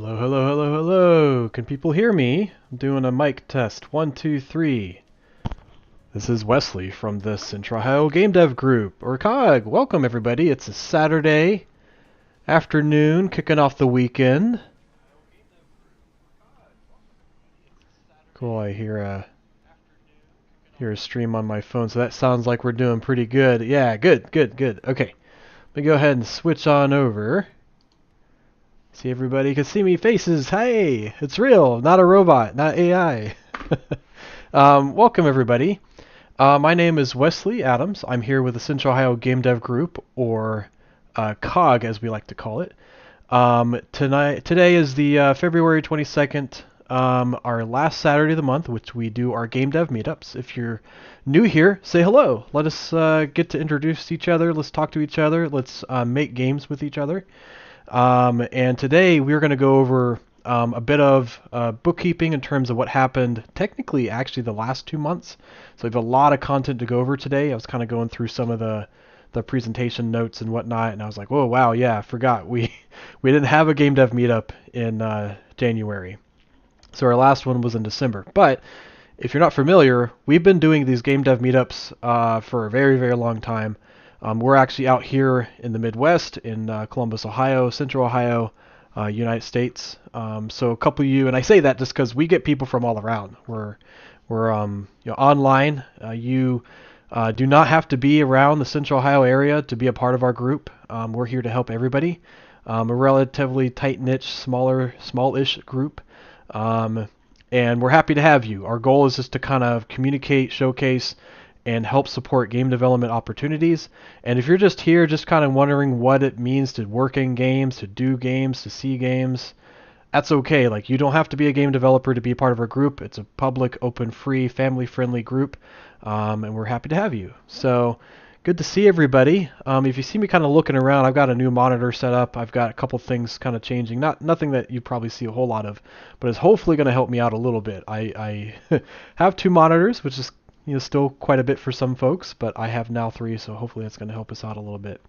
Hello, hello, hello, hello. Can people hear me? I'm doing a mic test. 1, 2, 3. This is Wesley from the Central Ohio GameDev group, or COGG. Welcome, everybody. It's a Saturday afternoon, kicking off the weekend. Cool. I hear a stream on my phone, so that sounds like we're doing pretty good. Yeah, good, good, good. Okay, let me go ahead and switch on over. See, everybody can see me faces. Hey, it's real, not a robot, not AI. Welcome, everybody. My name is Wesley Adams. I'm here with the Central Ohio Game Dev Group, or COGG as we like to call it. Today is the February 22nd, our last Saturday of the month, which we do our Game Dev meetups. If you're new here, say hello. Let us get to introduce each other. Let's talk to each other. Let's make games with each other. And today we're going to go over a bit of bookkeeping in terms of what happened technically actually the last 2 months. So we have a lot of content to go over today. I was kind of going through some of the presentation notes and whatnot, and I was like, whoa, wow, yeah, I forgot. We didn't have a Game Dev meetup in January. So our last one was in December. But if you're not familiar, we've been doing these Game Dev meetups for a very, very long time. We're actually out here in the Midwest, in Columbus, Ohio, Central Ohio, United States. So a couple of you, and I say that just because we get people from all around. We're online. You do not have to be around the Central Ohio area to be a part of our group. We're here to help everybody. A relatively tight-knit, smallish group. And we're happy to have you. Our goal is just to kind of communicate, showcase, and help support game development opportunities. And if you're just here just kind of wondering what it means to work in games, to do games, to see games, that's okay. Like, you don't have to be a game developer to be part of our group. It's a public, open, free, family-friendly group, and we're happy to have you. So good to see everybody. If you see me kind of looking around, I've got a new monitor set up. I've got a couple things kind of changing. Nothing that you probably see a whole lot of, but it's hopefully going to help me out a little bit. I have 2 monitors, which is still quite a bit for some folks, but I have now 3, so hopefully that's going to help us out a little bit.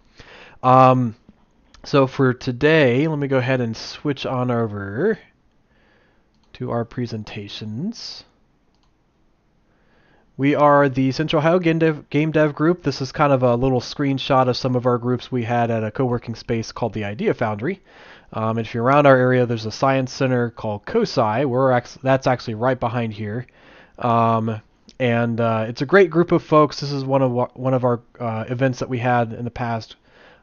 So for today, let me go ahead and switch on over to our presentations. We are the Central Ohio Game Dev group. This is kind of a little screenshot of some of our groups we had at a co-working space called the Idea Foundry. And if you're around our area, there's a science center called COGG. That's actually right behind here. And it's a great group of folks. This is one of our events that we had in the past.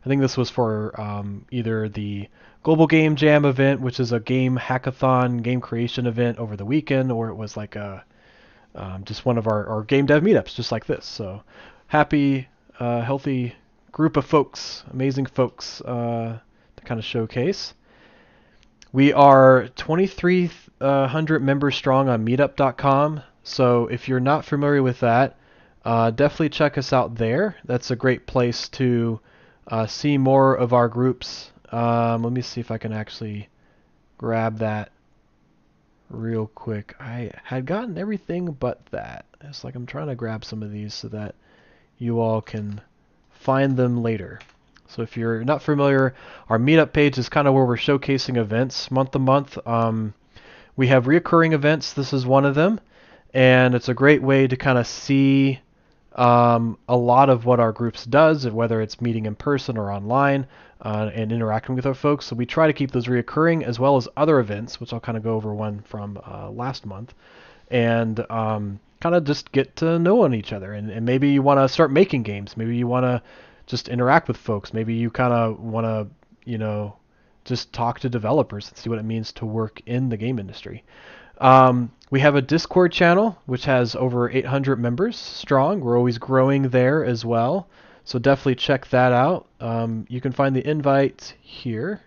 I think this was for either the Global Game Jam event, which is a game hackathon, game creation event over the weekend, or it was like just one of our game dev meetups, just like this. So happy, healthy group of folks, amazing folks to kind of showcase. We are 2,300 members strong on meetup.com. So if you're not familiar with that, definitely check us out there. That's a great place to see more of our groups. Let me see if I can actually grab that real quick. I had gotten everything but that. It's like I'm trying to grab some of these so that you all can find them later. So if you're not familiar, our meetup page is kind of where we're showcasing events month to month. We have reoccurring events. This is one of them. And it's a great way to kind of see a lot of what our groups does, whether it's meeting in person or online, and interacting with our folks. So we try to keep those reoccurring, as well as other events, which I'll kind of go over one from last month, and kind of just get to know on each other. And maybe you want to start making games. Maybe you want to just interact with folks. Maybe you kind of want to, just talk to developers and see what it means to work in the game industry. We have a Discord channel, which has over 800 members strong. We're always growing there as well. So definitely check that out. You can find the invite here.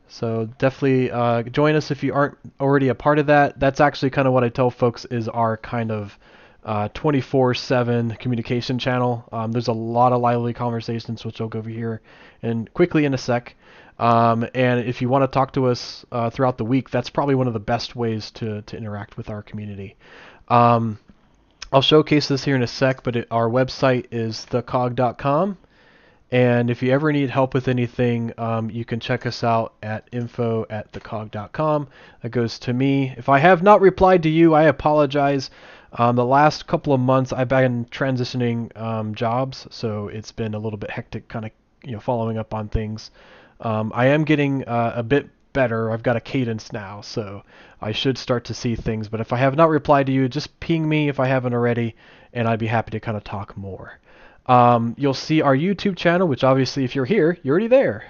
So definitely join us if you aren't already a part of that. That's actually kind of what I tell folks is our kind of 24/7 communication channel. There's a lot of lively conversations, which I'll go over here and quickly in a sec. And if you want to talk to us throughout the week, that's probably one of the best ways to interact with our community. I'll showcase this here in a sec, but our website is thecog.com. And if you ever need help with anything, you can check us out at info@thecog.com. That goes to me. If I have not replied to you, I apologize. The last couple of months, I've been transitioning jobs, so it's been a little bit hectic, kind of following up on things. I am getting a bit better. I've got a cadence now, so I should start to see things. But if I have not replied to you, just ping me if I haven't already, and I'd be happy to kind of talk more. You'll see our YouTube channel, which obviously if you're here, you're already there.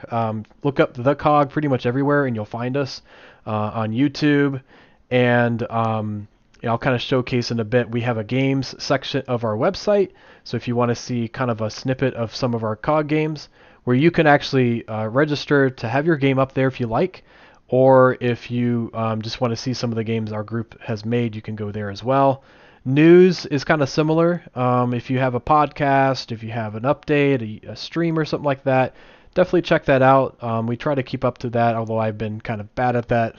Look up The COG pretty much everywhere and you'll find us on YouTube. And I'll kind of showcase in a bit. We have a games section of our website. So if you want to see kind of a snippet of some of our COG games, where you can actually register to have your game up there if you like. Or if you just want to see some of the games our group has made, you can go there as well. News is kind of similar. If you have a podcast, if you have an update, a stream or something like that, definitely check that out. We try to keep up to that, although I've been kind of bad at that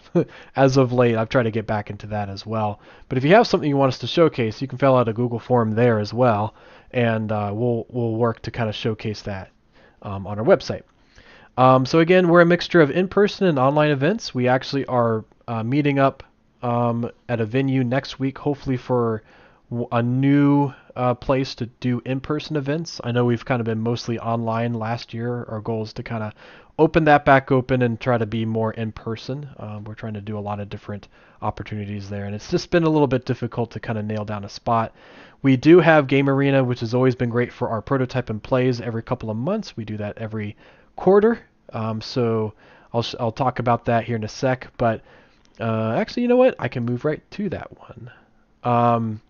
as of late. I've tried to get back into that as well. But if you have something you want us to showcase, you can fill out a Google form there as well, and we'll work to kind of showcase that on our website. So again, we're a mixture of in-person and online events. We actually are meeting up at a venue next week, hopefully for a new place to do in-person events. I know we've kind of been mostly online last year. Our goal is to kind of open that back open and try to be more in-person. We're trying to do a lot of different opportunities there, and it's just been a little bit difficult to kind of nail down a spot. We do have Game Arena, which has always been great for our prototype and plays every couple of months. We do that every quarter. So I'll talk about that here in a sec, but actually, you know what? I can move right to that one.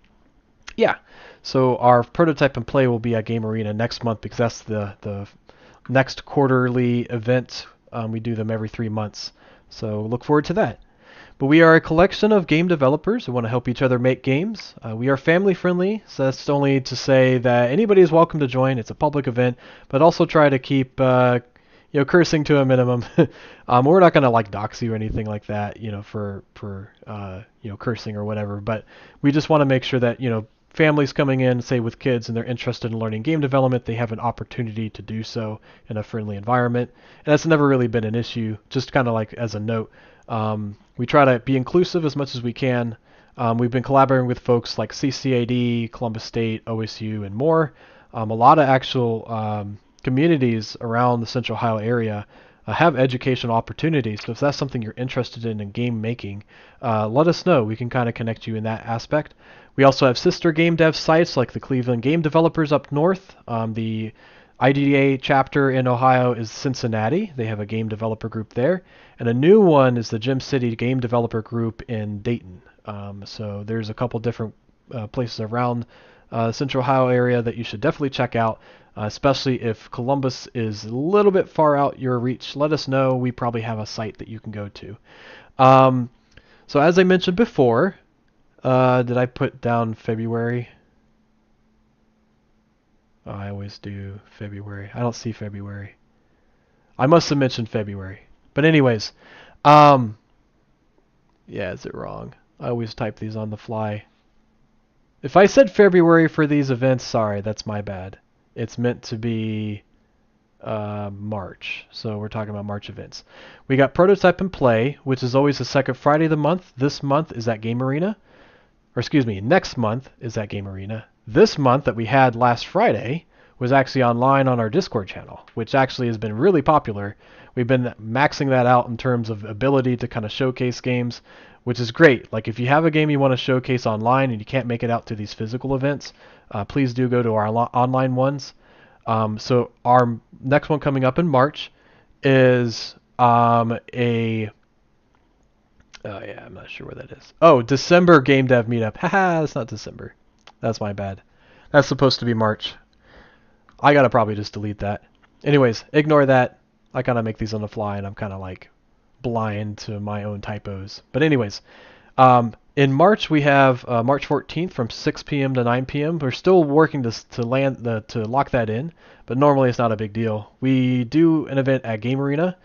Yeah, so our prototype and play will be at Game Arena next month because that's the next quarterly event. We do them every 3 months, so look forward to that. But we are a collection of game developers who want to help each other make games. We are family friendly, so that's only to say that anybody is welcome to join. It's a public event, but also try to keep cursing to a minimum. We're not going to like dox you or anything like that, for cursing or whatever. But we just want to make sure that, families coming in, say with kids, and they're interested in learning game development, they have an opportunity to do so in a friendly environment. And that's never really been an issue. Just kind of like as a note, we try to be inclusive as much as we can. We've been collaborating with folks like CCAD, Columbus State, OSU, and more. A lot of actual communities around the Central Ohio area have educational opportunities. So if that's something you're interested in game making, let us know. We can kind of connect you in that aspect. We also have sister game dev sites like the Cleveland Game Developers up north. The IDA chapter in Ohio is Cincinnati. They have a game developer group there. And a new one is the Gem City Game Developer Group in Dayton. So there's a couple different places around Central Ohio area that you should definitely check out. Especially if Columbus is a little bit far out your reach, let us know. We probably have a site that you can go to. So as I mentioned before, did I put down February? Oh, I always do February. I don't see February. I must have mentioned February. But anyways, yeah, is it wrong? I always type these on the fly. If I said February for these events, sorry, that's my bad. It's meant to be March. So we're talking about March events. We got Prototype and Play, which is always the second Friday of the month. This month is at Game Arena. Or excuse me, next month is at Game Arena. This month that we had last Friday was actually online on our Discord channel, which actually has been really popular. We've been maxing that out in terms of ability to kind of showcase games, which is great. Like if you have a game you want to showcase online and you can't make it out to these physical events, please do go to our online ones. So our next one coming up in March is yeah, I'm not sure where that is. Oh, December Game Dev Meetup. Haha, that's not December. That's my bad. That's supposed to be March. I gotta probably just delete that. Anyways, ignore that. I kind of make these on the fly, and I'm kind of like blind to my own typos. But anyways, in March we have March 14th from 6 p.m. to 9 p.m. We're still working to lock that in, but normally it's not a big deal. We do an event at Game Arena,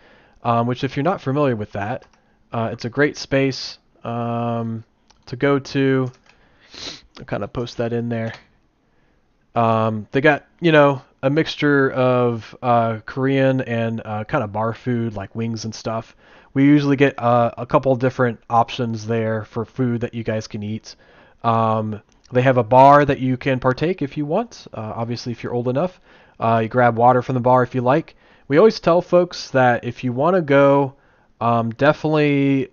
which if you're not familiar with that, it's a great space to go to. I'll kind of post that in there. They got, a mixture of Korean and kind of bar food like wings and stuff. We usually get a couple different options there for food that you guys can eat. They have a bar that you can partake if you want. Obviously, if you're old enough, you grab water from the bar if you like. We always tell folks that if you want to go, definitely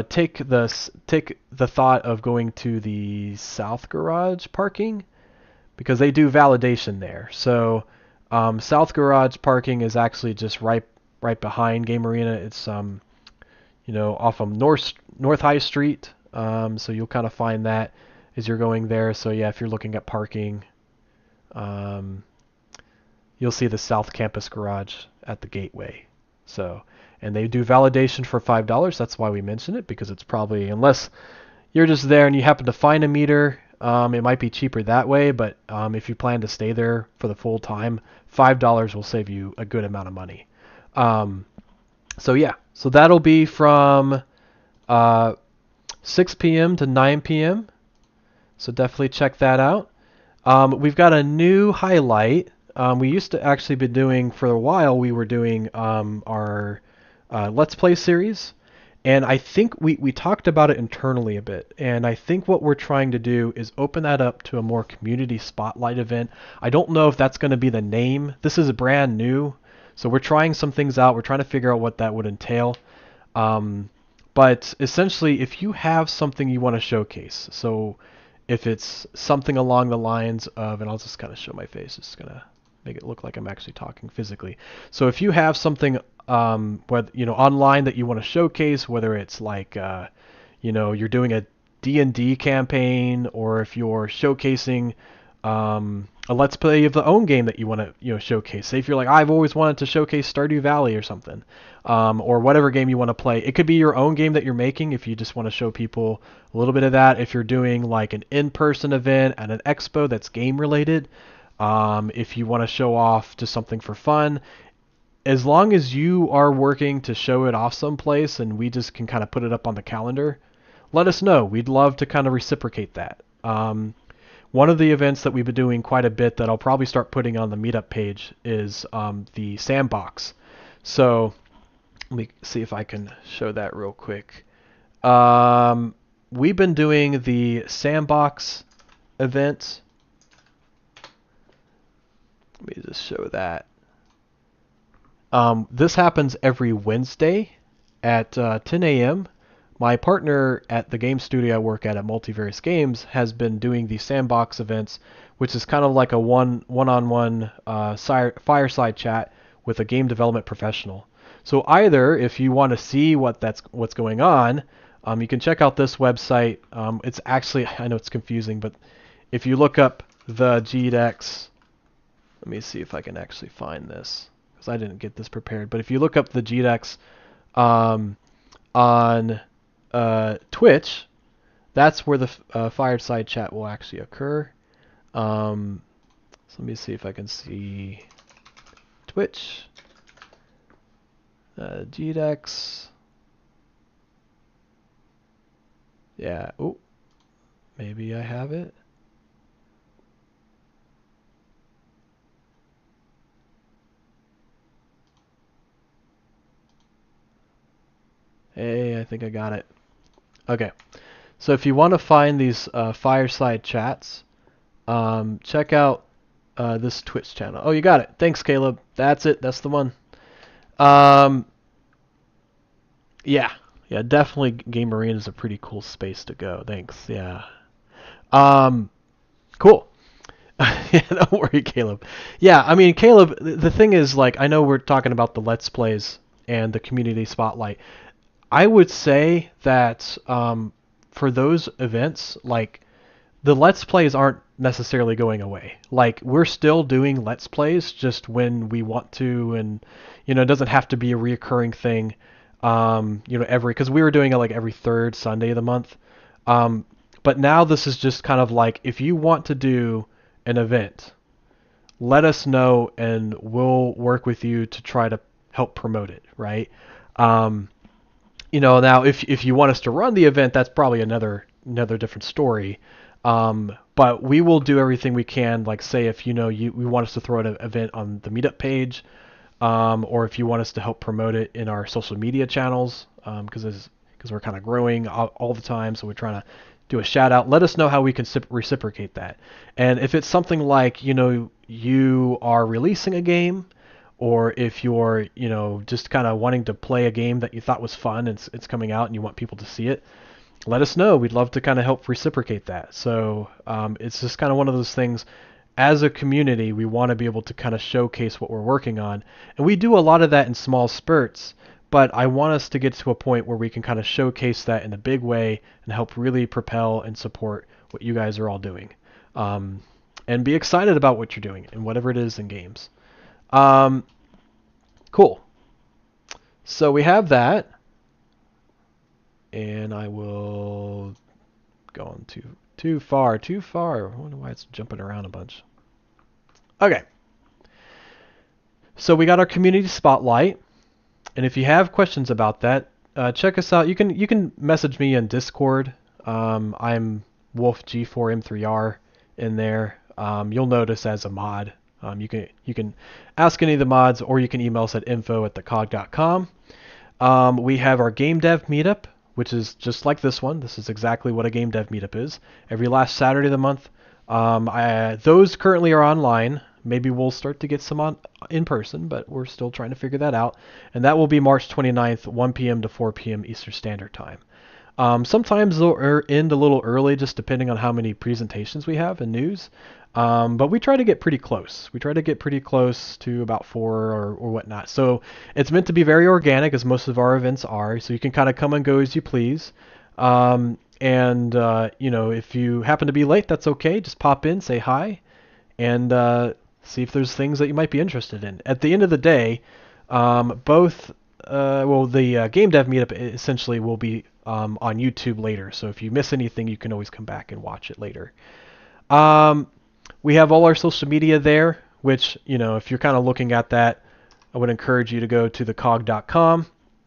take the thought of going to the South Garage parking because they do validation there. So South Garage parking is actually just right behind Game Arena. It's off of North High Street. So you'll kind of find that as you're going there. So yeah, if you're looking at parking, you'll see the South Campus Garage at the gateway. So, and they do validation for $5. That's why we mention it, because it's probably, unless you're just there and you happen to find a meter, it might be cheaper that way. But if you plan to stay there for the full time, $5 will save you a good amount of money. So yeah, so that'll be from 6 p.m. to 9 p.m. So definitely check that out. We've got a new highlight. We used to actually be doing, for a while, we were doing our Let's Play series. And I think we talked about it internally a bit. And I think what we're trying to do is open that up to a more community spotlight event. I don't know if that's going to be the name. This is brand new. So we're trying some things out. We're trying to figure out what that would entail. But essentially, if you have something you want to showcase, so if it's something along the lines of, and I'll just kind of show my face, it's going to make it look like I'm actually talking physically. So if you have something online that you want to showcase, whether it's like you're doing a D&D campaign, or if you're showcasing a Let's Play of the own game that you want to showcase. Say if you're like, I've always wanted to showcase Stardew Valley or something, or whatever game you want to play. It could be your own game that you're making if you just want to show people a little bit of that. If you're doing like an in-person event at an expo that's game related, if you want to show off just something for fun, as long as you are working to show it off someplace and we just can kind of put it up on the calendar, let us know. We'd love to kind of reciprocate that. One of the events that we've been doing quite a bit that I'll probably start putting on the Meetup page is the sandbox. So let me see if I can show that real quick. We've been doing the sandbox event. Let me just show that. This happens every Wednesday at 10 a.m. My partner at the game studio I work at Multivarious Games has been doing the sandbox events, which is kind of like a one-on-one fireside chat with a game development professional. So either if you want to see what's going on, you can check out this website. It's actually, I know it's confusing, but if you look up the GDEX, let me see if I can actually find this, because I didn't get this prepared. But if you look up the GDEX on Twitch, that's where the fireside chat will actually occur. So let me see if I can see Twitch, GDEX. Yeah. Oh, maybe I have it. Hey, I think I got it. Okay. So if you want to find these fireside chats, check out this Twitch channel. Oh, you got it. Thanks, Caleb. That's it. That's the one. Yeah, definitely Game Arena is a pretty cool space to go. Thanks. Yeah. Cool. Yeah, don't worry, Caleb. Yeah, I mean, Caleb, the thing is, like, I know we're talking about the Let's Plays and the community spotlight. I would say that for those events, like, the Let's Plays aren't necessarily going away. Like, we're still doing Let's Plays just when we want to, and, it doesn't have to be a reoccurring thing, because we were doing it like every third Sunday of the month. But now this is just kind of like, if you want to do an event, let us know and we'll work with you to try to help promote it, right? Now if you want us to run the event, that's probably another different story. But we will do everything we can. Like say if we want us to throw an event on the Meetup page, or if you want us to help promote it in our social media channels, because we're kind of growing all the time, so we're trying to do a shout out. Let us know how we can reciprocate that. And if it's something like you are releasing a game, or if you're just kind of wanting to play a game that you thought was fun and it's coming out and you want people to see it, let us know. We'd love to kind of help reciprocate that. So it's just kind of one of those things. As a community, we want to be able to kind of showcase what we're working on. And we do a lot of that in small spurts, but I want us to get to a point where we can kind of showcase that in a big way and help really propel and support what you guys are all doing. And be excited about what you're doing and whatever it is in games. Cool. So we have that. And I will go on too far. I wonder why it's jumping around a bunch. Okay. So we got our community spotlight, and if you have questions about that, check us out. You can message me in Discord. I'm WolfG4M3R in there. You'll notice as a mod. You can ask any of the mods, or you can email us at info@thecog.com. We have our GameDev meetup, which is just like this one. This is exactly what a GameDev meetup is. Every last Saturday of the month. Those currently are online. Maybe we'll start to get some on in person, but we're still trying to figure that out. And that will be March 29th, 1 p.m. to 4 p.m. Eastern Standard Time. Sometimes they'll end a little early, just depending on how many presentations we have and news. But we try to get pretty close. We try to get pretty close to about 4 or whatnot. So it's meant to be very organic, as most of our events are. So you can kind of come and go as you please. If you happen to be late, that's okay. Just pop in, say hi, and see if there's things that you might be interested in. At the end of the day, the GameDev meetup essentially will be on YouTube later. So if you miss anything, you can always come back and watch it later. We have all our social media there, which, if you're kind of looking at that, I would encourage you to go to thecog.com.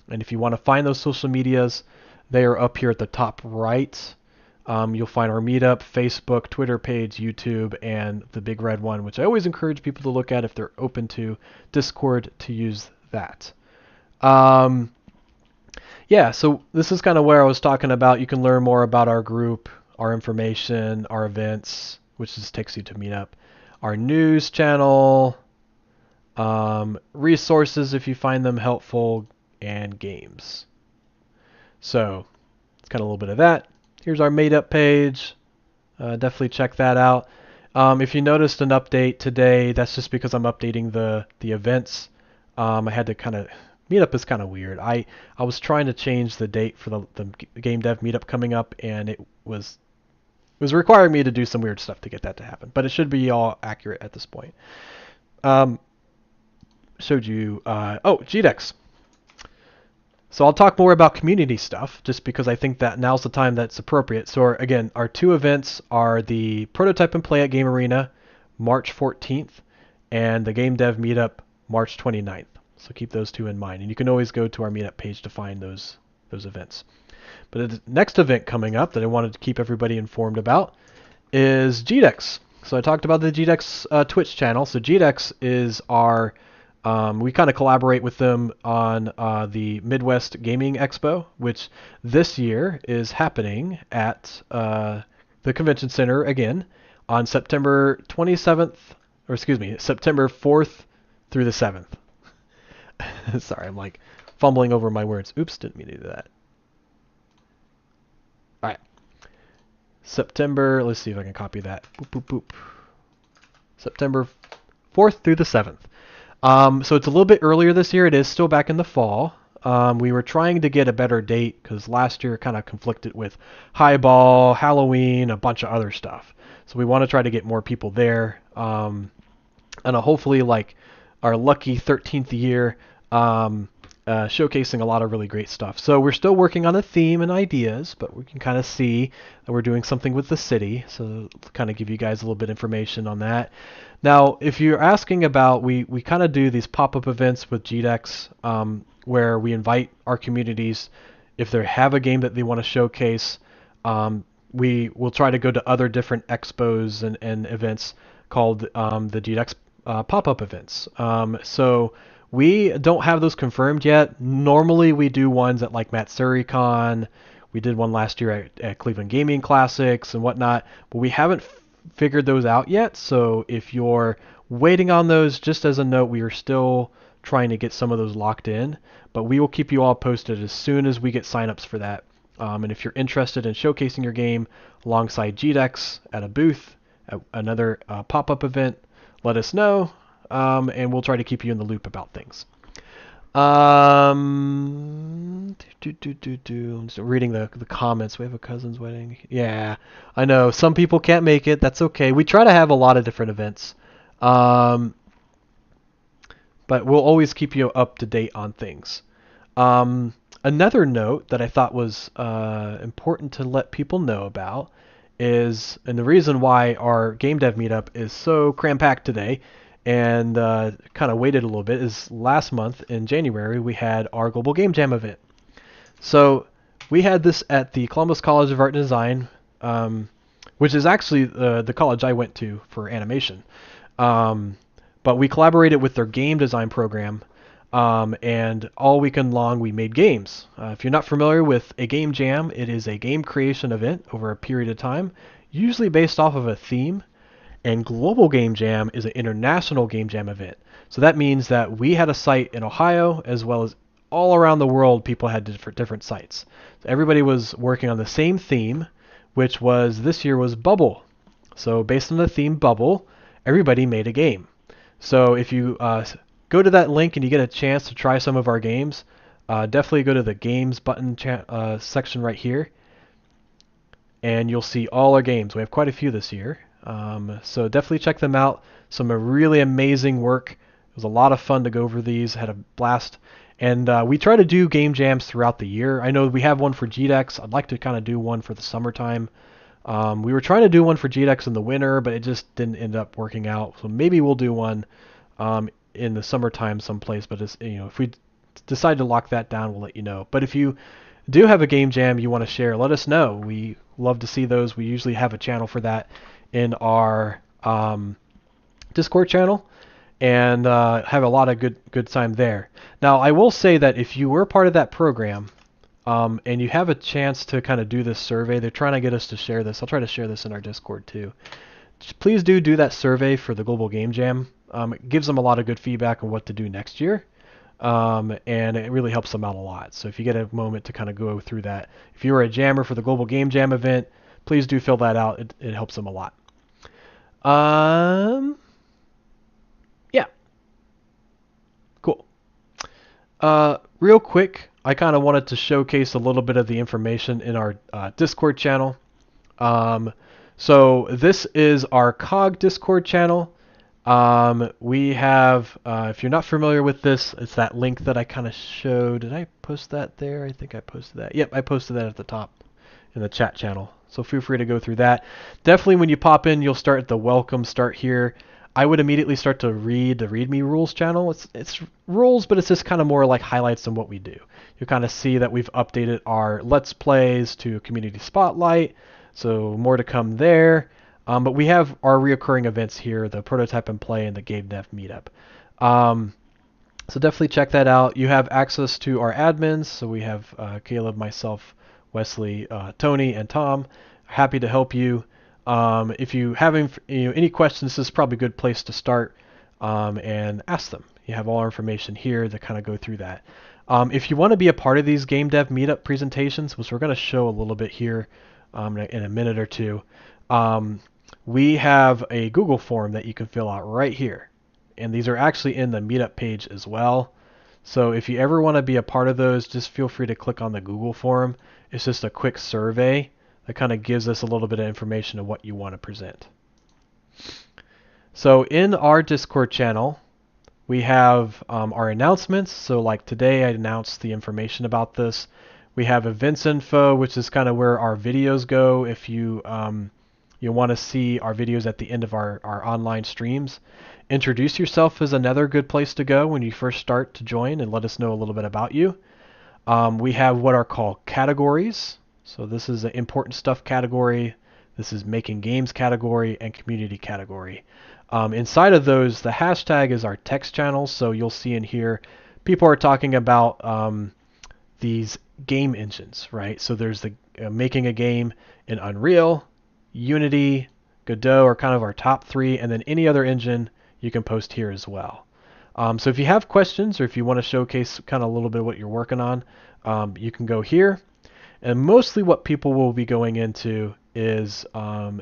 And if you want to find those social medias, they are up here at the top right. You'll find our Meetup, Facebook, Twitter page, YouTube, and the big red one, which I always encourage people to look at if they're open to Discord to use that. So this is kind of where I was talking about. You can learn more about our group, our information, our events, which just takes you to Meetup, our news channel, resources if you find them helpful, and games. So it's kind of a little bit of that. Here's our Meetup page. Definitely check that out. If you noticed an update today, that's just because I'm updating the events. I had to kind of... Meetup is kind of weird. I was trying to change the date for the GameDev meetup coming up, and it was requiring me to do some weird stuff to get that to happen. But it should be all accurate at this point. Showed you... GDEX. So I'll talk more about community stuff, just because I think that now's the time that's appropriate. So again, our two events are the Prototype and Play at Game Arena, March 14th, and the GameDev meetup, March 29th. So keep those two in mind. And you can always go to our Meetup page to find those events. But the next event coming up that I wanted to keep everybody informed about is GDEX. So I talked about the GDEX Twitch channel. So GDEX is our... we kind of collaborate with them on the Midwest Gaming Expo, which this year is happening at the Convention Center again on September 27th, September 4th through the 7th. Sorry, I'm like fumbling over my words. Oops, didn't mean to do that. All right. September, let's see if I can copy that. Boop, boop, boop. September 4th through the 7th. So it's a little bit earlier this year. It is still back in the fall. We were trying to get a better date because last year kind of conflicted with Highball, Halloween, a bunch of other stuff. So we want to try to get more people there. And hopefully, like our lucky 13th year, showcasing a lot of really great stuff. So we're still working on a theme and ideas, but we can kind of see that we're doing something with the city. So to kind of give you guys a little bit of information on that. Now, if you're asking about, we kind of do these pop-up events with GDEX where we invite our communities, if they have a game that they want to showcase, we will try to go to other different expos and events called the GDEX pop-up events. So we don't have those confirmed yet. Normally we do ones at like MatsuriCon. We did one last year at Cleveland Gaming Classics and whatnot, but we haven't figured those out yet. So if you're waiting on those, just as a note, we are still trying to get some of those locked in, but we will keep you all posted as soon as we get signups for that. And if you're interested in showcasing your game alongside GDEX at a booth, at another pop-up event, let us know, and we'll try to keep you in the loop about things. I'm just reading the comments. We have a cousin's wedding. Yeah, I know. Some people can't make it. That's okay. We try to have a lot of different events. But we'll always keep you up to date on things. Another note that I thought was important to let people know about is, and the reason why our GameDev meetup is so cram-packed today and kind of waited a little bit, is last month in January we had our Global Game Jam event. So we had this at the Columbus College of Art and Design, which is actually the college I went to for animation. But we collaborated with their game design program, and all weekend long we made games. If you're not familiar with a game jam, it is a game creation event over a period of time, usually based off of a theme. And Global Game Jam is an international game jam event. So that means that we had a site in Ohio, as well as all around the world, people had different sites. So everybody was working on the same theme, which was, this year was Bubble. So based on the theme Bubble, everybody made a game. So if you go to that link and you get a chance to try some of our games, definitely go to the games button section right here, and you'll see all our games. We have quite a few this year. So definitely check them out. Some really amazing work. It was a lot of fun to go over these. Had a blast. And we try to do game jams throughout the year. I know we have one for GDEX. I'd like to kind of do one for the summertime. We were trying to do one for GDEX in the winter, but it just didn't end up working out. So maybe we'll do one in the summertime someplace. But it's, if we decide to lock that down, we'll let you know. But if you do have a game jam you want to share, let us know. We love to see those. We usually have a channel for that in our Discord channel, and have a lot of good time there. Now, I will say that if you were part of that program, and you have a chance to kind of do this survey, they're trying to get us to share this. I'll try to share this in our Discord too. Please do that survey for the Global Game Jam. It gives them a lot of good feedback on what to do next year, and it really helps them out a lot. So if you get a moment to kind of go through that, if you were a jammer for the Global Game Jam event, please do fill that out. It helps them a lot. Yeah. Cool. Real quick, I kind of wanted to showcase a little bit of the information in our Discord channel. So this is our COGG Discord channel. We have, if you're not familiar with this, it's that link that I kind of showed. Did I post that there? I think I posted that. Yep, I posted that at the top in the chat channel. So feel free to go through that. Definitely when you pop in, you'll start at the welcome start here. I would immediately start to read the README rules channel. It's rules, but it's just kind of more like highlights on what we do. You'll kind of see that we've updated our Let's Plays to Community Spotlight, so more to come there. But we have our reoccurring events here, the Prototype and Play and the GameDev Meetup. So definitely check that out. You have access to our admins, so we have Caleb, myself, Wesley, Tony, and Tom. Happy to help you. If you have any questions, this is probably a good place to start and ask them. You have all our information here to kind of go through that. If you want to be a part of these GameDev Meetup presentations, which we're going to show a little bit here in a minute or two, we have a Google form that you can fill out right here. And these are actually in the Meetup page as well. So if you ever want to be a part of those, just feel free to click on the Google form. It's just a quick survey that kind of gives us a little bit of information of what you want to present. So in our Discord channel, we have our announcements. So like today, I announced the information about this. We have events info, which is kind of where our videos go if you want to see our videos at the end of our online streams. Introduce yourself is another good place to go when you first start to join and let us know a little bit about you. We have what are called categories. So this is an important stuff category. This is making games category and community category. Inside of those, the hashtag is our text channels. So you'll see in here, people are talking about these game engines, right? So there's the making a game in Unreal, Unity, Godot are kind of our top three, and then any other engine you can post here as well. So if you have questions or if you want to showcase kind of a little bit of what you're working on, you can go here. And mostly what people will be going into is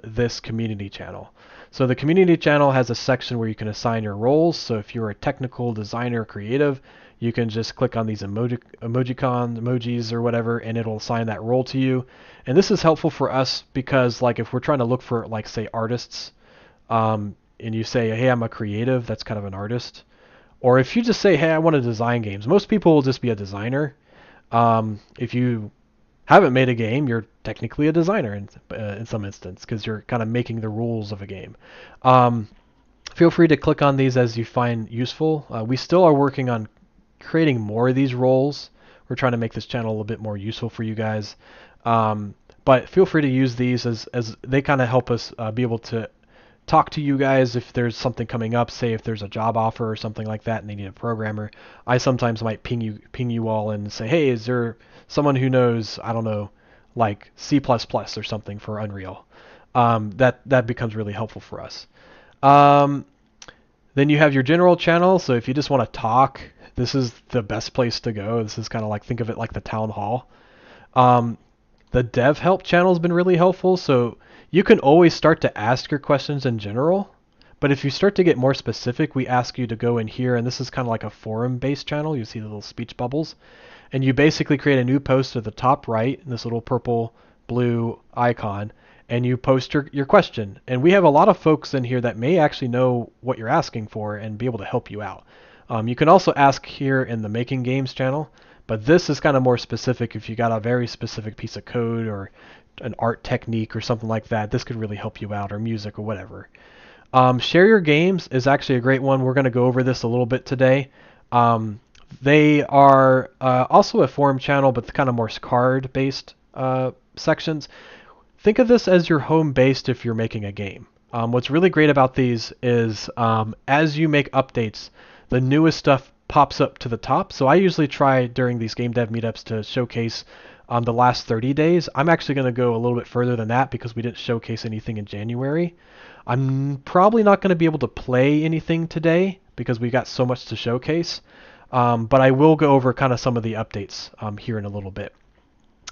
this community channel. So the community channel has a section where you can assign your roles. So if you're a technical designer, creative, you can just click on these emojis or whatever, and it'll assign that role to you. And this is helpful for us because, like, if we're trying to look for, like, say, artists, and you say, hey, I'm a creative, that's kind of an artist. Or if you just say, hey, I want to design games, most people will just be a designer. If you haven't made a game, you're technically a designer in some instance because you're kind of making the rules of a game. Feel free to click on these as you find useful. We still are working on creating more of these roles. We're trying to make this channel a little bit more useful for you guys. But feel free to use these as they kind of help us be able to talk to you guys if there's something coming up, say if there's a job offer or something like that and they need a programmer. I sometimes might ping you all and say, hey, is there someone who knows, I don't know, like C++ or something for Unreal? That becomes really helpful for us. Then you have your general channel. So if you just want to talk, this is the best place to go. This is kind of like, think of it like the town hall. The dev help channel has been really helpful. So you can always start to ask your questions in general, but if you start to get more specific, we ask you to go in here, and this is kind of like a forum-based channel. You see the little speech bubbles, and you basically create a new post at the top right, in this little purple, blue icon, and you post your question. And we have a lot of folks in here that may actually know what you're asking for and be able to help you out. You can also ask here in the Making Games channel, but this is kind of more specific if you got a very specific piece of code or an art technique or something like that. This could really help you out, or music or whatever. Share your games is actually a great one. We're going to go over this a little bit today. They are also a forum channel, but kind of more card-based sections. Think of this as your home base if you're making a game. What's really great about these is as you make updates, the newest stuff pops up to the top. So I usually try during these game dev meetups to showcase the last 30 days. I'm actually going to go a little bit further than that because we didn't showcase anything in January. I'm probably not going to be able to play anything today because we got so much to showcase. But I will go over kind of some of the updates here in a little bit.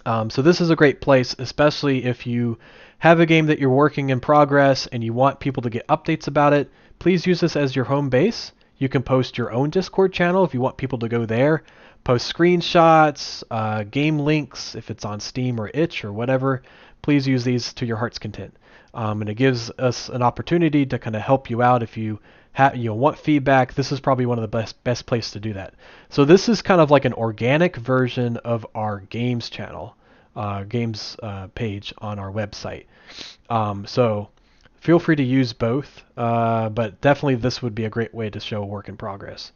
So this is a great place, especially if you have a game that you're working in progress and you want people to get updates about it. Please use this as your home base. You can post your own Discord channel if you want people to go there. Post screenshots, game links, if it's on Steam or itch or whatever. Please use these to your heart's content. And it gives us an opportunity to kind of help you out if you want feedback. This is probably one of the best place to do that. So this is kind of like an organic version of our games channel, games page on our website. So feel free to use both, but definitely this would be a great way to show a work in progress.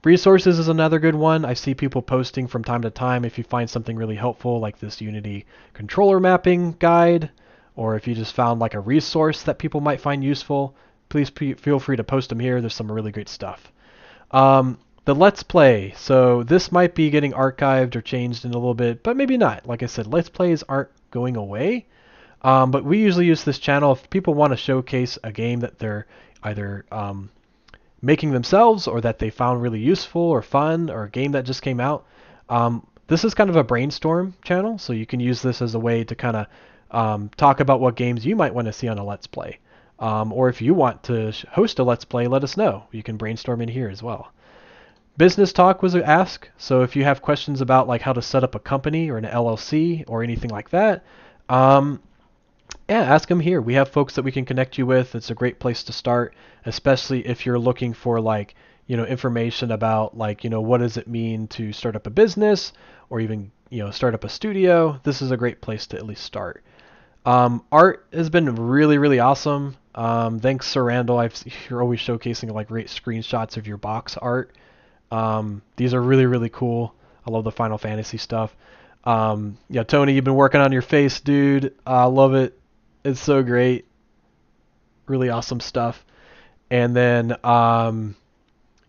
Resources is another good one. I see people posting from time to time if you find something really helpful like this Unity controller mapping guide, or if you just found like a resource that people might find useful, please feel free to post them here. There's some really great stuff. The Let's Play. So this might be getting archived or changed in a little bit, but maybe not. Like I said, Let's Plays aren't going away. But we usually use this channel if people want to showcase a game that they're either making themselves or that they found really useful or fun, or a game that just came out. This is kind of a brainstorm channel, so you can use this as a way to kind of talk about what games you might want to see on a Let's Play. Or if you want to host a Let's Play, let us know. You can brainstorm in here as well. Business Talk was asked, so if you have questions about like how to set up a company or an LLC or anything like that, yeah, ask them here. We have folks that we can connect you with. It's a great place to start, especially if you're looking for like, information about like, what does it mean to start up a business or even, start up a studio. This is a great place to at least start. Art has been really, really awesome. Thanks, Sir Randall. You're always showcasing like great screenshots of your box art. These are really, really cool. I love the Final Fantasy stuff. Yeah, Tony, you've been working on your face, dude. I love it. It's so great. Really awesome stuff. And then,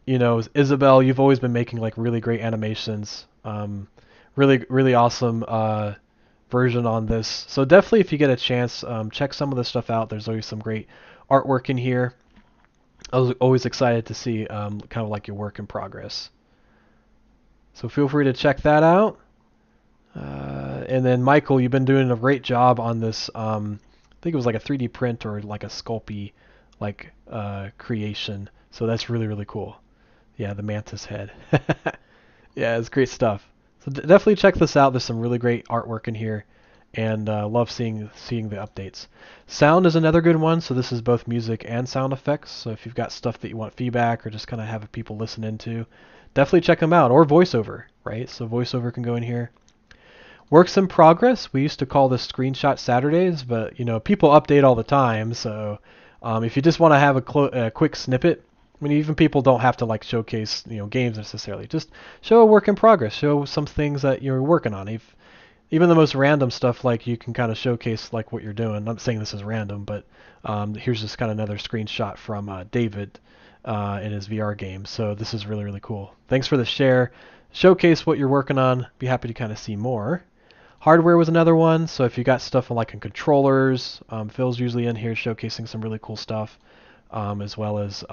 Isabel, you've always been making like really great animations. Really awesome version on this. So definitely, if you get a chance, check some of the stuff out. There's always some great artwork in here. I was always excited to see kind of like your work in progress. So feel free to check that out. And then Michael, you've been doing a great job on this. I think it was like a 3D print or like a Sculpey like creation. So that's really cool. Yeah, the mantis head. Yeah, it's great stuff. So definitely check this out. There's some really great artwork in here, and love seeing the updates. Sound is another good one. So this is both music and sound effects. So if you've got stuff that you want feedback or just kind of have people listen into, definitely check them out. Or voiceover, right? So voiceover can go in here. Works in progress. We used to call this Screenshot Saturdays, but people update all the time. So if you just want to have a quick snippet, I mean, even people don't have to like showcase games necessarily. Just show a work in progress. Show some things that you're working on. Even the most random stuff, like you can kind of showcase like what you're doing. I'm not saying this is random, but here's just kind of another screenshot from David in his VR game. So this is really cool. Thanks for the share. Showcase what you're working on. Be happy to kind of see more. Hardware was another one. So if you got stuff like in controllers, Phil's usually in here showcasing some really cool stuff, as well as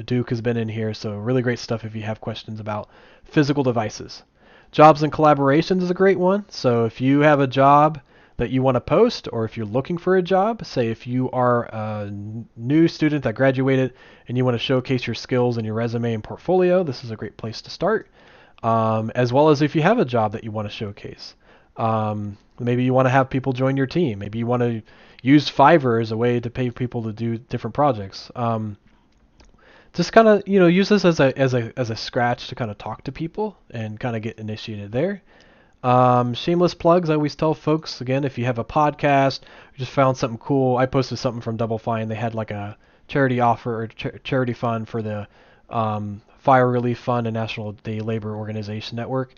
Duke has been in here. So really great stuff if you have questions about physical devices. Jobs and collaborations is a great one. So if you have a job that you want to post, or if you're looking for a job, say if you are a new student that graduated and you want to showcase your skills in your resume and portfolio, this is a great place to start. As well as if you have a job that you want to showcase. Maybe you want to have people join your team. Maybe you want to use Fiverr as a way to pay people to do different projects. Just kind of use this as a scratch to kind of talk to people and kind of get initiated there. Shameless plugs. I always tell folks again, if you have a podcast, or just found something cool. I posted something from Double Fine. They had like a charity offer or charity fund for the Fire Relief Fund and National Day Labor Organization Network.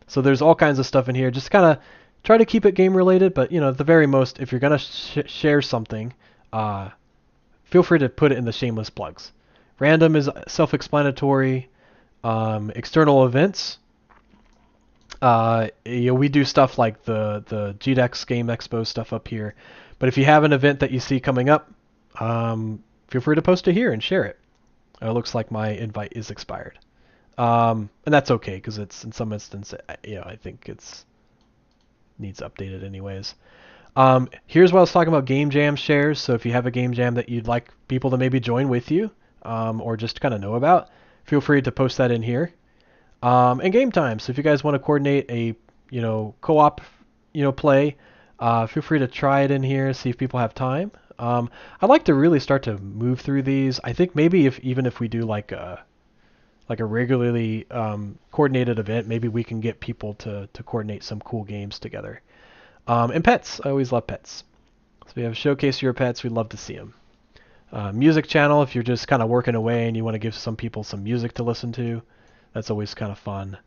So there's all kinds of stuff in here. Just kind of try to keep it game related, but at the very most, if you're gonna share something, feel free to put it in the shameless plugs. Random is self-explanatory. External events. We do stuff like the GDEX Game Expo stuff up here. But if you have an event that you see coming up, feel free to post it here and share it. It looks like my invite is expired. And that's okay, because it's in some instance, I think it's needs updated anyways. Here's what I was talking about, game jam shares. So if you have a game jam that you'd like people to maybe join with you, or just kind of know about, feel free to post that in here. And game time. So if you guys want to coordinate a co-op play, feel free to try it in here. See if people have time. I'd like to really start to move through these. I think maybe even if we do like a regularly coordinated event, maybe we can get people to coordinate some cool games together. And pets. I always love pets. So if you have a showcase your pets, we'd love to see them. Music channel, if you're just kind of working away and you want to give some people some music to listen to, that's always kind of fun.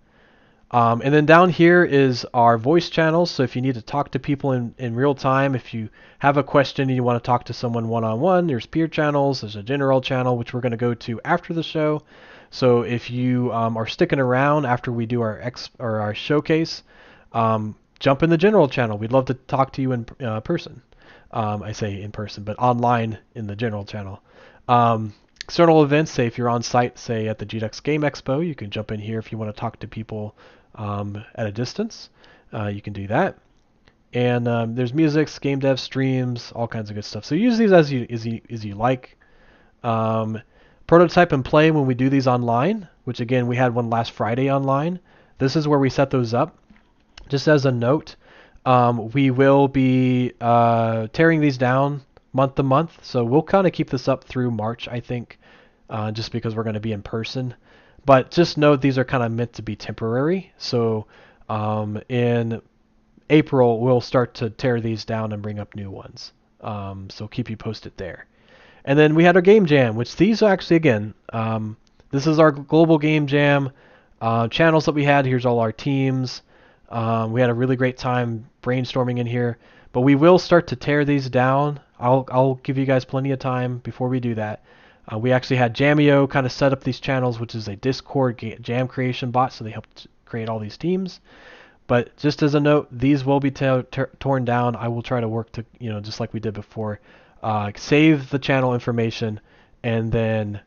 And then down here is our voice channels. So if you need to talk to people in real time, if you have a question and you want to talk to someone one-on-one, there's peer channels, there's a general channel, which we're going to go to after the show. So if you are sticking around after we do our showcase, jump in the general channel. We'd love to talk to you in person. I say in person, but online in the general channel. External events, say if you're on site, say at the GDEX Game Expo, you can jump in here if you want to talk to people at a distance. You can do that. And there's music, game dev streams, all kinds of good stuff. So use these as you like. Prototype and play when we do these online, which again, we had one last Friday online. This is where we set those up. Just as a note, we will be tearing these down month to month. So we'll kind of keep this up through March, I think, just because we're going to be in person. But just note these are kind of meant to be temporary. So in April, we'll start to tear these down and bring up new ones. So keep you posted there. And then we had our game jam, which these are actually, again, this is our global game jam channels that we had. Here's all our teams. We had a really great time brainstorming in here, but we will start to tear these down. I'll give you guys plenty of time before we do that. We actually had Jamio kind of set up these channels, which is a Discord jam creation bot, so they helped create all these teams. But just as a note, these will be torn down. I will try to work to, just like we did before, save the channel information and then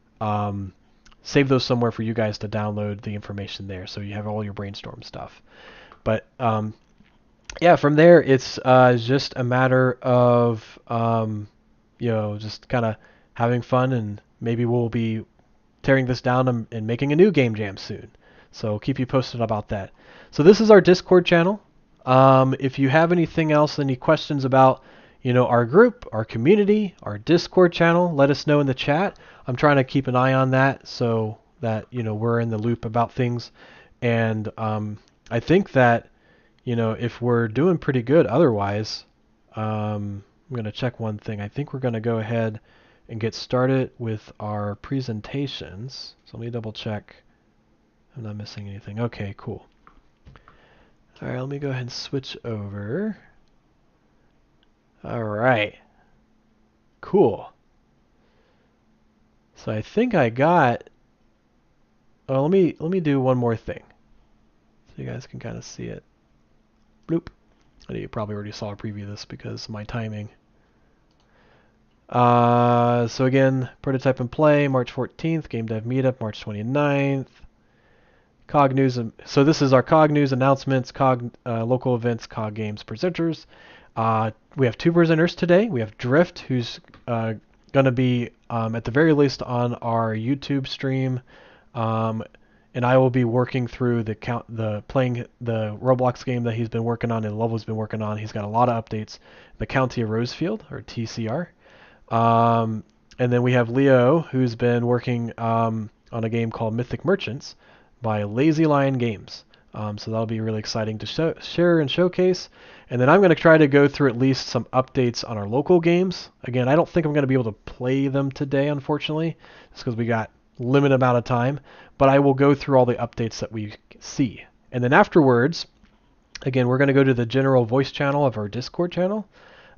save those somewhere for you guys to download the information there, so you have all your brainstorm stuff. But yeah, from there it's just a matter of just kind of having fun, and maybe we'll be tearing this down and making a new game jam soon. So keep you posted about that. So this is our Discord channel. If you have anything else, any questions about our group, our community, our Discord channel, let us know in the chat. I'm trying to keep an eye on that so that we're in the loop about things. And I think that if we're doing pretty good otherwise, I'm going to check one thing. I think we're going to go ahead and get started with our presentations. So let me double check I'm not missing anything. Okay, cool. All right, let me go ahead and switch over. All right. Cool. So I think I got... Oh, let me do one more thing so you guys can kind of see it. Bloop. I know you probably already saw a preview of this because of my timing. So again, prototype and play, March 14th, GameDev Meetup, March 29th. COGG News. So this is our COGG News announcements, COGG local events, COGG Games presenters. We have two presenters today. We have Drift, who's going to be at the very least on our YouTube stream, and I will be working through playing the Roblox game that he's been working on and Lovell's been working on. He's got a lot of updates. The County of Rosefield, or TCR. And then we have Leo, who's been working on a game called Mythic Merchants by Lazy Lion Games. So that'll be really exciting to share and showcase. And then I'm going to try to go through at least some updates on our local games. Again, I don't think I'm going to be able to play them today, unfortunately, just because we got limited amount of time. But I will go through all the updates that we see. And then afterwards, again, we're going to go to the general voice channel of our Discord channel.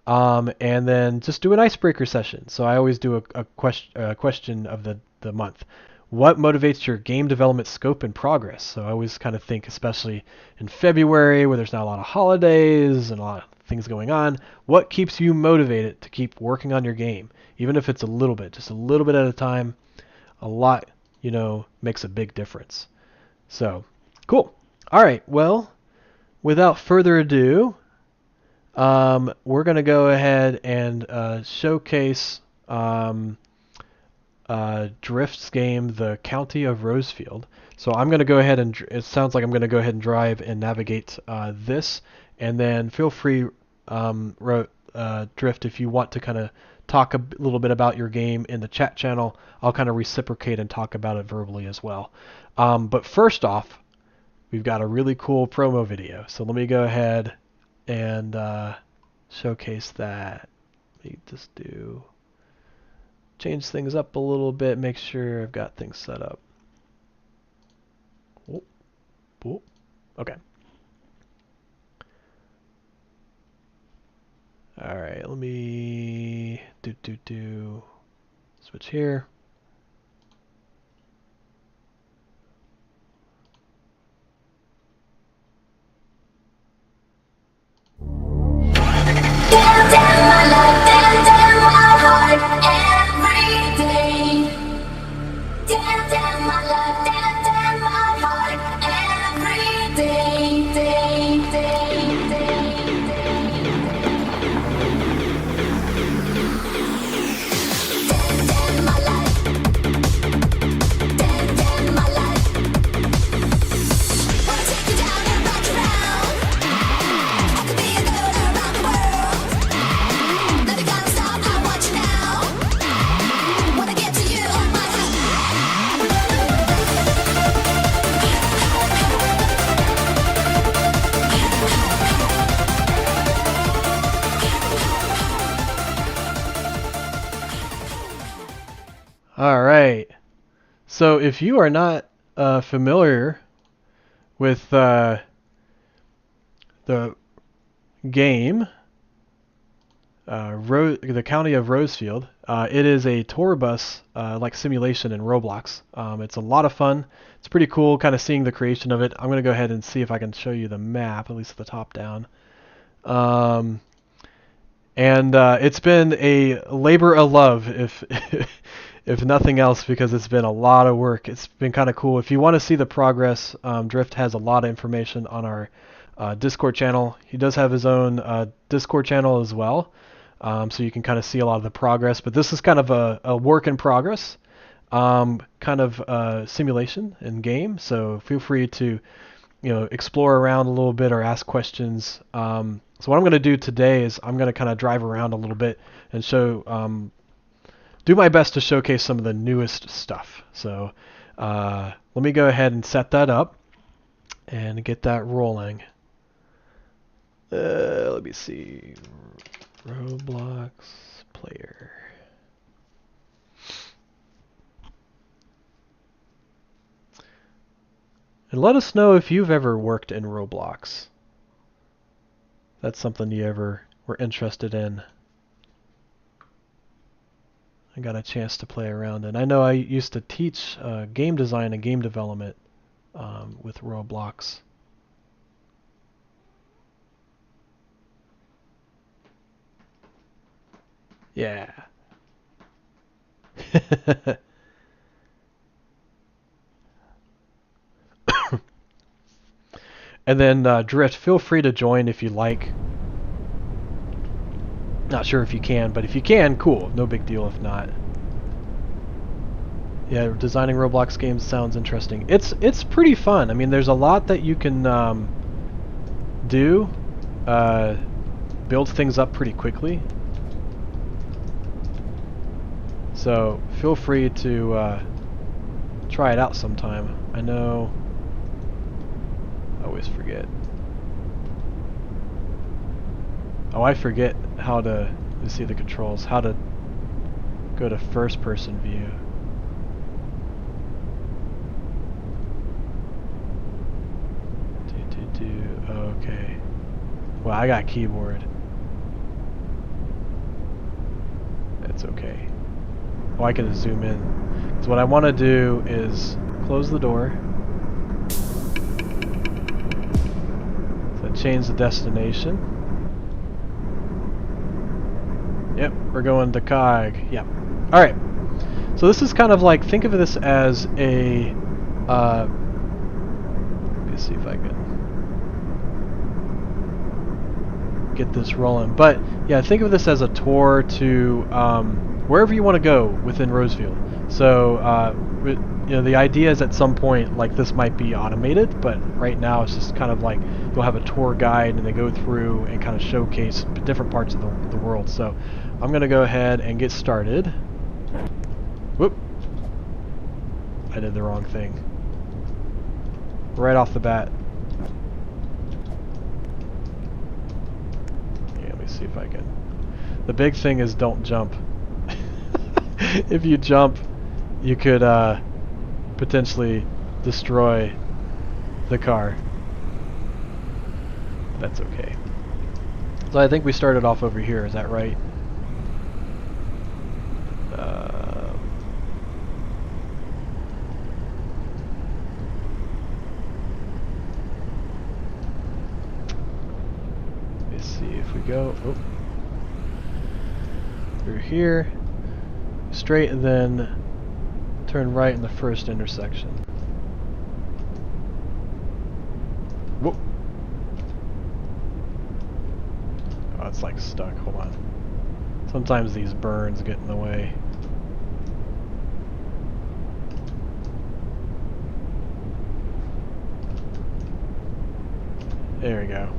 And then just do an icebreaker session. So I always do a question of the month. What motivates your game development scope and progress? So I always kind of think, especially in February where there's not a lot of holidays and a lot of things going on, what keeps you motivated to keep working on your game? Even if it's a little bit, just a little bit at a time, a lot, makes a big difference. So, cool. All right, well, without further ado, we're going to go ahead and showcase Drift's game, The County of Rosefield. So I'm going to go ahead and, it sounds like I'm going to go ahead and drive and navigate this, and then feel free, Drift, if you want to kind of talk a little bit about your game in the chat channel, I'll kind of reciprocate and talk about it verbally as well. But first off, we've got a really cool promo video. So let me go ahead and showcase that. Let me just change things up a little bit, make sure I've got things set up. Oh, okay. All right, let me switch here. All right. So if you are not familiar with the game, the county of Rosefield. It is a tour bus like simulation in Roblox. It's a lot of fun. It's pretty cool kind of seeing the creation of it. I'm going to go ahead and see if I can show you the map, at least the top down. And it's been a labor of love, if if nothing else, because it's been a lot of work. It's been kind of cool. If you want to see the progress, Drift has a lot of information on our Discord channel. He does have his own Discord channel as well, so you can kind of see a lot of the progress. But this is kind of a work in progress, kind of simulation in game. So feel free to explore around a little bit or ask questions. So what I'm going to do today is I'm going to kind of drive around a little bit and show, do my best to showcase some of the newest stuff. So let me go ahead and set that up and get that rolling. Let me see. Roblox player. And let us know if you've ever worked in Roblox. That's something you ever were interested in. I got a chance to play around, and I know I used to teach game design and game development with Roblox. Yeah. And then Drift, feel free to join if you like. Not sure if you can, but if you can, cool. No big deal if not. Yeah, designing Roblox games sounds interesting. It's pretty fun. I mean, there's a lot that you can do. Build things up pretty quickly. So feel free to try it out sometime. I know. I always forget. Oh, I forget how to see the controls. How to go to first-person view. Okay. Well, I got keyboard. That's okay. Oh, I can zoom in. So what I want to do is close the door. So change the destination. Yep, we're going to COGG. Yep. Alright. So this is kind of like, think of this as a, let me see if I can get this rolling. But yeah, think of this as a tour to wherever you want to go within Rosefield. So the idea is at some point like this might be automated, but right now it's just kind of like you'll have a tour guide and they go through and kind of showcase different parts of the world. So I'm gonna go ahead and get started. Whoop! I did the wrong thing. Right off the bat. See if I can. The big thing is don't jump. If you jump, you could potentially destroy the car. That's okay. So I think we started off over here, is that right? Let's see if we go through here, straight, and then turn right in the first intersection. Whoop! Oh, it's like stuck. Hold on. Sometimes these burns get in the way. There we go.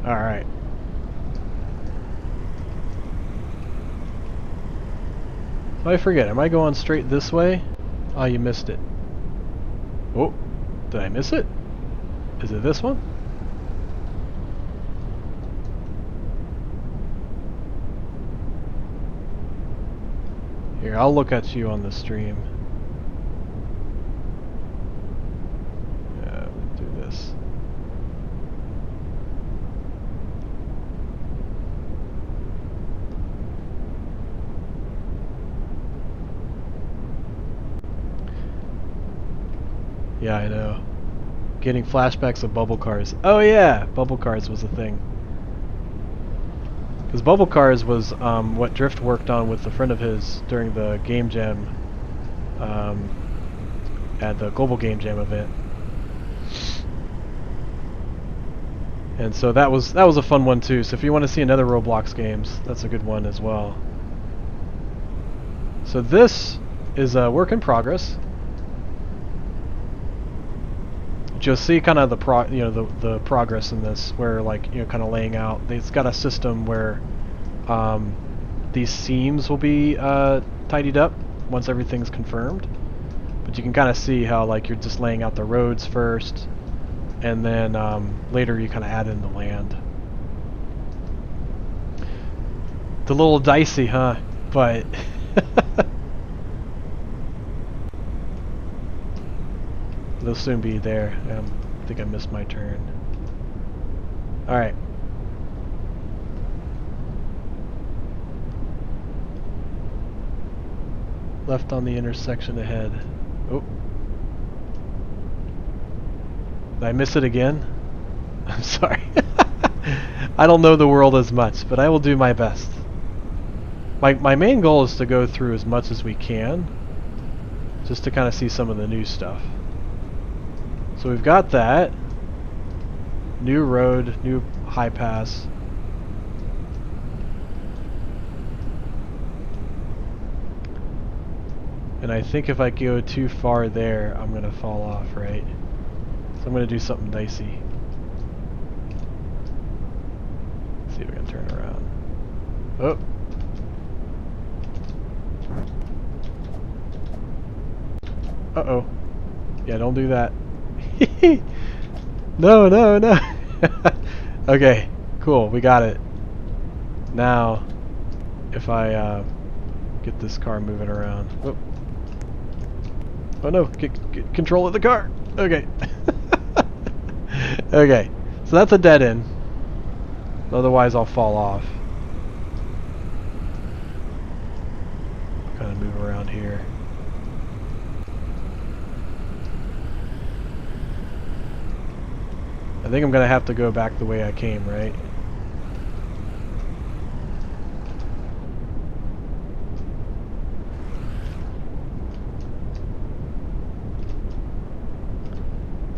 Alright. So I forget, am I going straight this way? Oh, you missed it. Oh, did I miss it? Is it this one? Here, I'll look at you on the stream. Yeah, we'll do this. Yeah, I know. Getting flashbacks of bubble cars. Oh yeah, bubble cars was a thing. Because bubble cars was what Drift worked on with a friend of his during the Game Jam, at the Global Game Jam event. And so that was a fun one too. So if you want to see another Roblox games, that's a good one as well. So this is a work in progress. You'll see kind of the the progress in this, where like kind of laying out. It's got a system where these seams will be tidied up once everything's confirmed. But you can kind of see how like you're just laying out the roads first, and then later you kind of add in the land. It's a little dicey, huh? But they'll soon be there. I think I missed my turn. Alright. Left on the intersection ahead. Oh. Did I miss it again? I'm sorry. I don't know the world as much, but I will do my best. My main goal is to go through as much as we can, just to kind of see some of the new stuff. So we've got that. New road, new high pass. And I think if I go too far there, I'm going to fall off, right? So I'm going to do something dicey. Let's see if we can turn around. Oh. Uh-oh. Yeah, don't do that. No, no, no. Okay, cool. We got it. Now, if I get this car moving around. Oh, oh no, get control of the car. Okay. Okay, so that's a dead end. Otherwise, I'll fall off. Kind of move around here. I think I'm going to have to go back the way I came, right?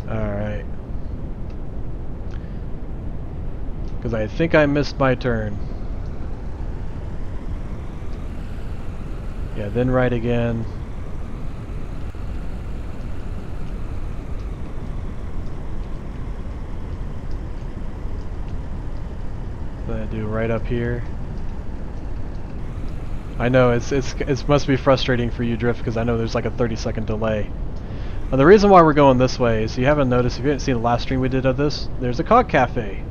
Alright. Because I think I missed my turn. Yeah, then right again. I do right up here. I know it must be frustrating for you, Drift, because I know there's like a 30-second delay. Now, the reason why we're going this way is you haven't noticed, if you haven't seen the last stream we did of this, there's a COGG cafe.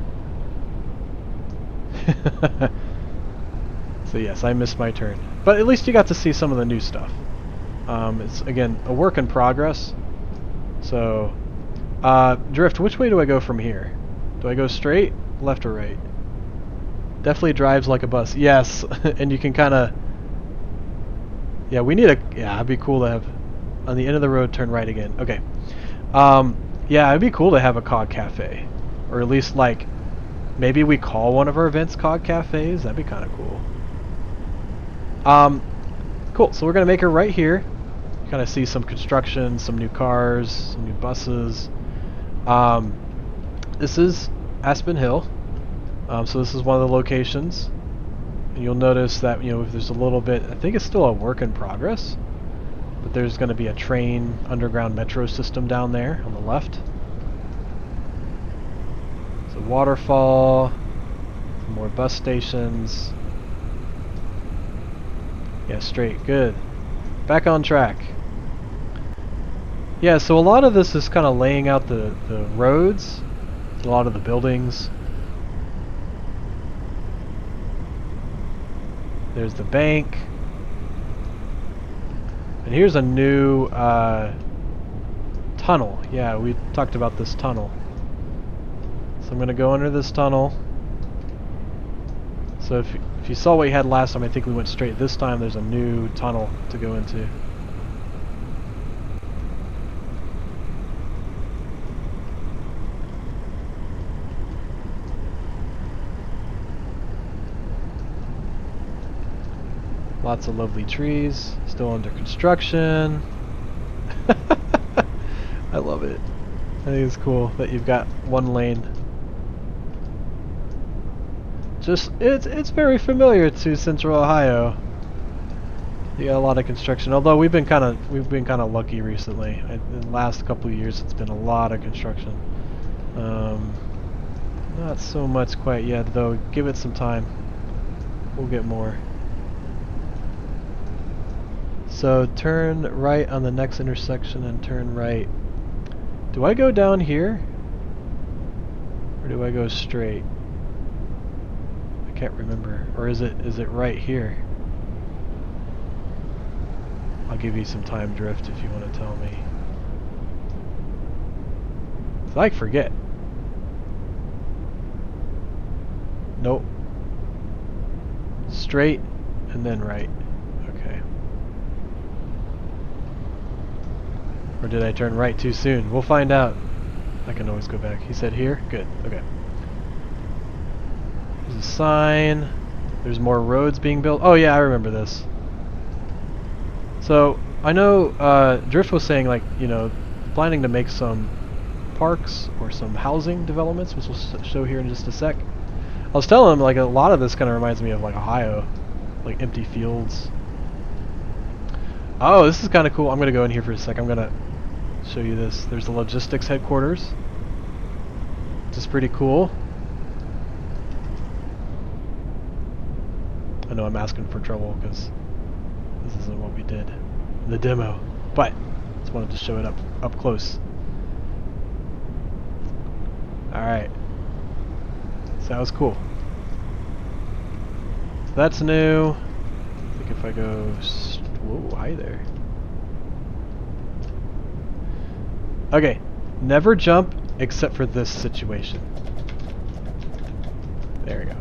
So yes, I missed my turn, but at least you got to see some of the new stuff. It's again a work in progress. So, Drift, which way do I go from here? Do I go straight, left, or right? Definitely drives like a bus. Yes, and you can kind of... Yeah, we need a... Yeah, it'd be cool to have... On the end of the road, turn right again. Okay. Yeah, it'd be cool to have a COGG cafe. Or at least, like, maybe we call one of our events COGG cafes. That'd be kind of cool. Cool, so we're going to make her right here. Kind of see some construction, some new cars, some new buses. This is Aspen Hill. So this is one of the locations, and you'll notice that there's a little bit. I think it's still a work in progress, but there's going to be a train underground metro system down there on the left. So waterfall, some more bus stations. Yeah, straight, good. Back on track. Yeah, so a lot of this is kind of laying out the roads, a lot of the buildings. There's the bank. And here's a new tunnel. Yeah, we talked about this tunnel. So I'm going to go under this tunnel. So if you saw what you had last time, I think we went straight. This time there's a new tunnel to go into. Lots of lovely trees, still under construction. I love it. I think it's cool that you've got one lane. Just it's very familiar to Central Ohio. You got a lot of construction, although we've been kind of lucky recently. In the last couple of years, it's been a lot of construction. Not so much quite yet, though. Give it some time. We'll get more. So turn right on the next intersection and turn right. Do I go down here? Or do I go straight? I can't remember. Or is it right here? I'll give you some time drift if you want to tell me. I forget. Nope. Straight and then right. Okay. Or did I turn right too soon? We'll find out. I can always go back. He said here? Good. Okay. There's a sign. There's more roads being built. Oh yeah, I remember this. So, I know Drift was saying, like, you know, planning to make some parks or some housing developments, which we'll show here in just a sec. I was telling him, like, a lot of this kind of reminds me of, like, Ohio. Like, empty fields. Oh, this is kind of cool. I'm going to go in here for a sec. I'm going to show you this. There's the logistics headquarters, which is pretty cool. I know I'm asking for trouble because this isn't what we did in the demo, but just wanted to show it up close. Alright. So that was cool. So that's new. I think if I go... Whoa, hi there. Okay. Never jump except for this situation. There we go.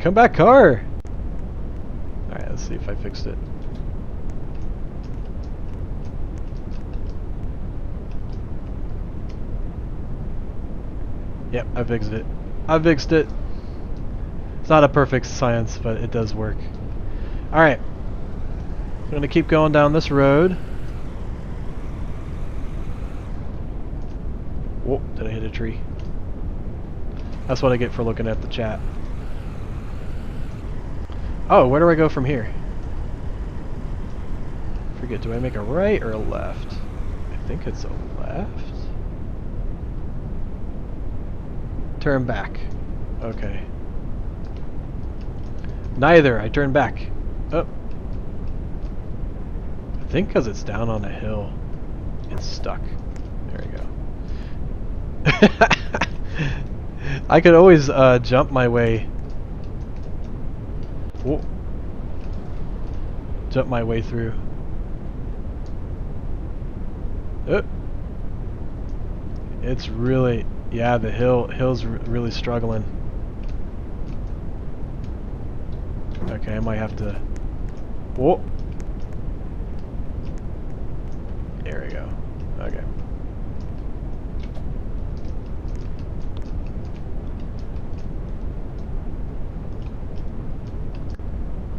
Come back, car! Alright, let's see if I fixed it. Yep, I fixed it. I fixed it! It's not a perfect science, but it does work. Alright. I'm gonna keep going down this road. Whoa, did I hit a tree? That's what I get for looking at the chat. Oh, where do I go from here? Forget, do I make a right or a left? I think it's a left. Turn back. Okay. Neither, I turn back. Oh. I think because it's down on a hill. It's stuck. There we go. I could always jump my way. Whoa. Jump my way through. Oh. It's really, yeah, the hill's really struggling. Okay, I might have to. Whoa. There we go. Okay.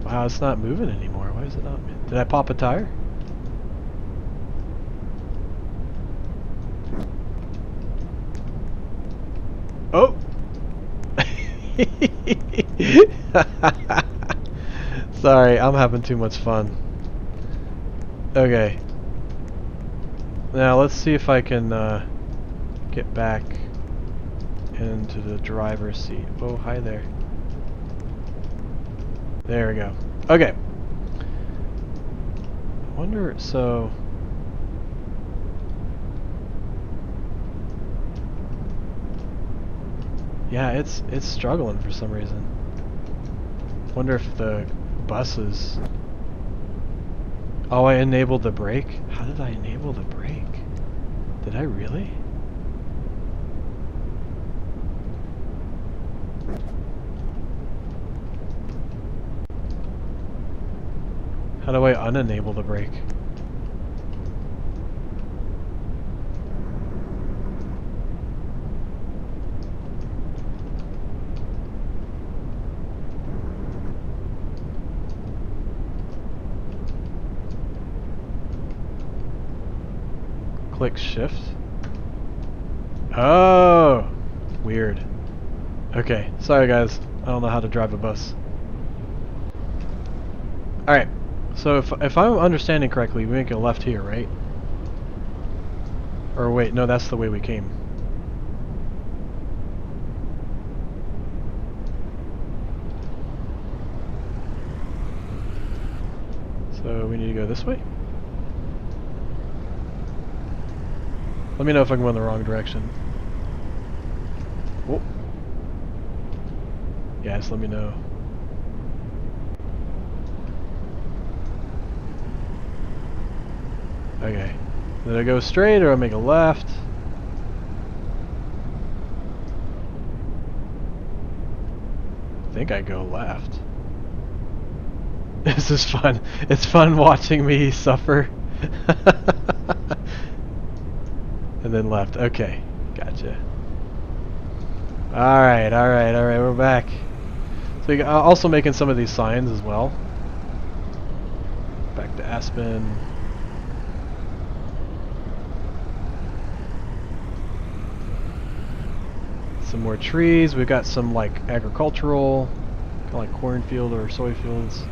Wow, it's not moving anymore. Why is it not moving? Did I pop a tire? Oh! Sorry, I'm having too much fun. Okay. Now let's see if I can get back into the driver's seat. Oh, hi there. There we go. Okay. I wonder, so... Yeah, it's struggling for some reason. Wonder if the buses... Oh, I enabled the brake? How did I enable the brake? Did I really? How do I unenable the brake? click shift. Oh, weird. Okay, sorry guys. I don't know how to drive a bus. Alright, so if I'm understanding correctly, we make a left here, right? Or wait, no, that's the way we came. So we need to go this way? Let me know if I'm going the wrong direction. Oh. Yeah, just let me know. Okay. Did I go straight or I make a left? I think I go left. This is fun. It's fun watching me suffer. And then left. Okay. Gotcha. Alright, we're back. So you're also making some of these signs as well. Back to Aspen. Some more trees. We've got some like agricultural, kind of like cornfield or soy fields.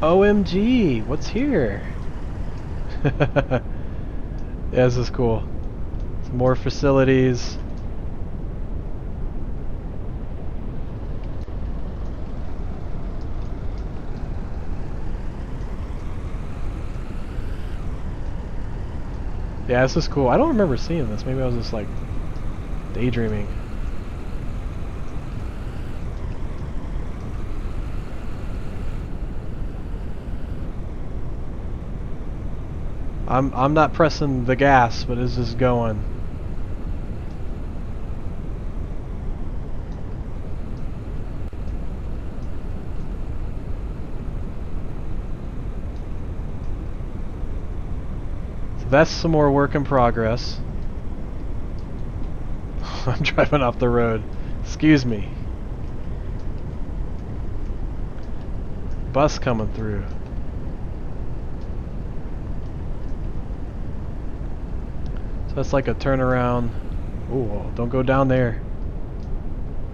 OMG, what's here? Yeah, this is cool. Some more facilities. Yeah, this is cool. I don't remember seeing this. Maybe I was just like daydreaming. I'm not pressing the gas, but it's just going. So that's some more work in progress. I'm driving off the road. Excuse me. Bus coming through. So that's like a turnaround. Ooh, don't go down there.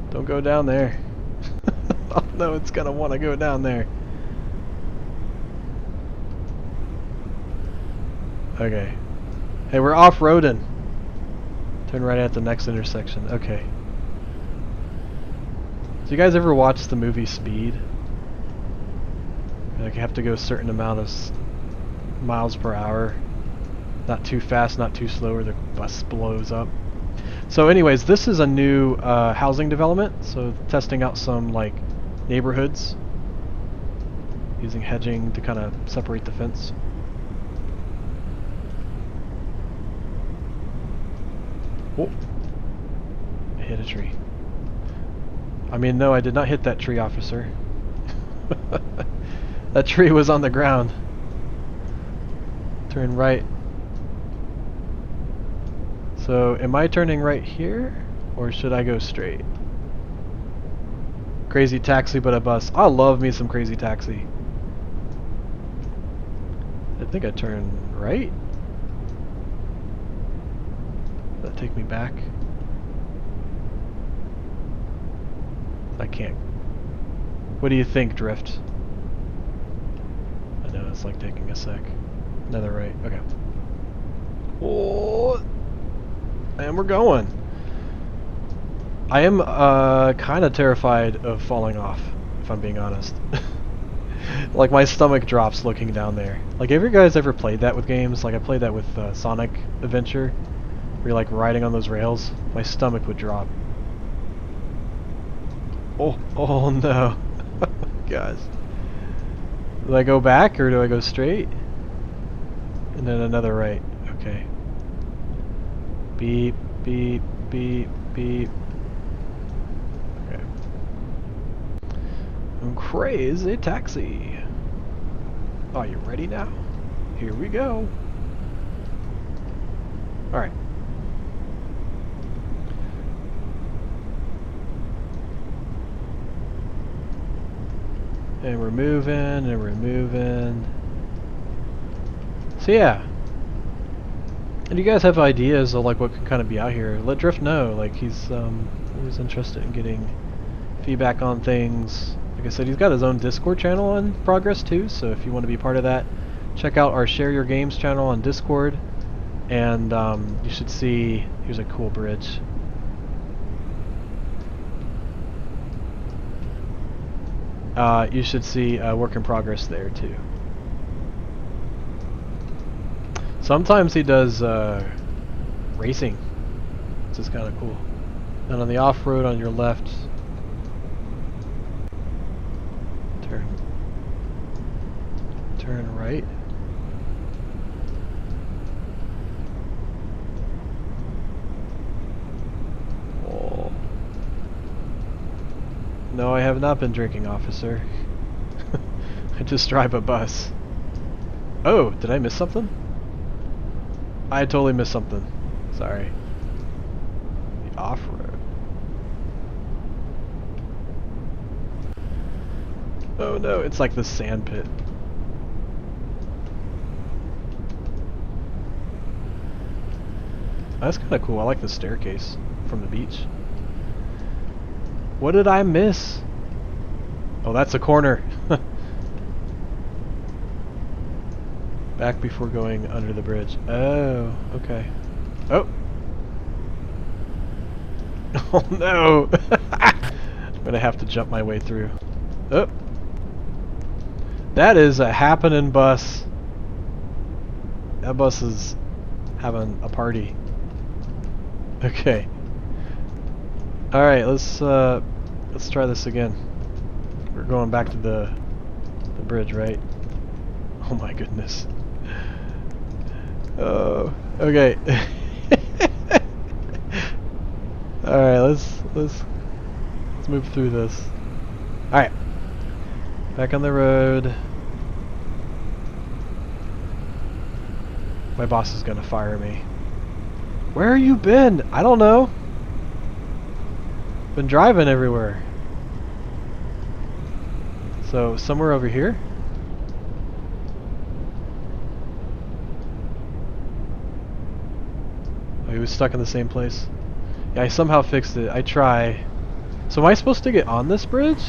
Don't go down there. Oh no, it's gonna want to go down there. Okay. Hey, we're off-roading. Turn right at the next intersection. Okay. Do you guys ever watch the movie Speed? Like you have to go a certain amount of miles per hour. Not too fast, not too slow, or the bus blows up. So anyways, this is a new housing development. So testing out some like neighborhoods. Using hedging to kind of separate the fence. Oh, I hit a tree. I mean, no, I did not hit that tree, officer. That tree was on the ground. Turn right. So, am I turning right here? Or should I go straight? Crazy taxi, but a bus. I love me some crazy taxi. I think I turned right. Does that take me back? I can't. What do you think, Drift? I know, it's like taking a sec. Another right. Okay. Oh, and we're going. I am kind of terrified of falling off, if I'm being honest. Like my stomach drops looking down there. Like, have you guys ever played that with games? Like I played that with Sonic Adventure, where you're like riding on those rails. My stomach would drop. Oh no. Guys. Do I go back or do I go straight? And then another right. Okay. Beep, beep, beep, beep. Okay. Crazy taxi. Are you ready now? Here we go. Alright. And we're moving, and we're moving. So yeah. And you guys have ideas of like what could kind of be out here? Let Drift know. Like he's always interested in getting feedback on things. Like I said, he's got his own Discord channel in progress too. So if you want to be part of that, check out our Share Your Games channel on Discord. And you should see. Here's a cool bridge. You should see work in progress there too. Sometimes he does racing, which is kind of cool. And on the off-road on your left, turn right. Oh. No, I have not been drinking, officer. I just drive a bus. Oh, did I miss something? I totally missed something. Sorry. The off-road. Oh no, it's like the sand pit. That's kind of cool. I like the staircase from the beach. What did I miss? Oh, that's a corner. Back before going under the bridge. Oh, okay. Oh. Oh no. I'm gonna have to jump my way through. Oh. That is a happening bus. That bus is having a party. Okay. All right, let's try this again. We're going back to the bridge, right? Oh my goodness. Oh, okay. All right, let's move through this. All right, back on the road. My boss is gonna fire me. Where have you been? I don't know. Been driving everywhere. So somewhere over here. Oh, he was stuck in the same place. Yeah, I somehow fixed it. I try. So am I supposed to get on this bridge?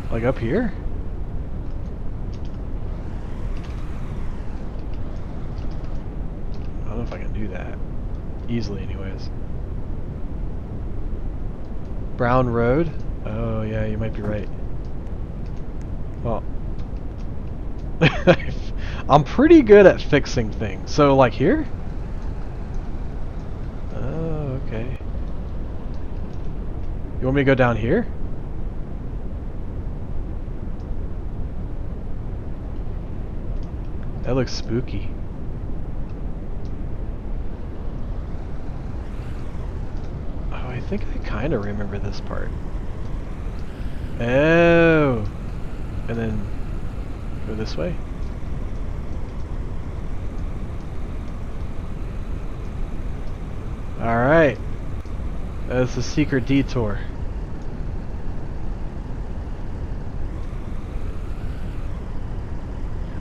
Like up here? I don't know if I can do that. Easily anyways. Brown Road? Oh yeah, you might be right. Well, I'm pretty good at fixing things. So like here? Oh, okay. You want me to go down here? That looks spooky. Oh, I think I kind of remember this part. Oh! And then go this way. Alright. That's a secret detour.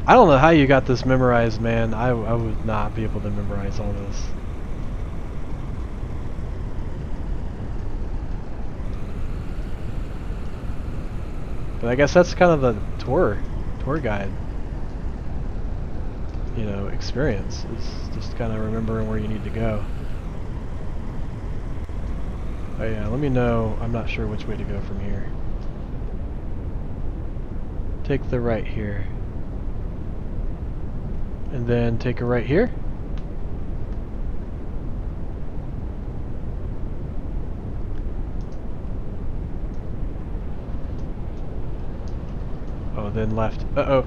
I don't know how you got this memorized, man. I would not be able to memorize all this. But I guess that's kind of the tour guide, you know, experience. Is just kind of remembering where you need to go. Oh yeah, let me know. I'm not sure which way to go from here. Take the right here. And then take a right here. Oh, then left. Uh-oh.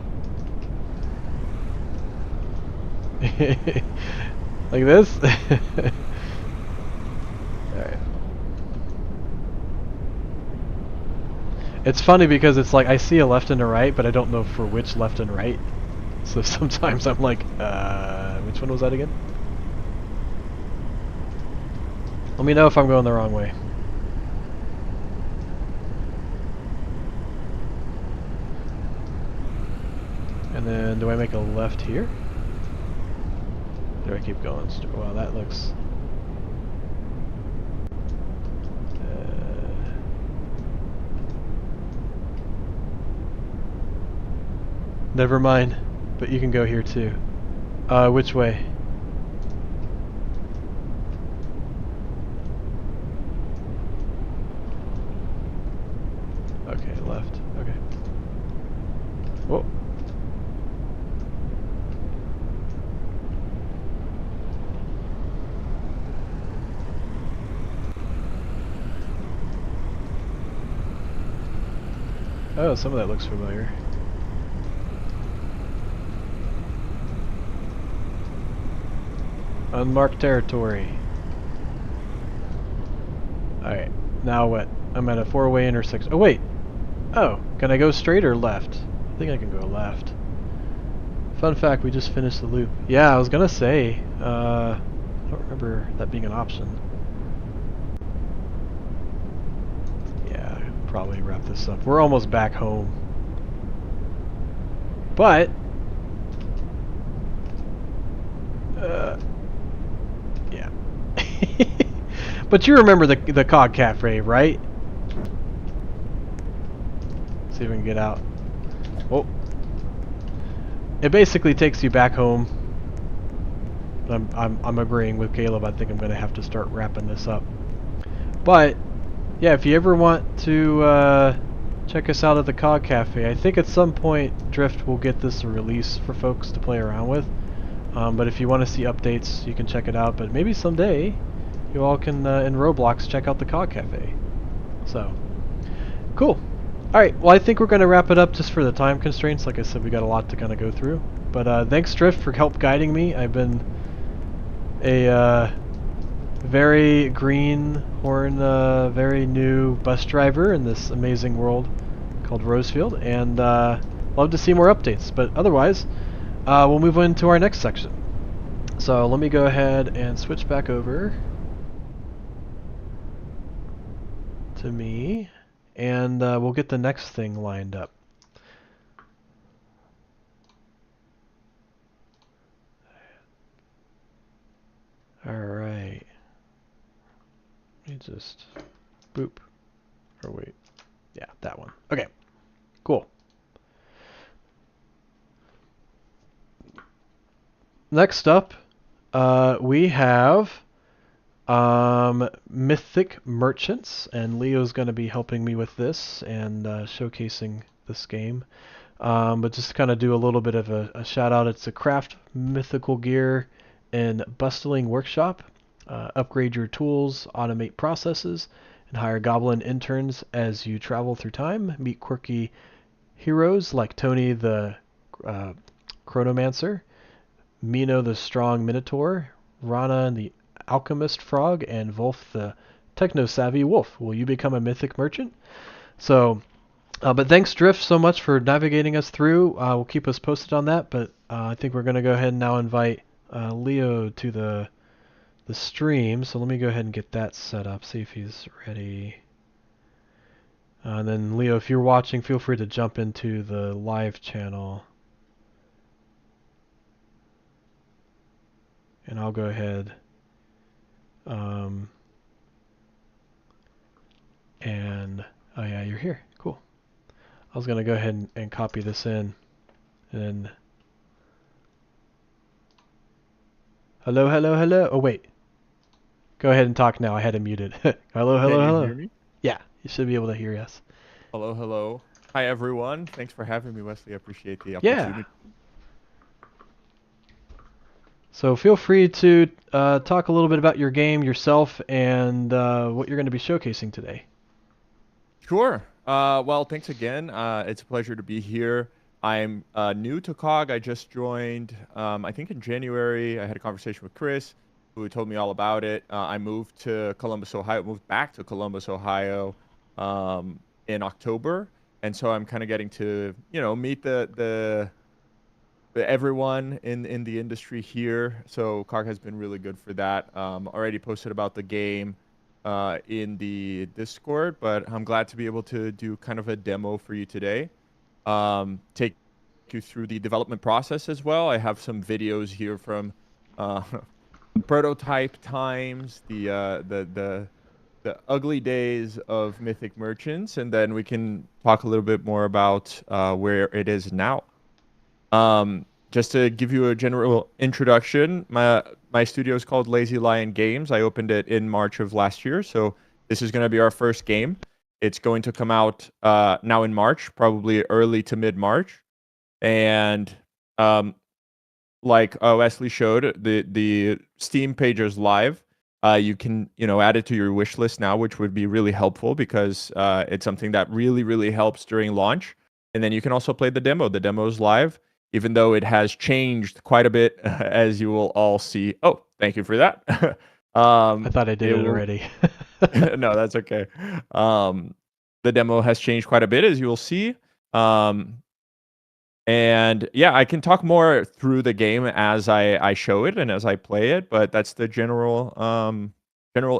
Like this? Alright. It's funny because it's like I see a left and a right, but I don't know for which left and right. So sometimes I'm like, which one was that again? Let me know if I'm going the wrong way. And then do I make a left here? Do I keep going? Wow, that looks... Never mind, but you can go here too. Which way? Okay, left. Okay. Whoa. Oh, some of that looks familiar. Unmarked territory. Alright, now what? I'm at a four-way intersection. Oh, wait! Oh, can I go straight or left? I think I can go left. Fun fact, we just finished the loop. Yeah, I was gonna say, I don't remember that being an option. Yeah, I could probably wrap this up. We're almost back home. But... yeah. But you remember the COGG Cafe, right? See if we can get out. Oh. It basically takes you back home. I'm agreeing with Caleb. I think I'm gonna have to start wrapping this up. But yeah, if you ever want to check us out at the COGG Cafe, I think at some point Drift will get this a release for folks to play around with. But if you want to see updates, you can check it out. But maybe someday you all can in Roblox check out the COGG Cafe. So cool. Alright, well I think we're going to wrap it up just for the time constraints. Like I said, we got a lot to kind of go through. But thanks Drift for help guiding me. I've been a very greenhorn, very new bus driver in this amazing world called Rosefield. And love to see more updates. But otherwise, we'll move into our next section. So let me go ahead and switch back over to me. And we'll get the next thing lined up. Alright. Let me just... boop. Or wait. Yeah, that one. Okay. Cool. Next up, we have Mythic Merchants, and Leo's going to be helping me with this and showcasing this game. But just to kind of do a little bit of a shout out, it's a craft mythical gear and bustling workshop. Upgrade your tools, automate processes, and hire goblin interns as you travel through time. Meet quirky heroes like Tony the Chronomancer, Mino the Strong Minotaur, Rana the Alchemist Frog, and Wolf the Techno-Savvy Wolf. Will you become a mythic merchant? So, but thanks Drift so much for navigating us through. We'll keep us posted on that, but I think we're going to go ahead and now invite Leo to the stream. So let me go ahead and get that set up, see if he's ready. And then Leo, if you're watching, feel free to jump into the live channel. And I'll go ahead and oh yeah, you're here. Cool. I was gonna go ahead and copy this in and hello, hello, hello. Oh wait. Go ahead and talk now. I had it muted. Hello, hello, Can you hello. hear me? Yeah, you should be able to hear us. Hello, hello. Hi, everyone. Thanks for having me, Wesley. I appreciate the Yeah. opportunity. So feel free to talk a little bit about your game, yourself, and what you're going to be showcasing today. Sure. Well, thanks again. It's a pleasure to be here. I'm new to COGG. I just joined, I think in January. I had a conversation with Chris, who told me all about it. I moved to Columbus, Ohio, moved back to Columbus, Ohio in October. And so I'm kind of getting to, meet everyone in the industry here. So COGG has been really good for that. Already posted about the game in the Discord, but I'm glad to be able to do kind of a demo for you today. Take walk you through the development process as well. I have some videos here from prototype times, the ugly days of Mythic Merchants, and then we can talk a little bit more about where it is now. Just to give you a general introduction, my studio is called Lazy Lion Games. I opened it in March of last year, so this is going to be our first game. It's going to come out now in March, probably early to mid-March, and like Wesley showed, the Steam page is live. You can add it to your wish list now, which would be really helpful because it's something that really helps during launch. And then you can also play the demo. The demo is live, even though it has changed quite a bit, as you will all see. Oh, thank you for that. I thought I did it already. No, that's okay. The demo has changed quite a bit, as you will see. And yeah, I can talk more through the game as I show it and as I play it, but that's the general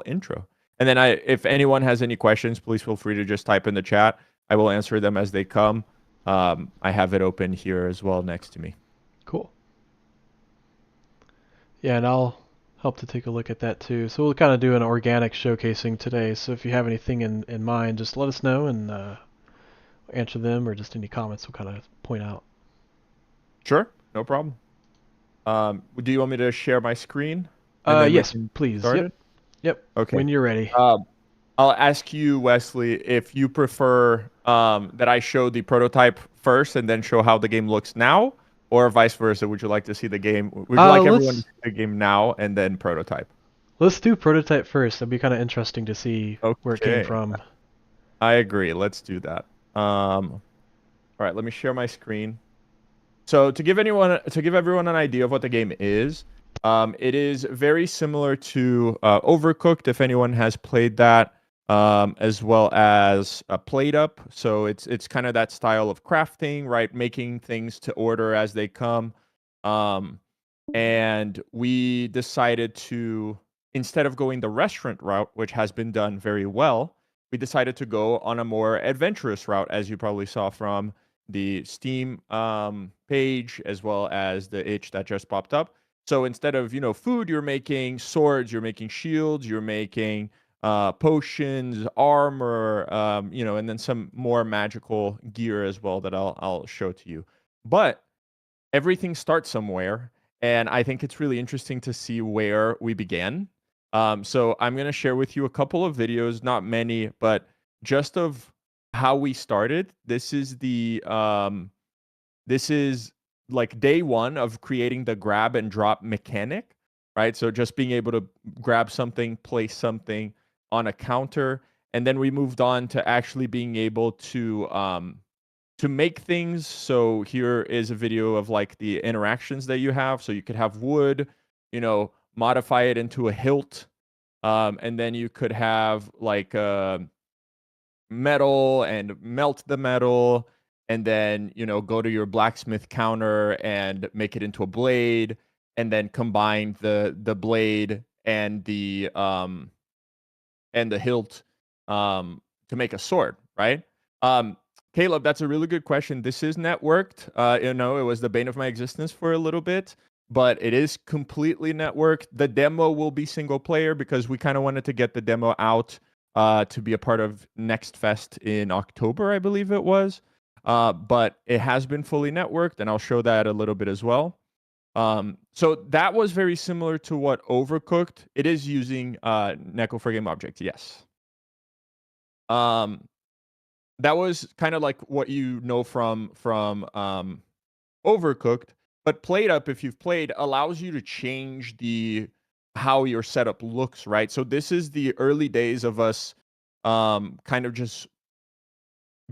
intro. And then if anyone has any questions, please feel free to just type in the chat. I will answer them as they come. I have it open here as well next to me. Cool. Yeah, and I'll help to take a look at that too. So we'll kind of do an organic showcasing today. So if you have anything in mind, just let us know and answer them, or just any comments we'll kind of point out. Sure, no problem. Do you want me to share my screen? And then yes, please. Yep. Okay. When you're ready. I'll ask you, Wesley, if you prefer that I show the prototype first and then show how the game looks now, or vice versa. Would you like to see the game? Would you like everyone to see the game now and then prototype? Let's do prototype first. That'd be kind of interesting to see where it came from. I agree. Let's do that. All right, let me share my screen. So to give everyone an idea of what the game is, it is very similar to Overcooked, if anyone has played that, as well as Played Up. So it's kind of that style of crafting, right? Making things to order as they come. And we decided to, instead of going the restaurant route, which has been done very well, we decided to go on a more adventurous route, as you probably saw from the Steam page, as well as the itch that just popped up. So instead of food, you're making swords, you're making shields, you're making potions, armor, and then some more magical gear as well that I'll show to you. But everything starts somewhere, and I think it's really interesting to see where we began. So I'm going to share with you a couple of videos, not many, but just of how we started. This is like day one of creating the grab and drop mechanic, right? So just being able to grab something, place something on a counter, and then we moved on to actually being able to make things. So here is a video of like the interactions that you have. So you could have wood, modify it into a hilt, and then you could have like metal and melt the metal, and then go to your blacksmith counter and make it into a blade, and then combine the blade and the hilt to make a sword, right? Caleb, that's a really good question. This is networked. It was the bane of my existence for a little bit, but it is completely networked. The demo will be single player because we kind of wanted to get the demo out to be a part of Next Fest in October, I believe it was. But it has been fully networked, and I'll show that a little bit as well. So that was very similar to what Overcooked. It is using Neko for game object, yes. That was kind of like what from Overcooked, but Played Up, if you've played, allows you to change how your setup looks, right? So this is the early days of us kind of just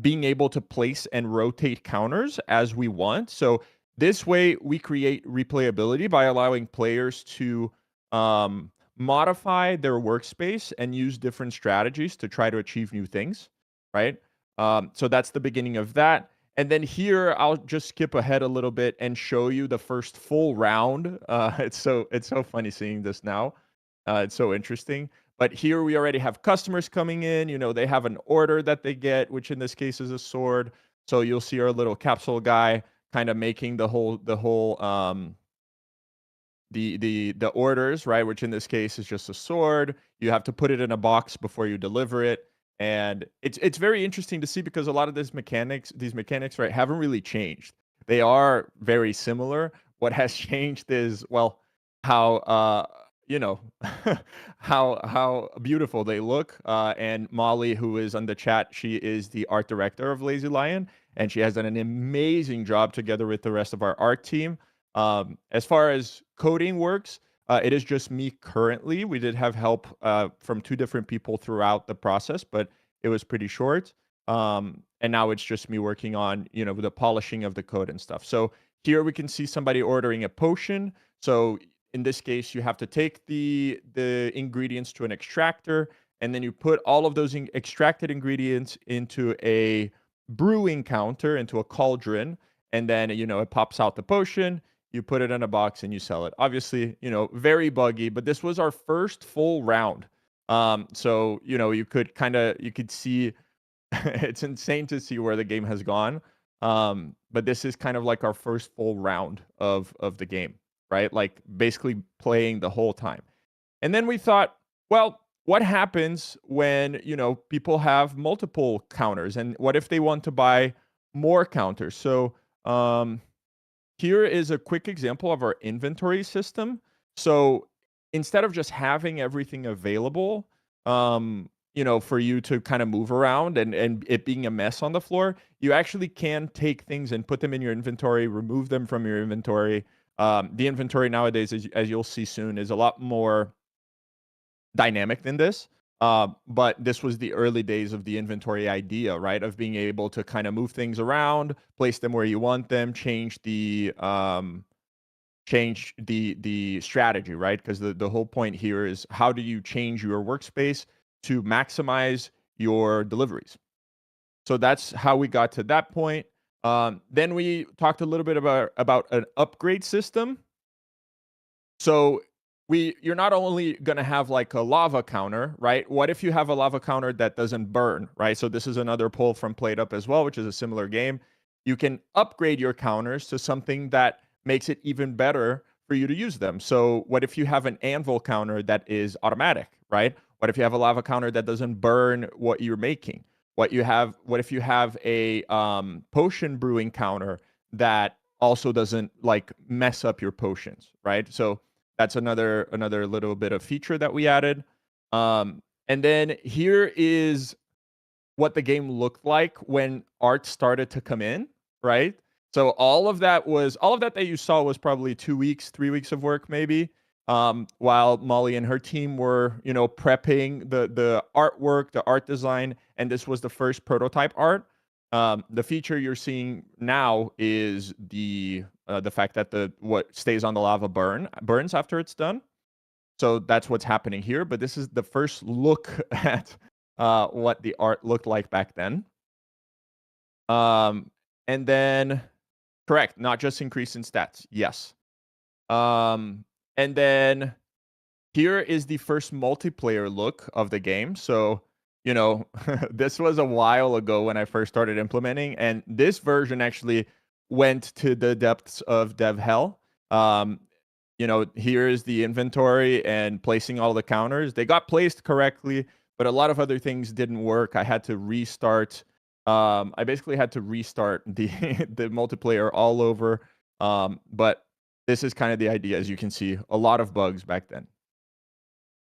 being able to place and rotate counters as we want. So this way we create replayability by allowing players to modify their workspace and use different strategies to try to achieve new things, right? So that's the beginning of that. And then here, I'll just skip ahead a little bit and show you the first full round. It's so funny seeing this now. It's so interesting. But here we already have customers coming in. They have an order that they get, which in this case is a sword. So you'll see our little capsule guy kind of making the whole the orders, right? Which in this case is just a sword. You have to put it in a box before you deliver it, and it's very interesting to see because a lot of these mechanics, right, haven't really changed. They are very similar. What has changed is, well, how you know how beautiful they look. And Molly, who is on the chat, she is the art director of Lazy Lion, and she has done an amazing job together with the rest of our art team. As far as coding works, it is just me currently. We did have help from two different people throughout the process, but it was pretty short. And now it's just me working on, the polishing of the code and stuff. So here we can see somebody ordering a potion. So in this case, you have to take the ingredients to an extractor, and then you put all of those extracted ingredients into a brewing counter, into a cauldron, and then, it pops out the potion. You put it in a box and you sell it. Obviously, very buggy, but this was our first full round. So, you could see it's insane to see where the game has gone. But this is kind of like our first full round of the game, right? Like basically playing the whole time. And then we thought, well, what happens when, people have multiple counters, and what if they want to buy more counters? So, here is a quick example of our inventory system. So instead of just having everything available, for you to kind of move around and it being a mess on the floor, you actually can take things and put them in your inventory, remove them from your inventory. The inventory nowadays, as you'll see soon, is a lot more dynamic than this. But this was the early days of the inventory idea, right? Of being able to kind of move things around, place them where you want them, change the strategy, right? Because the whole point here is how do you change your workspace to maximize your deliveries? So that's how we got to that point. Then we talked a little bit about an upgrade system. So you're not only going to have like a lava counter, right? What if you have a lava counter that doesn't burn, right? So this is another poll from PlateUp as well, which is a similar game. You can upgrade your counters to something that makes it even better for you to use them. So what if you have an anvil counter that is automatic, right? What if you have a lava counter that doesn't burn what you're making? What if you have a potion brewing counter that also doesn't like mess up your potions, right? So that's another little bit of feature that we added. And then here is what the game looked like when art started to come in, right? So all of that that you saw was probably 2 weeks, 3 weeks of work maybe. While Molly and her team were, prepping the artwork, the art design, and this was the first prototype art. The feature you're seeing now is the fact that what stays on the lava burns after it's done. So that's what's happening here. But this is the first look at what the art looked like back then. And then, correct, not just increase in stats. Yes. And then here is the first multiplayer look of the game. So, this was a while ago when I first started implementing, and this version actually went to the depths of dev hell. Here is the inventory and placing all the counters. They got placed correctly, but a lot of other things didn't work. I had to restart. I basically had to restart the the multiplayer all over. But this is kind of the idea. As you can see, a lot of bugs back then.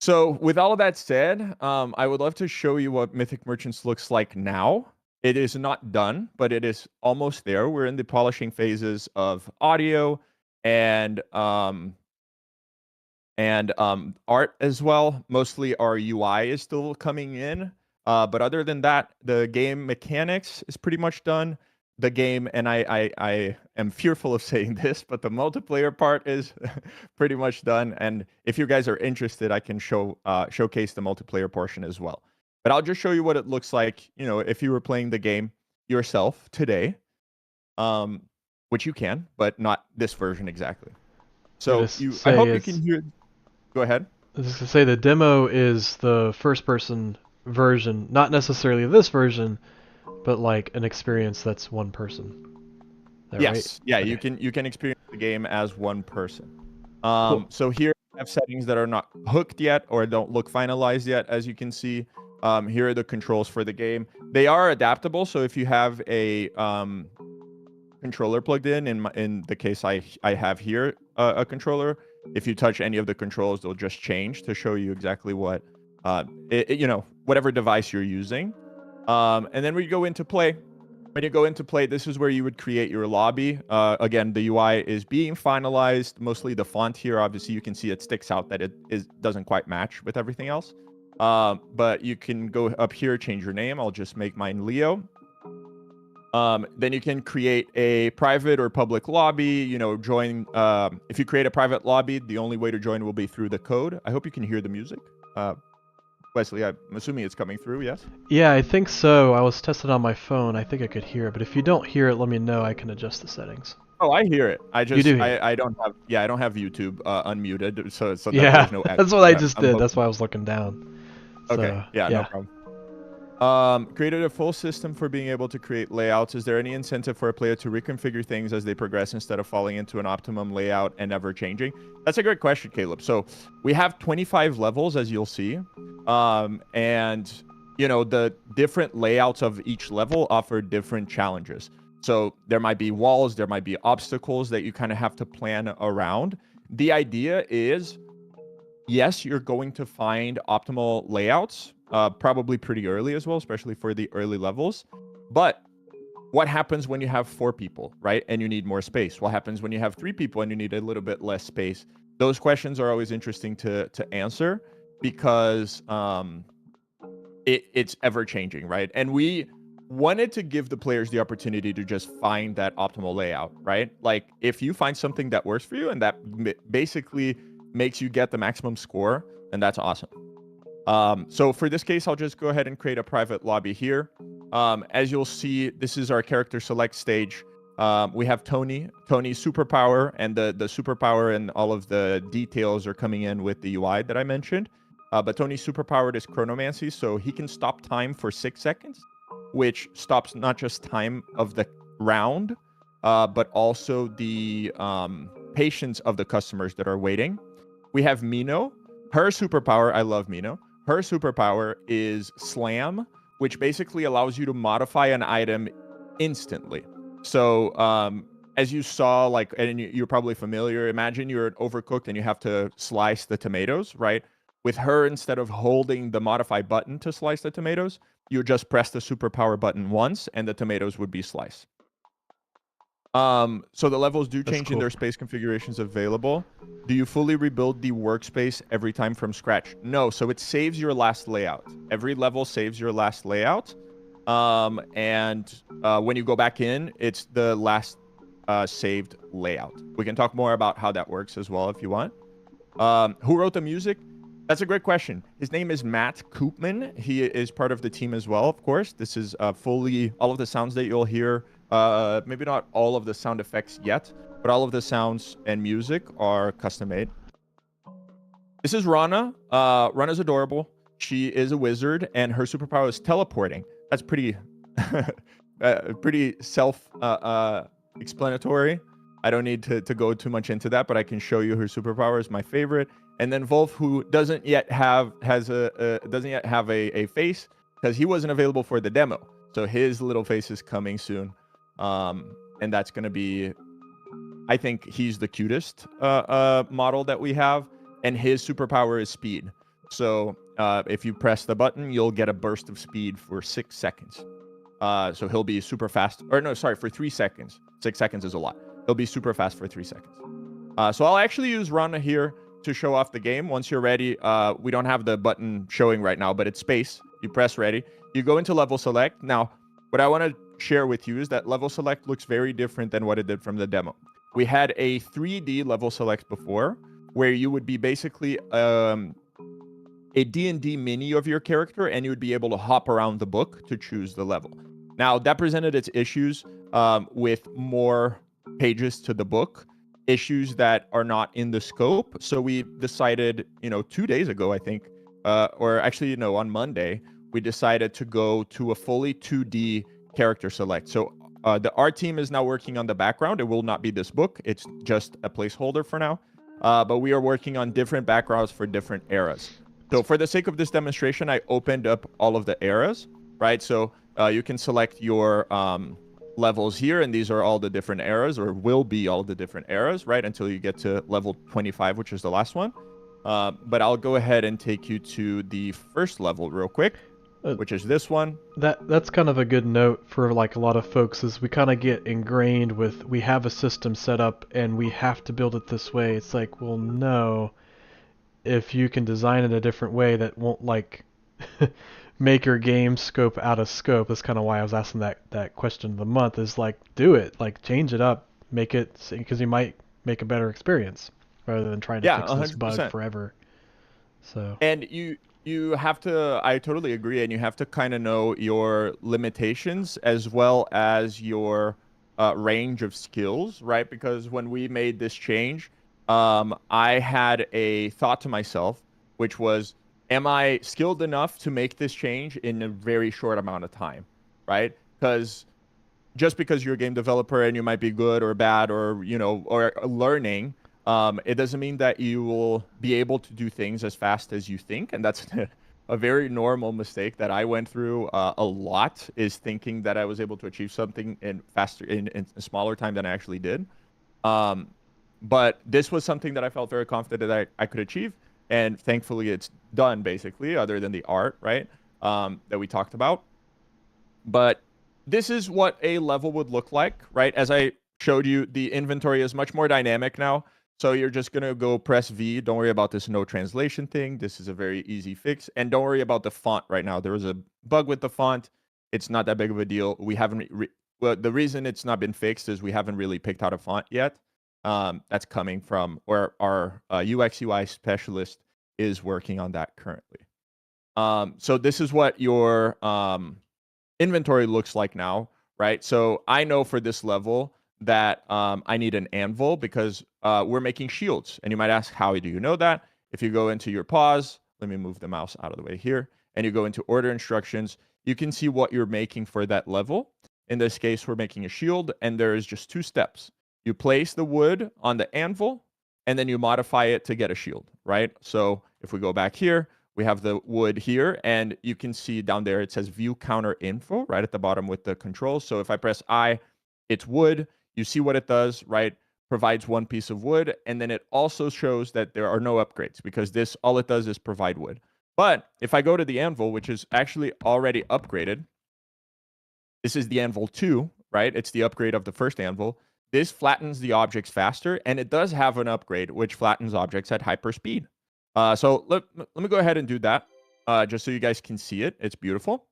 So with all of that said, I would love to show you what Mythic Merchants looks like now. It is not done, but it is almost there. We're in the polishing phases of audio and art as well. Mostly our UI is still coming in. But other than that, the game mechanics is pretty much done. The game, and I am fearful of saying this, but the multiplayer part is pretty much done. And if you guys are interested, I can showcase the multiplayer portion as well. But I'll just show you what it looks like, if you were playing the game yourself today, which you can, but not this version exactly. So I hope you can hear. Go ahead. I was going to say the demo is the first-person version, not necessarily this version, but like an experience that's one person. there, right? Yes. Yeah, Okay. you can experience the game as one person. Cool. So here I have settings that are not hooked yet or don't look finalized yet, as you can see. Here are the controls for the game. They are adaptable, so if you have a controller plugged in the case I have here a controller, if you touch any of the controls, they'll just change to show you exactly what whatever device you're using. And then we go into play. When you go into play, this is where you would create your lobby. Again, the UI is being finalized. Mostly the font here, obviously, you can see it sticks out that doesn't quite match with everything else. But you can go up here, change your name. I'll just make mine Leo. Then you can create a private or public lobby. Join. If you create a private lobby, the only way to join will be through the code. I hope you can hear the music. Wesley, I'm assuming it's coming through, yes? Yeah, I think so. I was testing on my phone. I think I could hear it, but if you don't hear it, let me know. I can adjust the settings. Oh, I hear it. You do hear it. I don't have YouTube unmuted, so that Yeah, there's no echo. that's what I But just I'm did. hoping. That's why I was looking down. Okay, So, yeah, no problem. Created a full system for being able to create layouts. Is there any incentive for a player to reconfigure things as they progress instead of falling into an optimum layout and never changing? That's a great question, Caleb. So we have 25 levels, as you'll see. And the different layouts of each level offer different challenges. So there might be walls, there might be obstacles that you kind of have to plan around. The idea is, yes, you're going to find optimal layouts, probably pretty early as well, especially for the early levels. But what happens when you have 4 people, right? And you need more space? What happens when you have 3 people and you need a little bit less space? Those questions are always interesting to answer because it's ever changing, right? And we wanted to give the players the opportunity to just find that optimal layout, right? Like if you find something that works for you and that basically makes you get the maximum score, and that's awesome. So for this case, I'll just go ahead and create a private lobby here. As you'll see, this is our character select stage. We have Tony's superpower, and the superpower and all of the details are coming in with the UI that I mentioned. But Tony's superpower is chronomancy, so he can stop time for 6 seconds, which stops not just time of the round, but also the patience of the customers that are waiting. We have Mino. Her superpower, I love Mino. Her superpower is Slam, which basically allows you to modify an item instantly. So as you saw, and you're probably familiar, imagine you're Overcooked and you have to slice the tomatoes, right? With her, instead of holding the modify button to slice the tomatoes, you would just press the superpower button once and the tomatoes would be sliced. So the levels do change in their space configurations available. Do you fully rebuild the workspace every time from scratch? No, so it saves your last layout. Every level saves your last layout. And when you go back in, it's the last saved layout. We can talk more about how that works as well if you want. Who wrote the music? That's a great question. His name is Matt Koopman. He is part of the team as well, of course. This is fully all of the sounds that you'll hear. Maybe not all of the sound effects yet, but all of the sounds and music are custom made. This is Rana. Rana's adorable. She is a wizard, and her superpower is teleporting. That's pretty, pretty self-explanatory. I don't need to go too much into that, but I can show you her superpower is my favorite. And then Wolf, who doesn't yet have a face because he wasn't available for the demo, so his little face is coming soon, and that's gonna be, I think he's the cutest model that we have, and his superpower is speed. So if you press the button, you'll get a burst of speed for 6 seconds. So he'll be super fast, or no, sorry, for 3 seconds. 6 seconds is a lot. He'll be super fast for 3 seconds. So I'll actually use Rana here to show off the game. Once you're ready, we don't have the button showing right now, but it's space. You press ready. You go into level select. Now, what I want to share with you is that level select looks very different than what it did from the demo. We had a 3D level select before, where you would be basically a D&D mini of your character, and you would be able to hop around the book to choose the level. Now, that presented its issues with more pages to the book, issues that are not in the scope. So we decided, 2 days ago, I think, or actually, on Monday, we decided to go to a fully 2D character select. So the art team is now working on the background. It will not be this book. It's just a placeholder for now. But we are working on different backgrounds for different eras. So for the sake of this demonstration, I opened up all of the eras, right? So you can select your levels here, and these are all the different eras, or will be all the different eras, right? Until you get to level 25, which is the last one. But I'll go ahead and take you to the first level real quick, which is this one. That's kind of a good note for like a lot of folks, is we kind of get ingrained with, we have a system set up and we have to build it this way. It's like, well, no, if you can design it a different way that won't like make your game scope out of scope. That's kind of why I was asking that question of the month, is like, do it, like change it up, make it, because you might make a better experience rather than trying to Yeah, fix this bug 100%. forever. So And you have to, I totally agree, and you have to kind of know your limitations as well as your range of skills, right? Because when we made this change, I had a thought to myself, which was, am I skilled enough to make this change in a very short amount of time, right? Because just because you're a game developer and you might be good or bad or, you know, or learning, it doesn't mean that you will be able to do things as fast as you think. And that's a very normal mistake that I went through a lot, is thinking that I was able to achieve something in a smaller time than I actually did. But this was something that I felt very confident that I could achieve. And thankfully it's done, basically, other than the art, right? That we talked about. But this is what a level would look like, right? As I showed you, the inventory is much more dynamic now. So you're just going to go press V. Don't worry about this no translation thing. This is a very easy fix. And don't worry about the font right now. There was a bug with the font. It's not that big of a deal. We haven't, well, the reason it's not been fixed is we haven't really picked out a font yet. That's coming from, or our UX UI specialist is working on that currently. So this is what your inventory looks like now, right? So I know for this level that I need an anvil because we're making shields. And you might ask, how do you know that? If you go into your pause, let me move the mouse out of the way here, and you go into order instructions, you can see what you're making for that level. In this case, we're making a shield, and there is just 2 steps. You place the wood on the anvil, and then you modify it to get a shield, right? So if we go back here, we have the wood here, and you can see down there it says view counter info right at the bottom with the controls. So if I press I, it's wood. You see what it does, right? Provides 1 piece of wood, and then it also shows that there are no upgrades, because this, all it does is provide wood. But if I go to the anvil, which is actually already upgraded, this is the anvil 2, right? It's the upgrade of the first anvil. This flattens the objects faster, and it does have an upgrade which flattens objects at hyper speed. So let me go ahead and do that, just so you guys can see it. It's beautiful.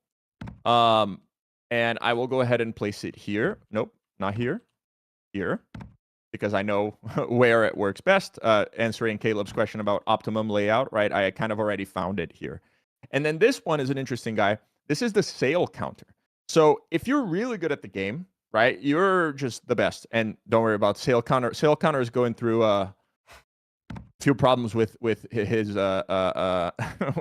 And I will go ahead and place it here. Nope, not here. Here, because I know where it works best. Answering Caleb's question about optimum layout, right? I kind of already found it here. And then this one is an interesting guy. This is the sale counter. So if you're really good at the game, right, you're just the best. And don't worry about sale counter. Sale counter is going through a few problems with his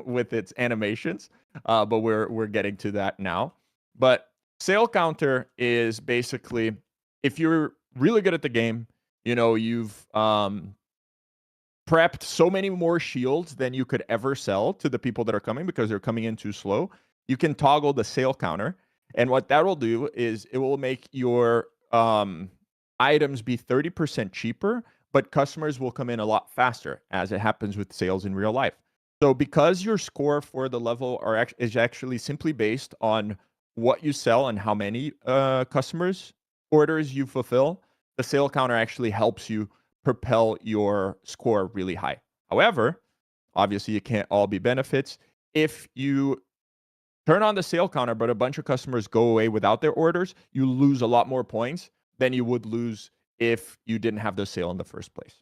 with its animations, but we're getting to that now. But sale counter is basically, if you're really good at the game, you know, you've prepped so many more shields than you could ever sell to the people that are coming because they're coming in too slow, you can toggle the sale counter. And what that will do is it will make your items be 30% cheaper, but customers will come in a lot faster, as it happens with sales in real life. So because your score for the level is actually simply based on what you sell and how many customers orders you fulfill, the sale counter actually helps you propel your score really high. However, obviously it can't all be benefits. If you turn on the sale counter, but a bunch of customers go away without their orders, you lose a lot more points than you would lose if you didn't have the sale in the first place.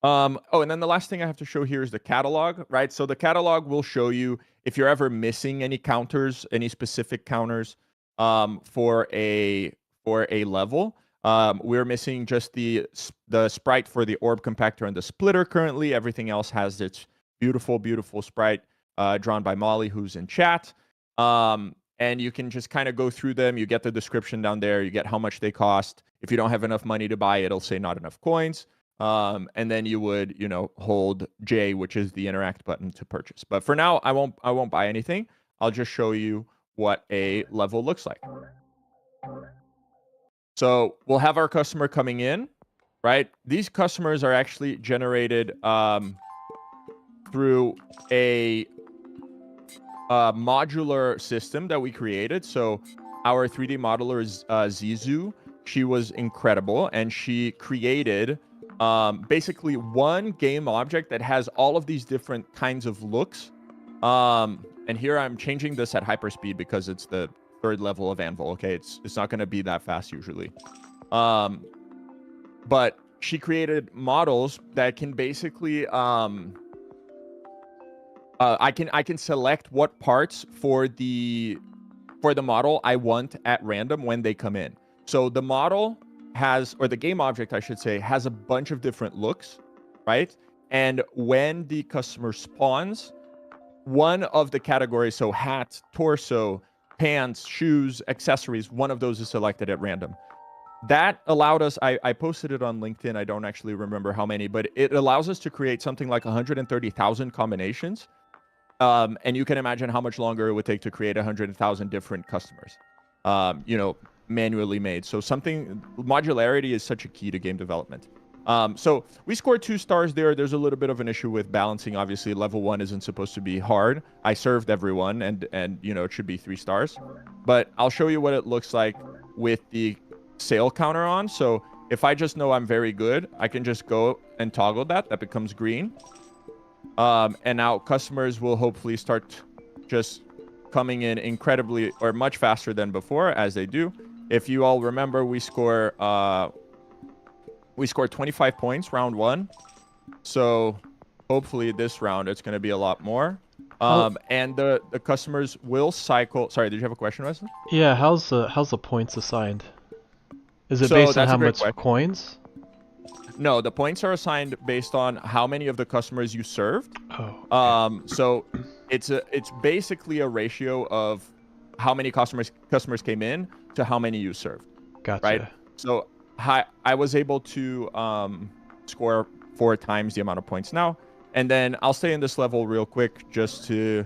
Oh, and then the last thing I have to show here is the catalog, right? So the catalog will show you if you're ever missing any counters, any specific counters for a level. We're missing just the sprite for the orb compactor and the splitter currently. Everything else has its beautiful, beautiful sprite drawn by Molly, who's in chat. and you can just kind of go through them. You get the description down there. You get how much they cost. If you don't have enough money to buy, it'll say not enough coins. And then you would, hold J, which is the interact button, to purchase. But for now, I won't buy anything. I'll just show you what a level looks like. So we'll have our customer coming in, right? These customers are actually generated through a modular system that we created. So our 3D modeler is Zizu. She was incredible, and she created basically one game object that has all of these different kinds of looks. And here I'm changing this at hyperspeed because it's the third level of Anvil. Okay, it's not going to be that fast usually. But she created models that can basically I can select what parts for the model I want at random when they come in. So the model has, or the game object I should say, has a bunch of different looks, right? And when the customer spawns, one of the categories, so hat, torso, pants, shoes, accessories, one of those is selected at random. That allowed us, I posted it on LinkedIn, I don't actually remember how many, but it allows us to create something like 130,000 combinations. And you can imagine how much longer it would take to create 100,000 different customers, manually made. So modularity is such a key to game development. So we scored 2 stars there. There's a little bit of an issue with balancing. Obviously, level 1 isn't supposed to be hard. I served everyone, and it should be 3 stars. But I'll show you what it looks like with the sale counter on. So if I just know I'm very good, I can just go and toggle that. That becomes green. And now customers will hopefully start just coming in incredibly or much faster than before, as they do. If you all remember, we scored 25 points round 1. So hopefully this round it's going to be a lot more. And the customers will cycle. Sorry, did you have a question, Wesley? Yeah, how's the points assigned? Is it So based on that's a how great much question. coins? No, the points are assigned based on how many of the customers you served. Oh. Okay. So it's basically a ratio of how many customers came in to how many you served. Gotcha. Right. So I was able to score 4 times the amount of points now. And then I'll stay in this level real quick just to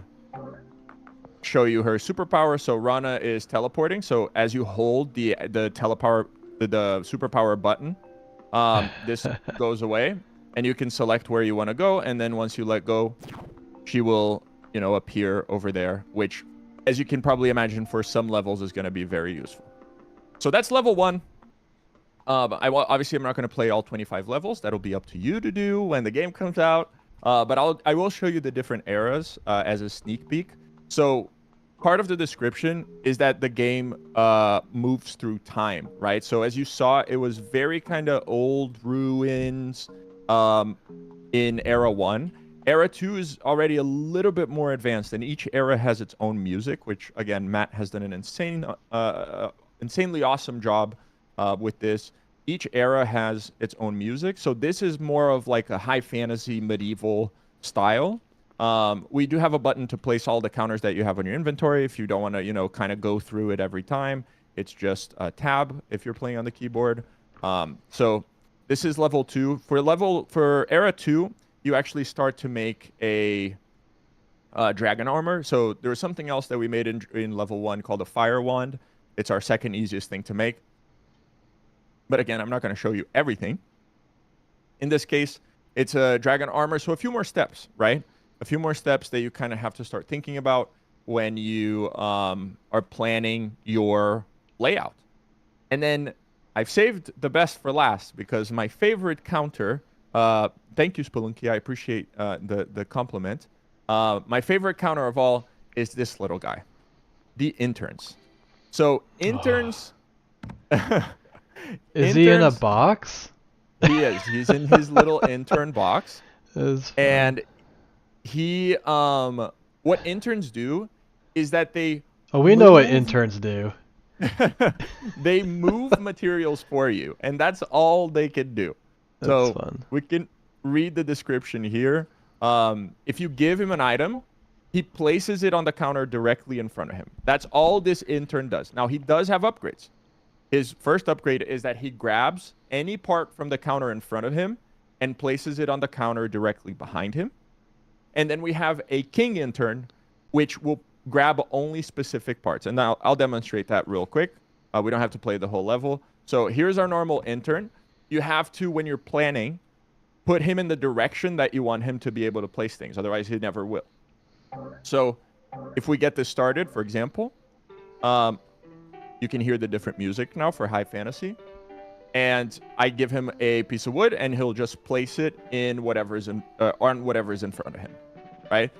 show you her superpower. So Rana is teleporting. So as you hold the superpower button, this goes away, and you can select where you want to go. And then once you let go, she will, appear over there, which, as you can probably imagine, for some levels is going to be very useful. So that's level 1. Obviously, I'm not going to play all 25 levels. That'll be up to you to do when the game comes out. But I will show you the different eras as a sneak peek. So part of the description is that the game moves through time, right? So as you saw, it was very kind of old ruins in Era 1. Era 2 is already a little bit more advanced, and each era has its own music, which, again, Matt has done an insanely awesome job with this. Each era has its own music. So this is more of like a high fantasy medieval style. We do have a button to place all the counters that you have on your inventory. If you don't want to, kind of go through it every time, it's just a tab if you're playing on the keyboard. So this is level 2. For Era 2, you actually start to make a dragon armor. So there was something else that we made in level 1 called a fire wand. It's our second easiest thing to make. But again, I'm not going to show you everything. In this case, it's a dragon armor. So a few more steps, right? A few more steps that you kind of have to start thinking about when you are planning your layout. And then I've saved the best for last because my favorite counter, thank you, Spelunky, I appreciate the compliment. My favorite counter of all is this little guy, the interns. So interns... Is he in a box? He is. He's in his little intern box. And he, what interns do is that they... Oh, we know what interns do. They move materials for you, and that's all they can do. That's so fun. We can read the description here. If you give him an item, he places it on the counter directly in front of him. That's all this intern does. Now, he does have upgrades. His first upgrade is that he grabs any part from the counter in front of him and places it on the counter directly behind him. And then we have a king intern, which will grab only specific parts. And now I'll demonstrate that real quick. We don't have to play the whole level. So here's our normal intern. You have to, when you're planning, put him in the direction that you want him to be able to place things. Otherwise, he never will. So if we get this started, for example, you can hear the different music now for high fantasy. And I give him a piece of wood, and he'll just place it in whatever is on whatever is in front of him, right?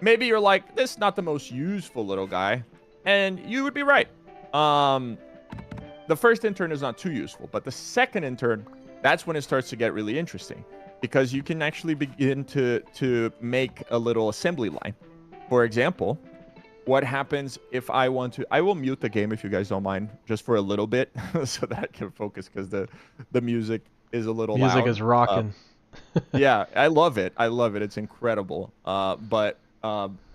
Maybe you're like, this is not the most useful little guy, and you would be right. The first intern is not too useful, but the second intern, that's when it starts to get really interesting, because you can actually begin to make a little assembly line. For example, what happens if I want to... I will mute the game if you guys don't mind, just for a little bit, so that I can focus, because the music is a little loud. Music is rocking. Yeah, I love it. I love it. It's incredible. But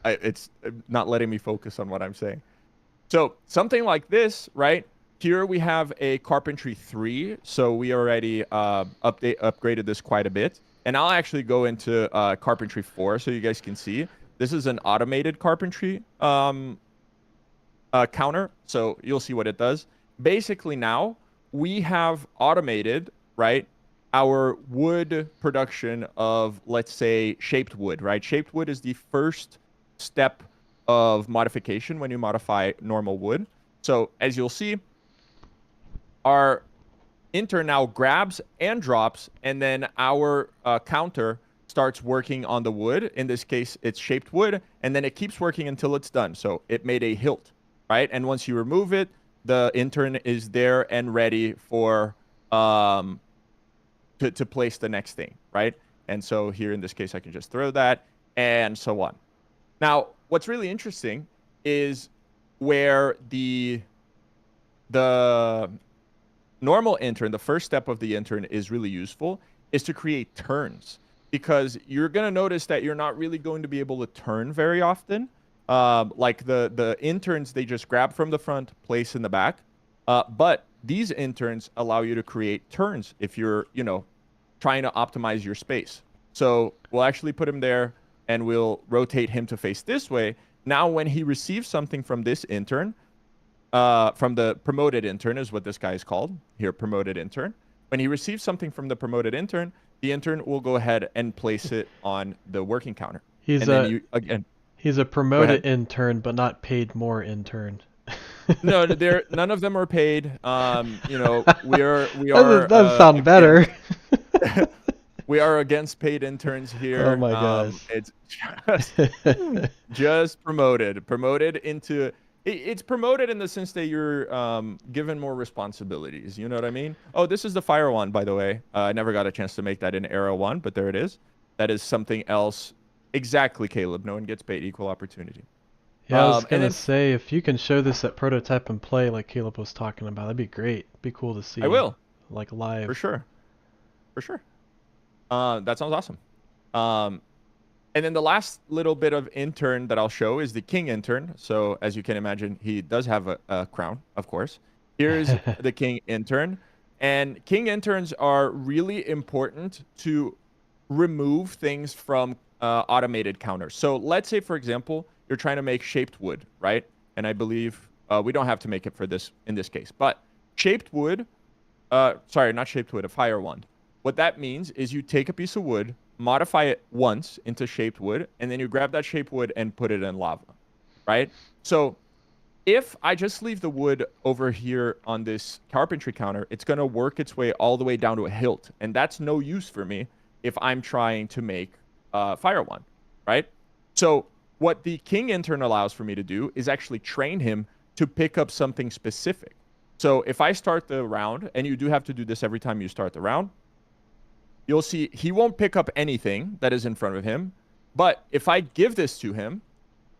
it's not letting me focus on what I'm saying. So something like this, right? Here we have a carpentry 3, so we already upgraded this quite a bit. And I'll actually go into carpentry 4 so you guys can see. This is an automated carpentry counter, so you'll see what it does. Basically now, we have automated, right, our wood production of, let's say, shaped wood, right? Shaped wood is the first step of modification when you modify normal wood. So as you'll see, our intern now grabs and drops, and then our counter starts working on the wood. In this case, it's shaped wood, and then it keeps working until it's done. So it made a hilt, right? And once you remove it, the intern is there and ready for to place the next thing, right? And so here in this case, I can just throw that and so on. Now, what's really interesting is where the normal intern, the first step of the intern is really useful, is to create turns. Because you're going to notice that you're not really going to be able to turn very often. Like the interns, they just grab from the front, place in the back. But these interns allow you to create turns if you're, trying to optimize your space. So we'll actually put him there, and we'll rotate him to face this way. Now, when he receives something from this intern, from the promoted intern is what this guy is called. Here, promoted intern. When he receives something from the promoted intern, the intern will go ahead and place it on the working counter. He's a promoted intern, but not paid more intern. No, none of them are paid. We are. That does sound better. We are against paid interns here. Oh my gosh! It's just promoted into. It's promoted in the sense that you're given more responsibilities. You know what I mean? Oh, this is the fire one, by the way. I never got a chance to make that in Era 1, but there it is. That is something else. Exactly, Caleb. No one gets paid equal opportunity. Yeah, I was going to say, if you can show this at Prototype and Play like Caleb was talking about, that'd be great. It'd be cool to see. I will. Like live. For sure. That sounds awesome. And then the last little bit of intern that I'll show is the king intern. So as you can imagine, he does have a crown, of course. Here's the king intern. And king interns are really important to remove things from automated counters. So let's say, for example, you're trying to make shaped wood, right? And I believe we don't have to make it for this in this case. But shaped wood, sorry, not shaped wood, a fire wand. What that means is you take a piece of wood, modify it once into shaped wood, and then you grab that shaped wood and put it in lava, right? So if I just leave the wood over here on this carpentry counter, it's going to work its way all the way down to a hilt. And that's no use for me if I'm trying to make fire wand, right? So what the king intern allows for me to do is actually train him to pick up something specific. So if I start the round, and you do have to do this every time you start the round, you'll see he won't pick up anything that is in front of him. But if I give this to him,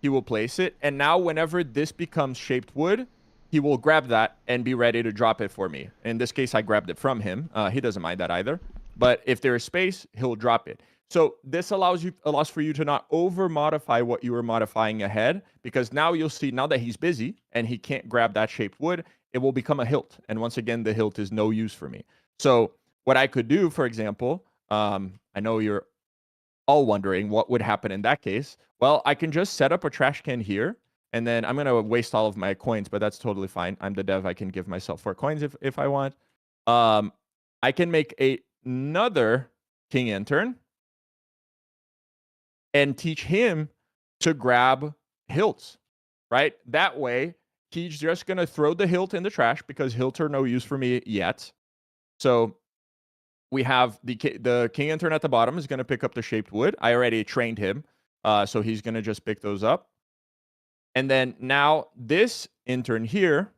he will place it. And now whenever this becomes shaped wood, he will grab that and be ready to drop it for me. In this case, I grabbed it from him. He doesn't mind that either. But if there is space, he'll drop it. So this allows for you to not over modify what you were modifying ahead, because now you'll see, now that he's busy and he can't grab that shaped wood, it will become a hilt. And once again, the hilt is no use for me. So what I could do, for example, I know you're all wondering what would happen in that case. Well, I can just set up a trash can here, and then I'm gonna waste all of my coins, but that's totally fine. I'm the dev. I can give myself 4 coins if I want. Um, I can make another king intern and teach him to grab hilts, right? That way, he's just gonna throw the hilt in the trash because hilts are no use for me yet. So we have the king intern at the bottom is gonna pick up the shaped wood. I already trained him, so he's gonna just pick those up. And then now this intern here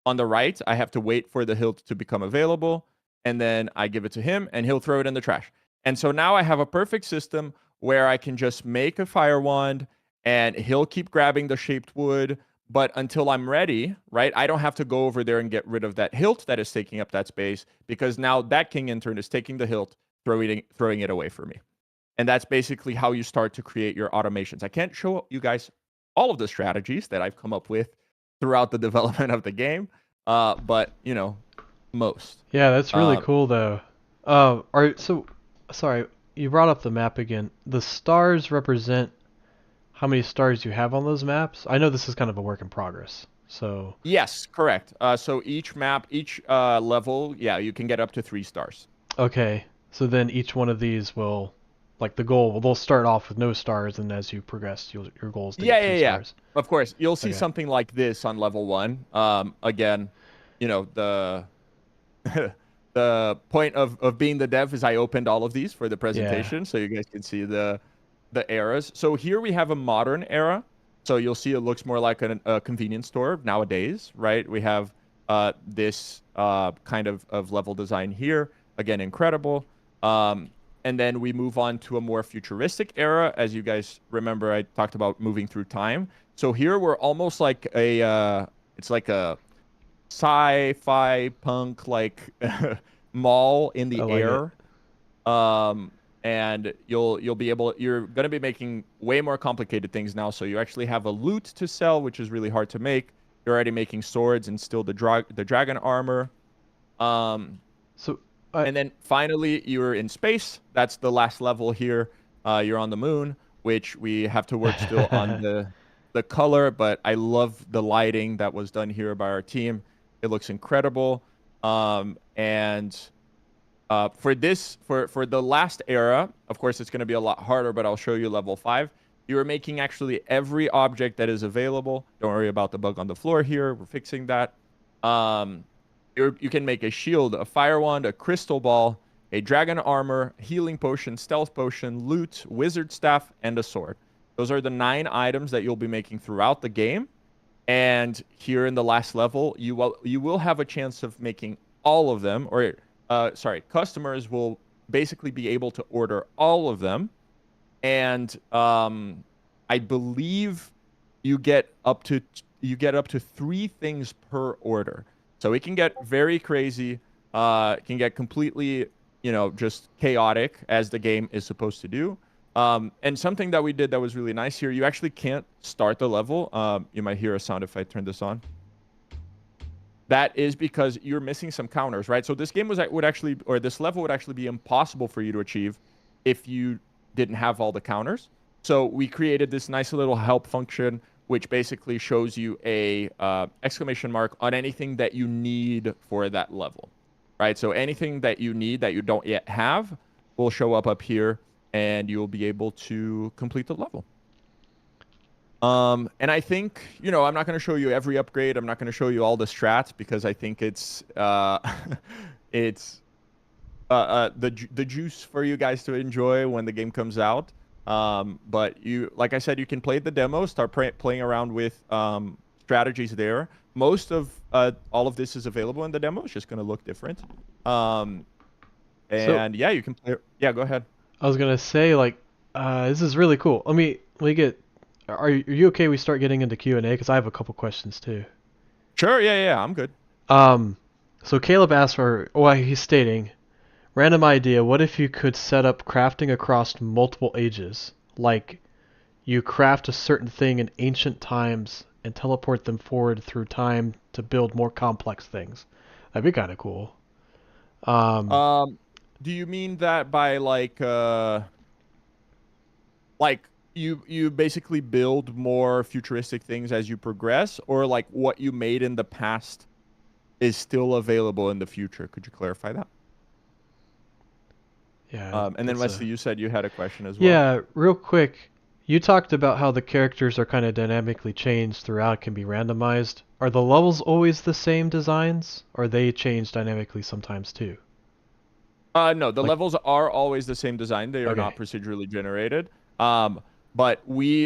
on the right, I have to wait for the hilt to become available, and then I give it to him, and he'll throw it in the trash. And so now I have a perfect system where I can just make a fire wand, and he'll keep grabbing the shaped wood, but until I'm ready, right, I don't have to go over there and get rid of that hilt that is taking up that space, because now that king intern is taking the hilt, throwing it away for me. And that's basically how you start to create your automations. I can't show you guys all of the strategies that I've come up with throughout the development of the game, but you know, most. Yeah, that's really cool though. Sorry, you brought up the map again. The stars represent how many stars you have on those maps. I know this is kind of a work in progress. So Yes, correct. So each map, each level, yeah, you can get up to 3 stars. okay, so then each one of these will, like the goal, well, they'll start off with no stars, and as you progress, your goal is to get 3 stars. Of course, you'll see Okay. something like this on level 1. Again, you know, the the point of being the dev is I opened all of these for the Yeah. presentation, so you guys can see the eras. So here we have a modern era. So you'll see it looks more like a convenience store nowadays, right? We have this kind of level design here. Again, incredible. And then we move on to a more futuristic era. As you guys remember, I talked about moving through time. So here we're almost like it's like a sci-fi punk like mall in I the like it. air. And you'll be able, you're going to be making way more complicated things now. So you actually have a loot to sell, which is really hard to make. You're already making swords and still the dragon armor. So And then finally you're in space. That's the last level here. You're on the moon, which we have to work still on the color, but I love the lighting that was done here by our team. It looks incredible. And for the last era, of course, it's going to be a lot harder, but I'll show you level 5. You're making actually every object that is available. Don't worry about the bug on the floor here. We're fixing that. You can make a shield, a fire wand, a crystal ball, a dragon armor, healing potion, stealth potion, loot, wizard staff, and a sword. Those are the 9 items that you'll be making throughout the game. And here in the last level, you will have a chance of making all of them, or customers will basically be able to order all of them. And I believe you get up to 3 things per order. So it can get very crazy. It can get completely, just chaotic, as the game is supposed to do. And something that we did that was really nice here, you actually can't start the level. You might hear a sound if I turn this on. That is because you're missing some counters, right? So this game this level would actually be impossible for you to achieve if you didn't have all the counters. So we created this nice little help function, which basically shows you a exclamation mark on anything that you need for that level, right? So anything that you need that you don't yet have will show up here, and you'll be able to complete the level. And I think, I'm not going to show you every upgrade. I'm not going to show you all the strats, because I think it's the juice for you guys to enjoy when the game comes out. But like I said, you can play the demo, start playing around with strategies there. Most of all of this is available in the demo. It's just going to look different. And yeah, you can play. Yeah, go ahead. I was gonna say, this is really cool. Let me get. Are you okay? We start getting into Q&A, because I have a couple questions too. Sure. Yeah. I'm good. So Caleb asked he's stating, Random idea. What if you could set up crafting across multiple ages? Like you craft a certain thing in ancient times and teleport them forward through time to build more complex things. That'd be kind of cool. Um, Um, do you mean that by like you basically build more futuristic things as you progress, or like what you made in the past is still available in the future? Could you clarify that? yeah, And then that's Wesley, a you said you had a question as well. yeah. Real quick, you talked about how the characters are kind of dynamically changed throughout, can be randomized. Are the levels always the same designs, or they change dynamically sometimes too? No, the Like, levels are always the same design. They are not okay, procedurally generated. But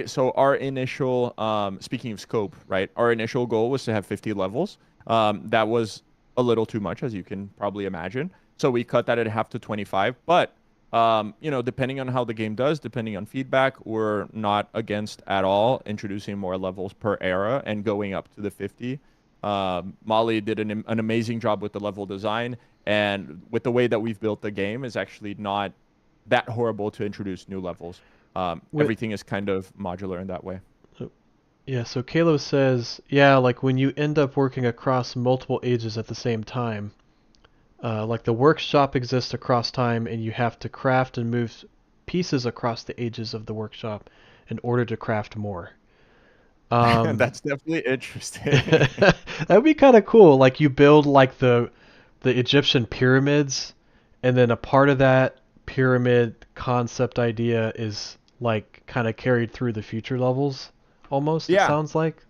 so our initial, speaking of scope, right? Our initial goal was to have 50 levels. That was a little too much, as you can probably imagine. So we cut that in half to 25. But, depending on how the game does, depending on feedback, we're not against at all introducing more levels per era and going up to the 50. Molly did an amazing job with the level design. And with the way that we've built the game, is actually not that horrible to introduce new levels. with Everything is kind of modular in that way. yeah. So Kalo says, yeah, like when you end up working across multiple ages at the same time, like the workshop exists across time, and you have to craft and move pieces across the ages of the workshop in order to craft more. Um, That's definitely interesting. that would be kind of cool. Like you build like the Egyptian pyramids, and then a part of that pyramid concept idea is like kind of carried through the future levels. Almost, it Yeah, sounds like.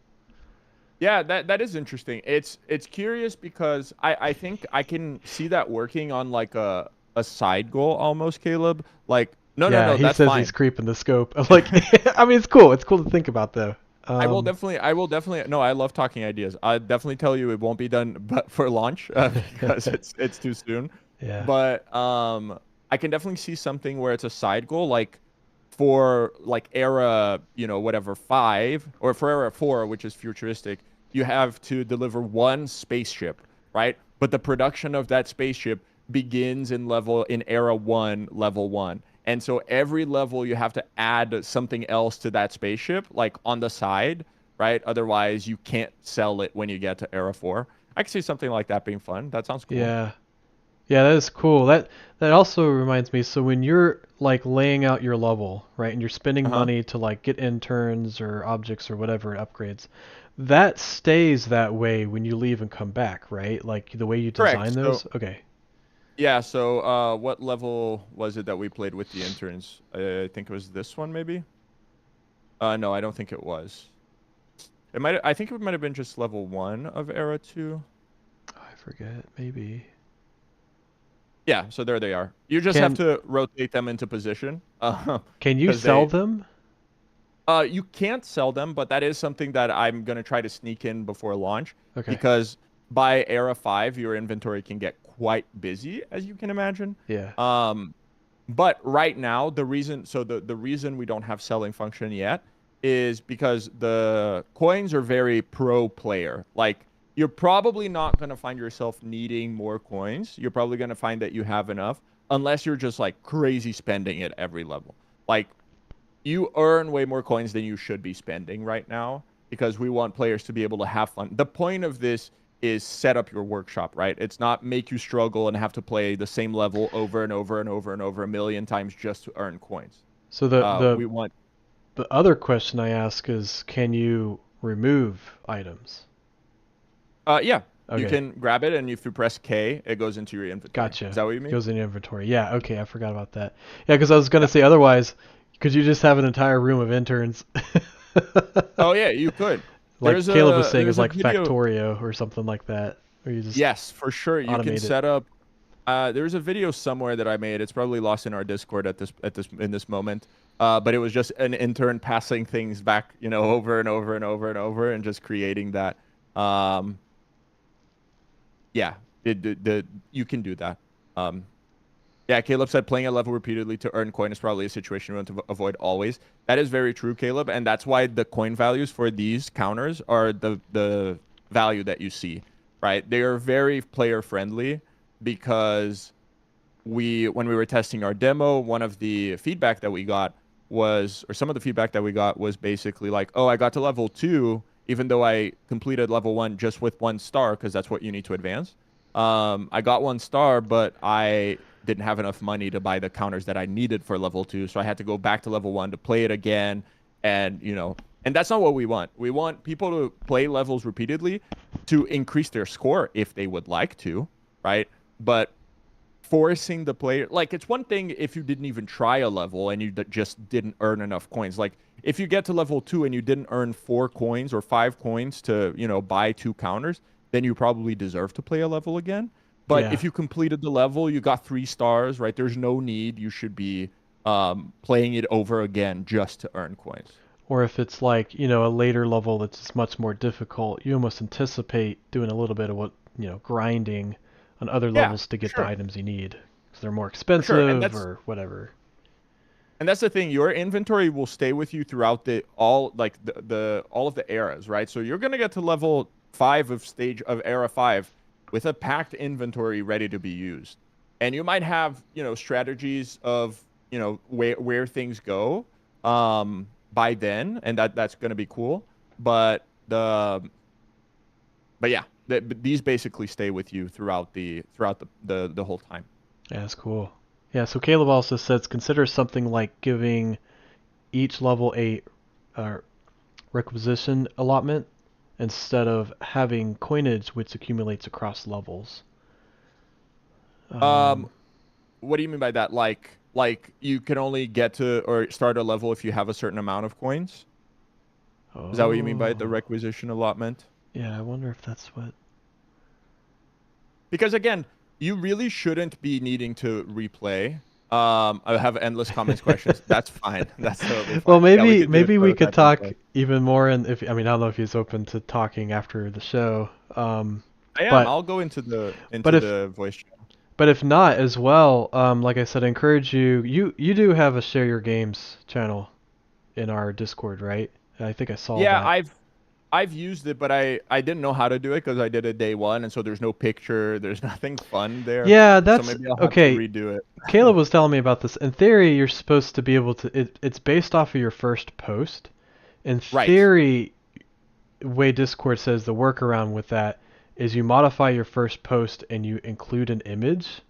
yeah, that is interesting. It's curious because I think I can see that working on like a side goal almost, Caleb. Like, no, no, Yeah, no, he that's says he's fine. creeping the scope. I'm like, I mean, it's cool. It's cool to think about though. Um, I will definitely. No, I love talking ideas. I definitely tell you it won't be done, but for launch, because it's too soon. yeah. But I can definitely see something where it's a side goal, like for like era, whatever 5, or for era 4, which is futuristic. You have to deliver one spaceship, right? But the production of that spaceship begins in era 1, level 1. And so every level you have to add something else to that spaceship, like on the side, right? Otherwise, you can't sell it when you get to era 4. I can see something like that being fun. That sounds cool. Yeah. Yeah, that is cool. That also reminds me, so when you're like laying out your level, right, and you're spending Uh-huh. money to like get interns or objects or whatever upgrades, that stays that way when you leave and come back, right? Like the way you design Correct. So, those? Okay. yeah, so what level was it that we played with the interns? I think it was this one, maybe? No, I don't think it was. I think it might have been just level 1 of era 2. I forget, maybe. Yeah, so there they are. You just have Can to rotate them into position. can you Because sell them? you can't sell them, but that is something that I'm gonna try to sneak in before launch, Okay. because by era 5, your inventory can get quite busy, as you can imagine. Yeah. Um, but right now, the reason we don't have selling function yet is because the coins are very pro player. Like, you're probably not gonna find yourself needing more coins. You're probably gonna find that you have enough, unless you're just like crazy spending at every level. Like, you earn way more coins than you should be spending right now, because we want players to be able to have fun. The point of this is set up your workshop, right? It's not make you struggle and have to play the same level over and over and over and over a million times just to earn coins. So the We want, the other question I ask is, can you remove items? yeah, you Okay. can grab it, and if you press K, it goes into your inventory. Is Gotcha. that what you mean? Goes in inventory. Yeah, okay, I forgot about that. Yeah, because I was gonna Yep. say otherwise, could you just have an entire room of interns? Oh yeah, you could. Like Caleb was saying, is There's a like video. Factorio or something like that, where you just Yes, for sure. You can automate it. set up. There's a video somewhere that I made. It's probably lost in our Discord in this moment. But it was just an intern passing things back, over and over and over and over, and just creating that. Um, yeah, you can do that. Um, yeah, Caleb said playing a level repeatedly to earn coin is probably a situation we want to avoid always. That is very true, Caleb, and that's why the coin values for these counters are the value that you see, right? They are very player friendly, because when we were testing our demo, one of the feedback that we got was, or some of the feedback that we got was basically like, oh, I got to level 2, even though I completed level 1 just with 1 star, because that's what you need to advance. I got 1 star, but I didn't have enough money to buy the counters that I needed for level 2, so I had to go back to level 1 to play it again, and and that's not what we want. We want people to play levels repeatedly to increase their score if they would like to, right? But forcing the player, like, it's one thing if you didn't even try a level and you just didn't earn enough coins. Like, if you get to level 2 and you didn't earn 4 coins or 5 coins to buy 2 counters, then you probably deserve to play a level again. But Yeah. if you completed the level, you got 3 stars, right? There's no need. You should be playing it over again just to earn coins. Or if it's like, a later level that's just much more difficult, you almost anticipate doing a little bit of what, grinding on other Yeah, levels to for get the sure. items you need because they're more For sure. And expensive that's or whatever. And that's the thing. Your inventory will stay with you throughout the all of the eras, right? So you're gonna get to level 5 of stage of era 5 with a packed inventory ready to be used, and you might have strategies of where things go by then, and that's gonna be cool. But yeah, these basically stay with you throughout the whole time. Yeah, that's cool. Yeah, so Caleb also says consider something like giving each level a uh, requisition allotment instead of having coinage which accumulates across levels. Um, Um, What do you mean by that? Like you can only get to or start a level if you have a certain amount of coins? Is that what you mean by the oh, requisition allotment? yeah, I wonder if that's what. Because again, you really shouldn't be needing to replay. I have endless comments questions. That's fine. That's totally Well, fine. Yeah, we maybe could do a maybe we could prototype talk replay. even more, and if I mean I don't know if he's open to talking after the show. I am. But I'll go into the but into if the voice chat. but if not as well, like I said, I encourage you. You do have a share your games channel in our Discord, right? I think I saw Yeah, that. I've used it, but I didn't know how to do it because I did it day one, and so there's no picture, there's nothing fun there. Yeah, So that's maybe I'll have to okay. redo it. Caleb was telling me about this. In theory, you're supposed to be able to. It's based off of your first post. In Right. theory, way Discord says the workaround with that is you modify your first post and you include an image,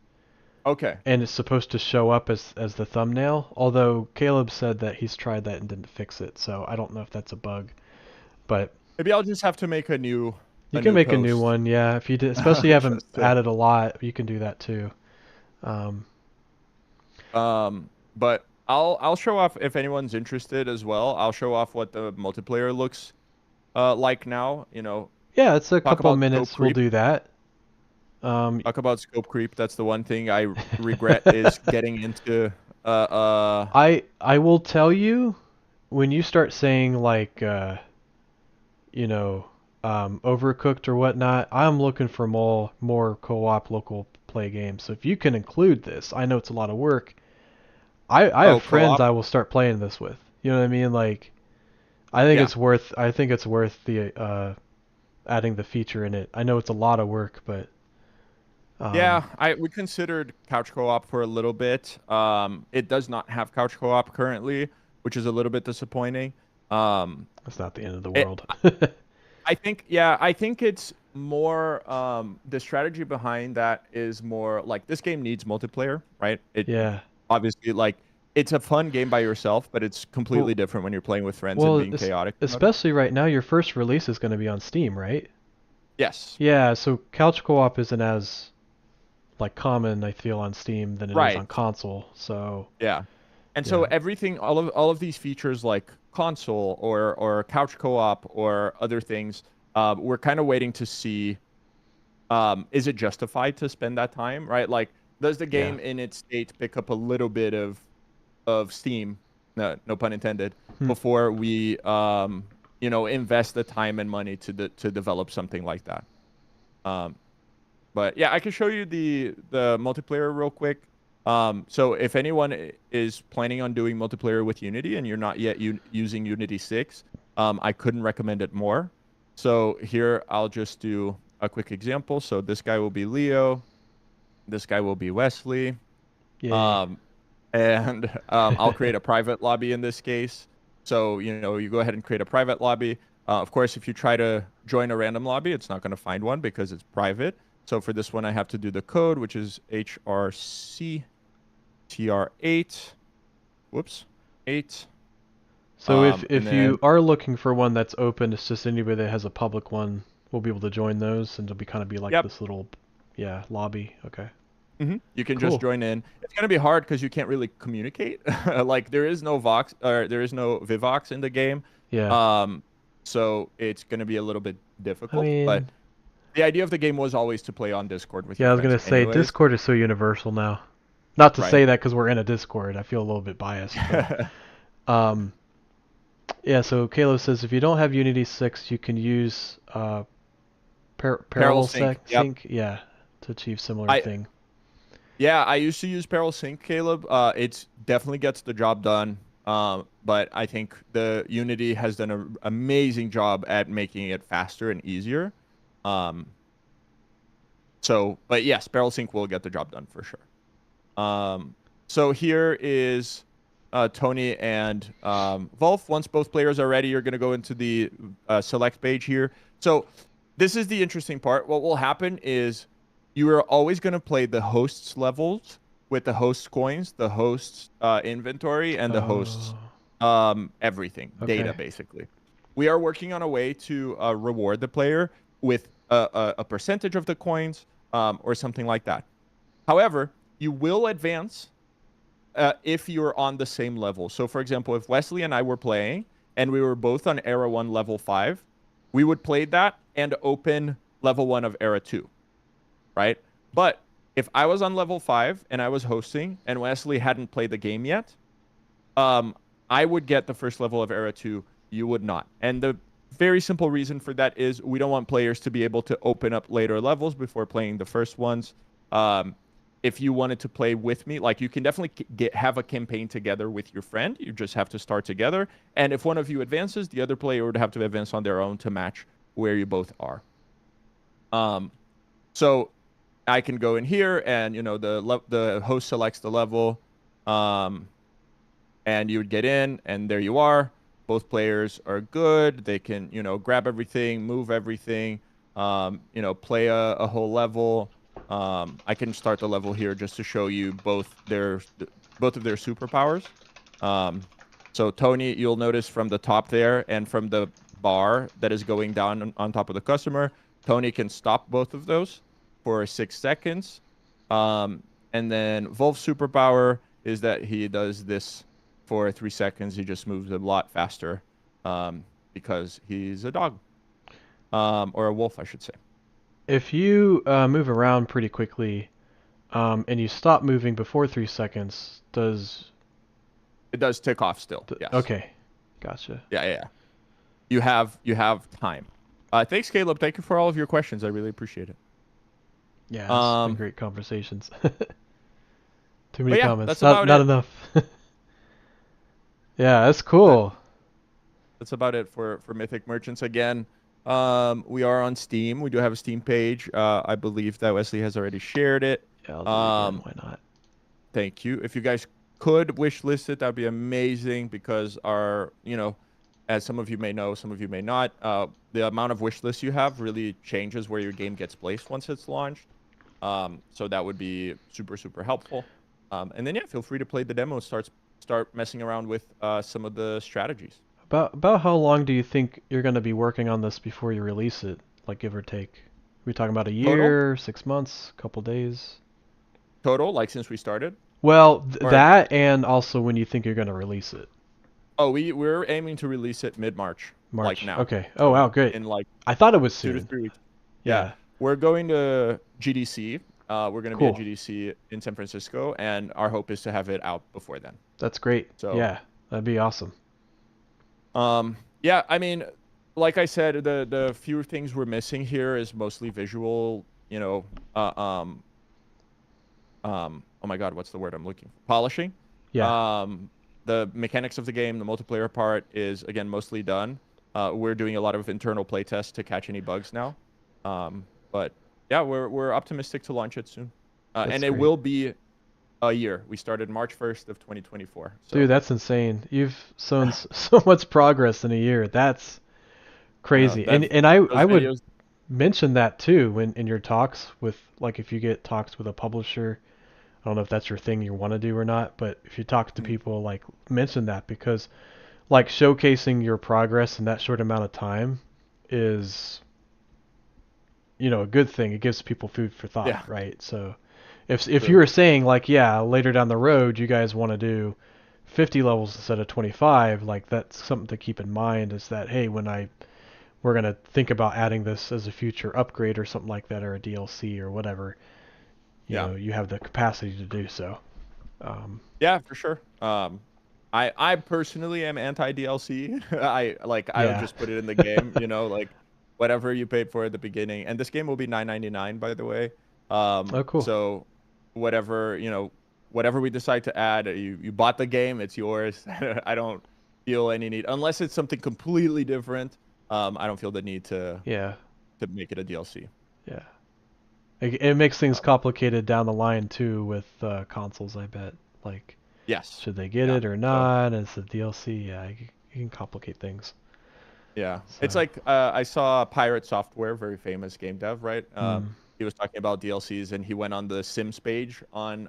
Okay. and it's supposed to show up as the thumbnail. Although Caleb said that he's tried that and didn't fix it, so I don't know if that's a bug. But Maybe I'll just have to make a new you a can new make a new post. one, yeah. If you did, especially you haven't Just to added a lot, you can do that too. Um, but I'll show off if anyone's interested as well. I'll show off what the multiplayer looks like now, yeah, it's a talk couple about scope minutes. We'll creep. do that. Um, Talk about scope creep. That's the one thing I regret is getting into I will tell you when you start saying like you know overcooked or whatnot. I'm looking for more co-op local play games. So if you can include this, I know it's a lot of work. I have oh, friends co-op. I will start playing this with. You know what I mean? Like I think Yeah. it's worth the adding the feature in it. I know it's a lot of work, but um Yeah, we considered couch co-op for a little bit. It does not have couch co-op currently, which is a little bit disappointing. Um, it's not the end of the it, world. I think it's more the strategy behind that is more like this game needs multiplayer, right? It Yeah. obviously like it's a fun game by yourself, but it's completely Well, different when you're playing with friends and well, being chaotic about it. especially right now, your first release is going to be on Steam, right? Yes. Yeah, so couch co-op isn't as like common, I feel, on Steam than it is Right. on console. So Yeah. And so yeah, everything, all of these features like console or couch co-op or other things, we're kind of waiting to see, is it justified to spend that time, right? Like, does the yeah. game in its state pick up a little bit of steam, no pun intended, Hmm. before we invest the time and money to develop something like that. Um, but yeah, I can show you the multiplayer real quick. So if anyone is planning on doing multiplayer with Unity and you're not yet using Unity 6, I couldn't recommend it more. So here I'll just do a quick example. So this guy will be Leo. This guy will be Wesley. Yay. I'll create a private lobby in this case. So, you go ahead and create a private lobby. Of course, if you try to join a random lobby, it's not going to find one because it's private. So for this one, I have to do the code, which is HRC TR8. Whoops, 8. So And if then, you are looking for one that's open, it's just anybody that has a public one will be able to join those, and it'll be kind of be like yep. this little, yeah, lobby. Okay. You can just Cool. join in. It's gonna be hard because you can't really communicate. Like there is no Vox or there is no Vivox in the game. Yeah. Um, so it's gonna be a little bit I difficult. But mean, the idea of the game was always to play on Discord with yeah, your I was friends, gonna say anyways. Discord is so universal now. Not to Right. say that because we're in a Discord. I feel a little bit biased, but um, yeah. So Kalo says if you don't have Unity 6, you can use Parallel Parallel sync. Yep. Sync, yeah, to achieve similar I thing. Yeah, I used to use Parallel Sync, Caleb. It's definitely gets the job done. But I think the Unity has done an amazing job at making it faster and easier. Um, but yes, Parallel Sync will get the job done for sure. So here is Tony and Wolf. Once both players are ready, you're going to go into the select page here. So this is the interesting part. What will happen is you are always going to play the host's levels with the host coins, the host's inventory, and the host's Oh, everything, data, okay. basically. We are working on a way to reward the player with a percentage of the coins or something like that. However, you will advance if you're on the same level. So, for example, if Wesley and I were playing and we were both on Era 1 level 5, we would play that and open level 1 of Era 2, right? But if I was on level 5 and I was hosting and Wesley hadn't played the game yet, I would get the first level of Era 2. You would not. And the very simple reason for that is we don't want players to be able to open up later levels before playing the first ones. If you wanted to play with me, like you can definitely have a campaign together with your friend. You just have to start together. And if one of you advances, the other player would have to advance on their own to match where you both are. So I can go in here and, the host selects the level, and you would get in and there you are. Both players are good. They can, grab everything, move everything, play a whole level. I can start the level here just to show you both of their superpowers. So Tony, you'll notice from the top there and from the bar that is going down on top of the customer, Tony can stop both of those for 6 seconds. And then Wolf's superpower is that he does this for 3 seconds. He just moves a lot faster because he's a dog. Or a wolf, I should say. If you move around pretty quickly, and you stop moving before 3 seconds, does It does tick off still. Yes. okay, gotcha. Yeah. You have time. Thanks, Caleb. Thank you for all of your questions. I really appreciate it. Yeah, it's been Um, great conversations. Too but many yeah, comments, that's not about not it. enough. Yeah, that's That, cool. that's about it for Mythic Merchants. Again, we are on Steam. We do have a Steam page. I believe that Wesley has already shared it. Yeah, I'll do it again. Um, Why not? Thank you. If you guys could wish list it, that'd be amazing because as some of you may know, some of you may not, the amount of wish lists you have really changes where your game gets placed once it's launched. So that would be super, super helpful. And then, yeah, feel free to play the demo. Start messing around with some of the strategies. About how long do you think you're going to be working on this before you release it? Like give or take. Are we talking about a Total, year, 6 months, couple days? like since we started, Well, or that and also when you think you're going to release it. we're aiming to release it mid-March, like March. now. Okay. Oh So wow, great. in like I thought it was 2 to soon. 3 weeks. Yeah, Yeah. we're going to GDC. We're going to be at Cool. GDC in San Francisco, and our hope is to have it out before then. That's great. So, Yeah, that'd be awesome. yeah, I mean, like I said, the few things we're missing here is mostly visual. Oh my God, what's the word I'm looking for? Polishing. Yeah, The mechanics of the game, the multiplayer part is again mostly done. We're doing a lot of internal playtests to catch any bugs now. But yeah, we're optimistic to launch it soon. that's And it great. will be a year. We started March 1st of 2024. Dude, So that's insane. You've shown so much progress in a year. That's I know crazy. And that and I those would videos. mention that too when in your talks with like if you get talks with a publisher. I don't know if that's your thing you want to do or not, but if you talk to Mhm. people, like mention that because like showcasing your progress in that short amount of time is a good thing. It gives people food for thought, Yeah, right? So if you true. were saying like, yeah, later down the road you guys want to do 50 levels instead of 25, like that's something to keep in mind is that hey, we're going to think about adding this as a future upgrade or something like that or a DLC or whatever, Yeah. you have the capacity to do so. Yeah, for sure. I personally am anti DLC. I would Yeah. just put it in the game, like whatever you paid for at the beginning. And this game will be 9.99 by the way. Oh, cool. So whatever, whatever we decide to add, you bought the game, it's yours. I don't feel any need unless it's something completely different. I don't feel the need to Yeah. make it a DLC. Yeah. It makes things Um, complicated down the line too with consoles, I bet. Like, yes. should they get Yeah. it or So not? It's a DLC. Yeah, you can complicate things. yeah, it's So, like I saw Pirate Software, very famous game dev, right? mm, He was talking about DLCs, and he went on the Sims page on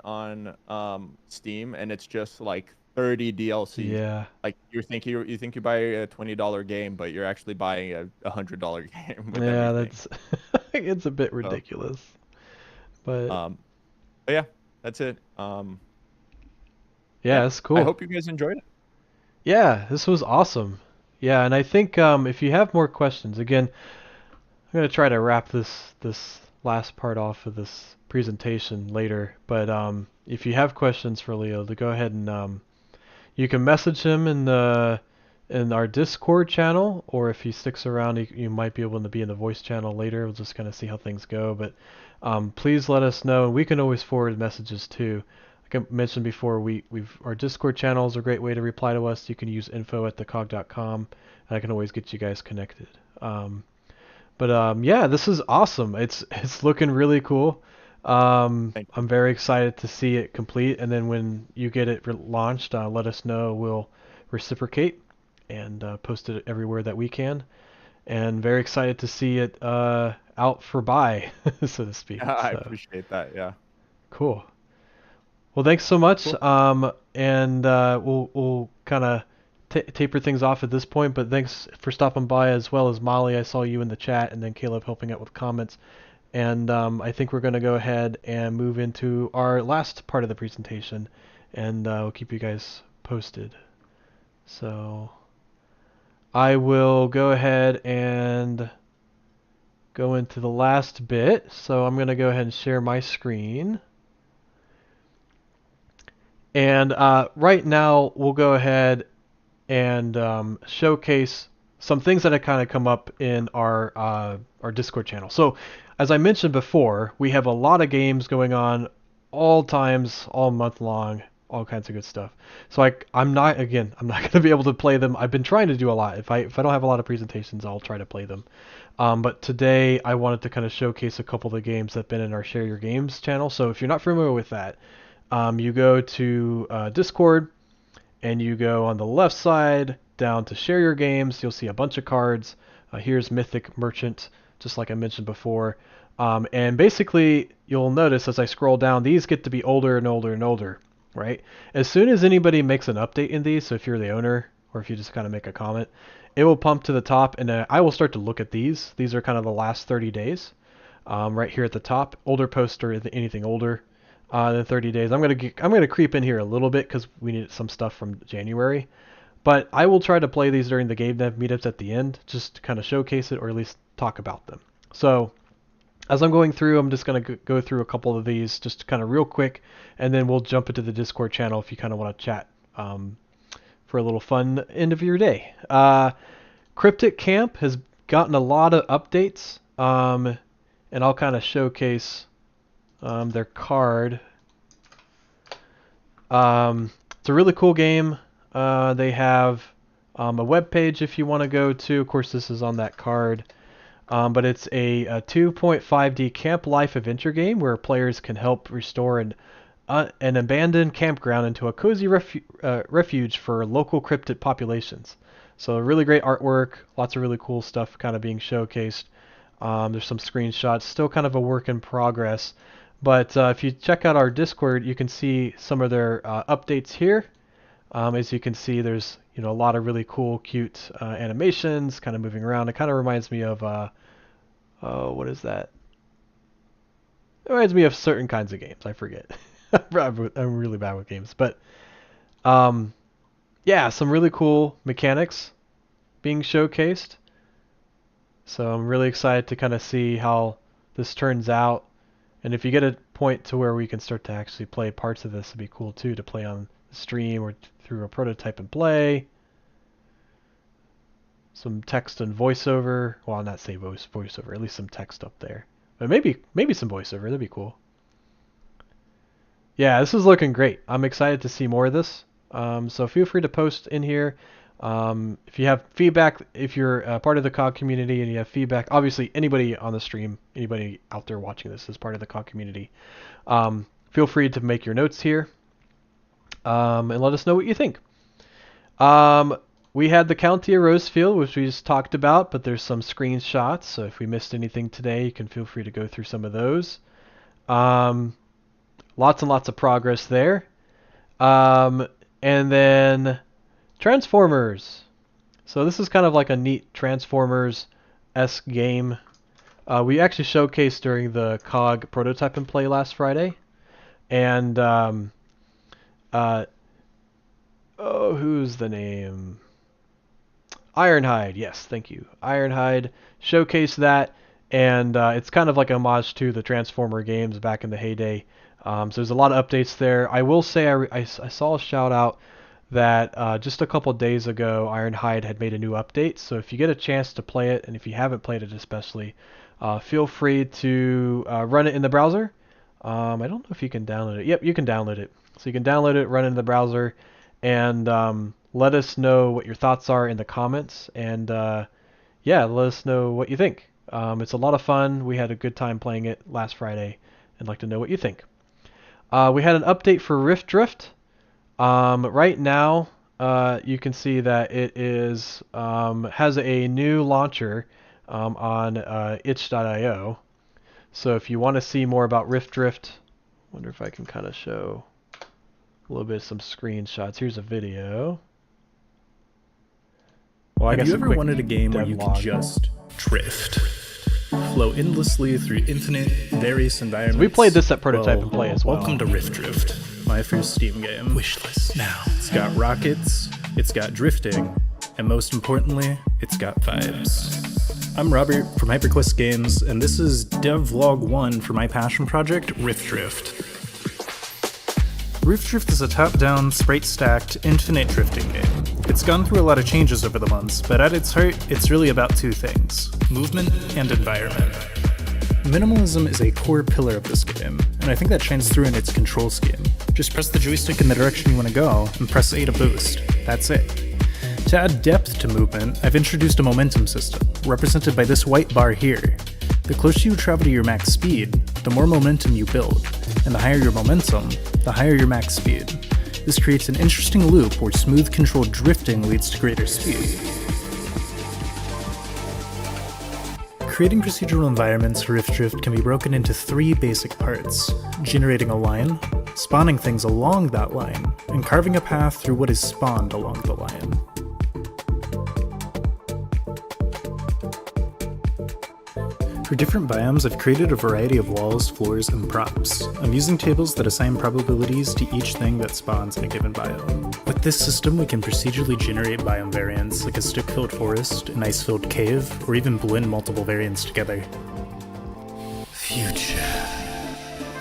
Steam, and it's just like 30 DLCs. yeah. Like you think you buy a $20 game, but you're actually buying a $100 game with Yeah, everything. that's it's a bit So, ridiculous. But um, but yeah, that's it. yeah, Yeah, it's I cool. hope you guys enjoyed it. Yeah, this was awesome. Yeah, and I think if you have more questions, again, I'm gonna try to wrap this last part off of this presentation later. But if you have questions for Leo, to go ahead and you can message him in our Discord channel, or if he sticks around, you might be able to be in the voice channel later. We'll just kind of see how things go. But please let us know, and we can always forward messages too. Like I mentioned before, our Discord channel is a great way to reply to us. You can use info@thecog.com, and I can always get you guys connected. But yeah, this is awesome. It's looking really cool. Thank you. I'm very excited to see it complete, and then when you get it launched, let us know. We'll reciprocate and post it everywhere that we can. And very excited to see it out for buy, so to speak. I So appreciate that. Yeah. cool. Well, thanks so much. Cool. And we'll kind of taper things off at this point. But thanks for stopping by, as well as Molly. I saw you in the chat, and then Caleb helping out with comments. And I think we're going to go ahead and move into our last part of the presentation, and we'll keep you guys posted. So I will go ahead and go into the last bit. So I'm going to go ahead and share my screen. And right now, we'll go ahead and showcase some things that have kind of come up in our Discord channel. So, as I mentioned before, we have a lot of games going on all times, all month long, all kinds of good stuff. So I'm not going to be able to play them. I've been trying to do a lot. If I don't have a lot of presentations, I'll try to play them. But today I wanted to kind of showcase a couple of the games that have been in our Share Your Games channel. So if you're not familiar with that, you go to Discord and you go on the left side down to share your games. You'll see a bunch of cards. Here's Mythic Merchant, just like I mentioned before. And basically, you'll notice as I scroll down, these get to be older and older and older, right? As soon as anybody makes an update in these, so if you're the owner or if you just kind of make a comment, it will pump to the top, and I will start to look at these. These are kind of the last 30 days. Right here at the top, older post or anything older than 30 days. I'm gonna creep in here a little bit because we need some stuff from January, but I will try to play these during the GameDev meetups at the end, just to kind of showcase it or at least talk about them. So as I'm going through, I'm just gonna go through a couple of these just kind of real quick, and then we'll jump into the Discord channel if you kind of want to chat for a little fun end of your day. Cryptic Camp has gotten a lot of updates, and I'll kind of showcase their card. It's a really cool game. They have a web page if you want to go to. Of course, this is on that card. But it's a 2.5D camp life adventure game where players can help restore an an abandoned campground into a cozy refuge for local cryptid populations. So really great artwork, lots of really cool stuff kind of being showcased. There's some screenshots, still kind of a work in progress. But if you check out our Discord, you can see some of their updates here. As you can see, there's a lot of really cool, cute animations kind of moving around. It kind of reminds me of what is that? It reminds me of certain kinds of games. I forget. I'm really bad with games, but yeah, some really cool mechanics being showcased. So I'm really excited to kind of see how this turns out. And if you get a point to where we can start to actually play parts of this, it'd be cool too to play on the stream or through a prototype and play. Some text and voiceover. Well, not say voiceover, at least some text up there. But maybe some voiceover. That'd be cool. Yeah, this is looking great. I'm excited to see more of this. So feel free to post in here. If you have feedback, if you're a part of the COGG community and you have feedback, obviously anybody on the stream, anybody out there watching this is part of the COGG community. Feel free to make your notes here and let us know what you think. We had the County of Rosefield, which we just talked about, but there's some screenshots. So if we missed anything today, you can feel free to go through some of those. Lots and lots of progress there. And then Transformers. So this is kind of like a neat Transformers-esque game. We actually showcased during the COGG prototype and play last Friday. And who's the name? Ironhide, yes, thank you. Ironhide showcased that, and it's kind of like a homage to the Transformer games back in the heyday. So there's a lot of updates there. I will say I saw a shout out that just a couple days ago Ironhide had made a new update. So if you get a chance to play it, and if you haven't played it especially, feel free to run it in the browser. I don't know if you can download it. Yep, you can download it. So you can download it, run it in the browser, and let us know what your thoughts are in the comments. And yeah, let us know what you think. It's a lot of fun. We had a good time playing it last Friday. I'd like to know what you think. We had an update for Rift Drift. Right now, you can see that it is has a new launcher on itch.io. So if you want to see more about Rift Drift, I wonder if I can kind of show a little bit of some screenshots. Here's a video. Well, Have you ever wanted a game where you can just drift? Flow endlessly through infinite, various environments. So we played this at Prototype and Play as well. Welcome to Rift Drift, my first Steam game. Wishlist now. It's got rockets, it's got drifting, and most importantly, it's got vibes. I'm Robert from HyperQuest Games, and this is Devlog 1 for my passion project, Rift Drift. Rift Drift is a top-down, sprite-stacked, infinite drifting game. It's gone through a lot of changes over the months, but at its heart, it's really about two things: movement and environment. Minimalism is a core pillar of this game, and I think that shines through in its control scheme. Just press the joystick in the direction you want to go, and press A to boost. That's it. To add depth to movement, I've introduced a momentum system, represented by this white bar here. The closer you travel to your max speed, the more momentum you build, and the higher your momentum, the higher your max speed. This creates an interesting loop where smooth controlled drifting leads to greater speed. Creating procedural environments for Rift Drift can be broken into three basic parts: generating a line, spawning things along that line, and carving a path through what is spawned along the line. For different biomes, I've created a variety of walls, floors, and props. I'm using tables that assign probabilities to each thing that spawns in a given biome. With this system, we can procedurally generate biome variants like a stick-filled forest, an ice-filled cave, or even blend multiple variants together. Future.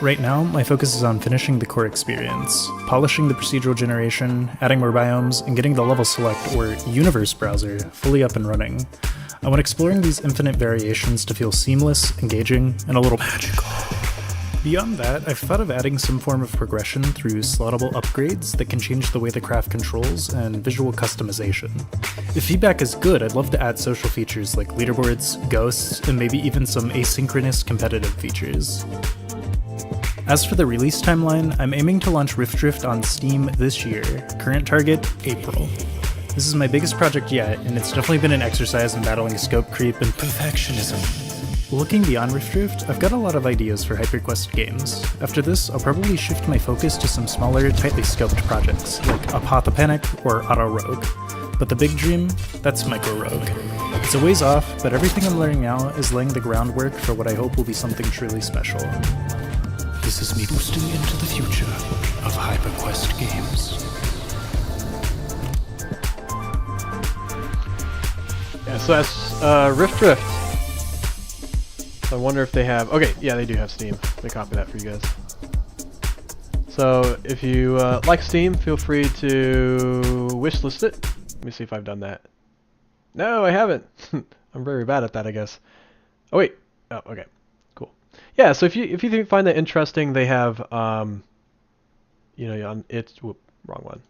Right now, my focus is on finishing the core experience, polishing the procedural generation, adding more biomes, and getting the level select, or universe browser, fully up and running. I want exploring these infinite variations to feel seamless, engaging, and a little magical. Beyond that, I've thought of adding some form of progression through slottable upgrades that can change the way the craft controls and visual customization. If feedback is good, I'd love to add social features like leaderboards, ghosts, and maybe even some asynchronous competitive features. As for the release timeline, I'm aiming to launch Rift Drift on Steam this year. Current target, April. This is my biggest project yet, and it's definitely been an exercise in battling scope creep and perfectionism. Looking beyond Rift Drift, I've got a lot of ideas for HyperQuest games. After this, I'll probably shift my focus to some smaller, tightly scoped projects, like Apothopanic or Auto Rogue. But the big dream, that's Micro Rogue. It's a ways off, but everything I'm learning now is laying the groundwork for what I hope will be something truly special. This is me boosting into the future of HyperQuest games. Yeah, so that's Rift Drift. So I wonder if they have... Okay, yeah, they do have Steam. Let me copy that for you guys. So if you like Steam, feel free to wishlist it. Let me see if I've done that. No, I haven't. I'm very bad at that, I guess. Oh, wait. Oh, okay. Cool. Yeah, so if you find that interesting, they have, you know, on itch... Whoop, wrong one.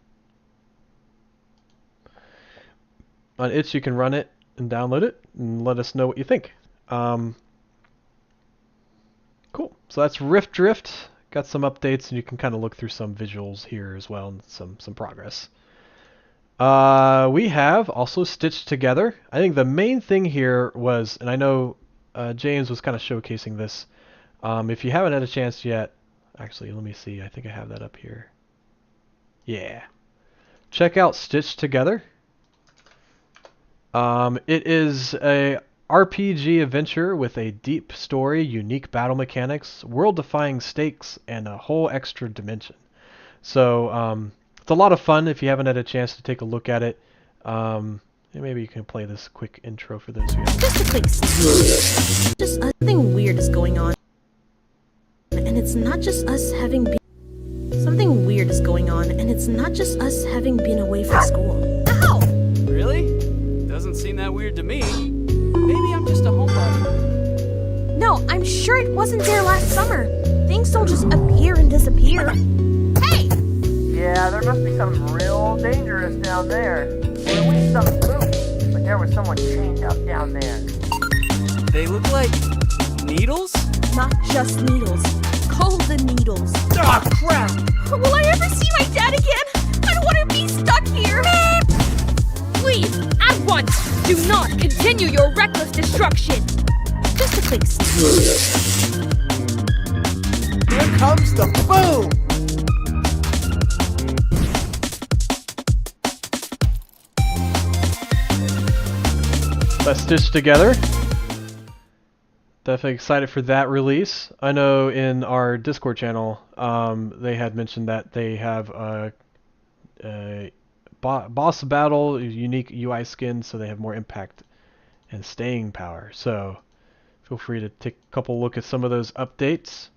On itch, you can run it and download it and let us know what you think. Cool. So that's Rift Drift. Got some updates, and you can kind of look through some visuals here as well, and some progress. We have also Stitched Together. I think the main thing here was, and I know James was kind of showcasing this. If you haven't had a chance yet, actually, let me see. I think I have that up here. Yeah. Check out Stitched Together. It is a RPG adventure with a deep story, unique battle mechanics, world-defying stakes, and a whole extra dimension. So it's a lot of fun if you haven't had a chance to take a look at it. Maybe you can play this quick intro for those who haven't. Just a quick just something weird is going on. And it's not just us having been... Something weird is going on, and it's not just us having been away from school. Ow! Really? Doesn't seem that weird to me. Maybe I'm just a homebody. No, I'm sure it wasn't there last summer. Things don't just appear and disappear. Hey! Yeah, there must be something real dangerous down there. Or at least something spooky. Like there was someone chained up down there. They look like needles? Not just needles. Golden needles. Ah, crap! Will I ever see my dad again? I don't want to be stuck here. Please, at once, do not continue your reckless destruction. Just a quick Here comes the boom! That's Stitched Together. Definitely excited for that release. I know in our Discord channel, they had mentioned that they have a boss battle, unique UI skin, so they have more impact and staying power. So feel free to take a couple look at some of those updates.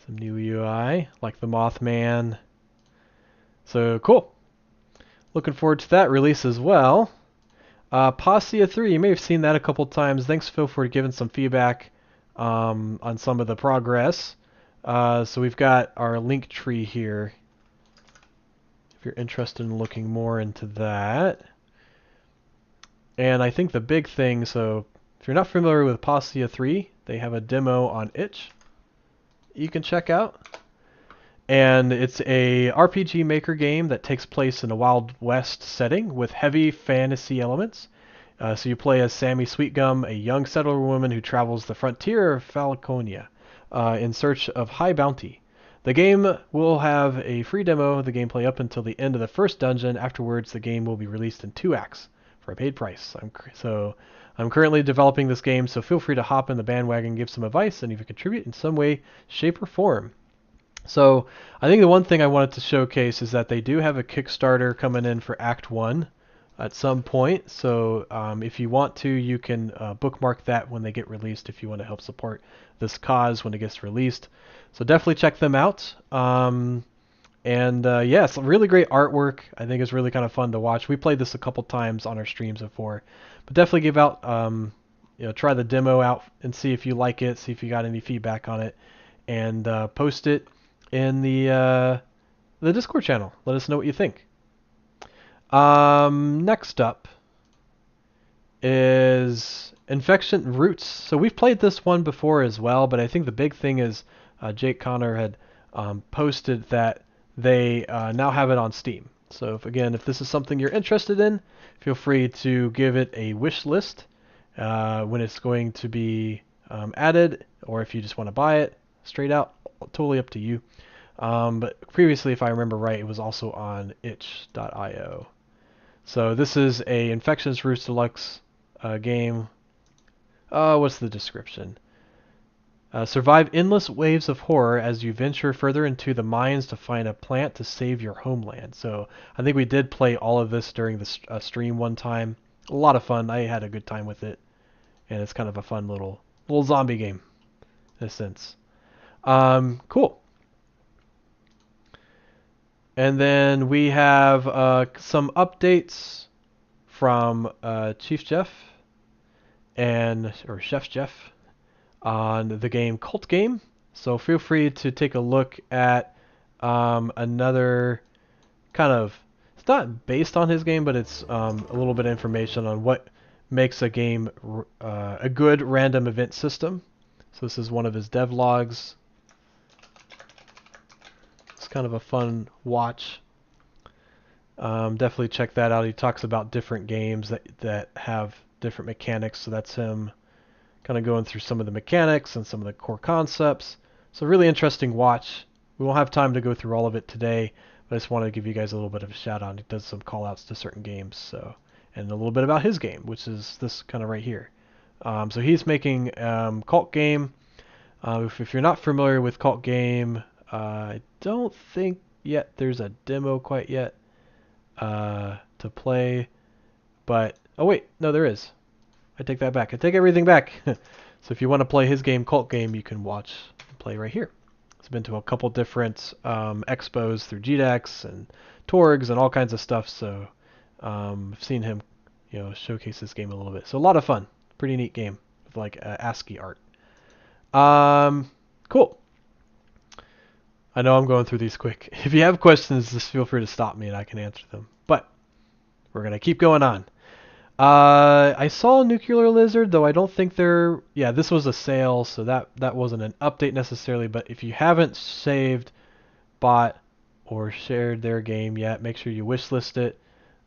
Some new UI, like the Mothman. So cool. Looking forward to that release as well. Postia 3, you may have seen that a couple times. Thanks, Phil, for giving some feedback on some of the progress. So we've got our link tree here, if you're interested in looking more into that. And I think the big thing, so if you're not familiar with Postia 3, they have a demo on itch you can check out. And it's a RPG Maker game that takes place in a Wild West setting with heavy fantasy elements. So you play as Sammy Sweetgum, a young settler woman who travels the frontier of Falconia in search of high bounty. The game will have a free demo of the gameplay up until the end of the first dungeon. Afterwards, the game will be released in 2 acts for a paid price. I'm currently developing this game, so feel free to hop in the bandwagon, give some advice, and even contribute in some way, shape, or form. So I think the one thing I wanted to showcase is that they do have a Kickstarter coming in for Act 1 at some point. So if you want to, you can bookmark that when they get released if you want to help support this cause when it gets released. So definitely check them out. Yeah, some really great artwork. I think it's really kind of fun to watch. We played this a couple times on our streams before. But definitely give out, try the demo out and see if you like it, see if you got any feedback on it, and post it in the Discord channel. Let us know what you think. Next up is Infection Roots. So we've played this one before as well, but I think the big thing is Jake Connor had posted that they now have it on Steam. So if this is something you're interested in, feel free to give it a wish list when it's going to be added, or if you just want to buy it straight out, totally up to you. But previously, if I remember right, it was also on itch.io. So this is a Infections Roots Deluxe game. What's the description? Survive endless waves of horror as you venture further into the mines to find a plant to save your homeland. So I think we did play all of this during the stream one time. A lot of fun. I had a good time with it, and it's kind of a fun little zombie game in a sense. Cool. And then we have some updates from Chief Jeff or Chef Jeff on the game Cult Game. So feel free to take a look at another kind of, it's not based on his game, but it's a little bit of information on what makes a game a good random event system. So this is one of his dev logs. It's kind of a fun watch. Definitely check that out. He talks about different games that have different mechanics. So that's him kind of going through some of the mechanics and some of the core concepts. So really interesting watch. We won't have time to go through all of it today, but I just wanted to give you guys a little bit of a shout out. He does some call outs to certain games, so, and a little bit about his game, which is this kind of right here. So he's making Cult Game. If you're not familiar with Cult Game, I don't think yet there's a demo quite yet to play, but oh wait, no, there is. I take that back. I take everything back. So if you want to play his game, Cult Game, you can watch and play right here. It's been to a couple different expos through GDEX and Torgs and all kinds of stuff. So I've seen him, showcase this game a little bit. So a lot of fun. Pretty neat game with like ASCII art. Cool. I know I'm going through these quick. If you have questions, just feel free to stop me and I can answer them. But we're going to keep going on. I saw Nuclear Lizard, though I don't think they're... Yeah, this was a sale, so that wasn't an update necessarily. But if you haven't saved, bought, or shared their game yet, make sure you wishlist it.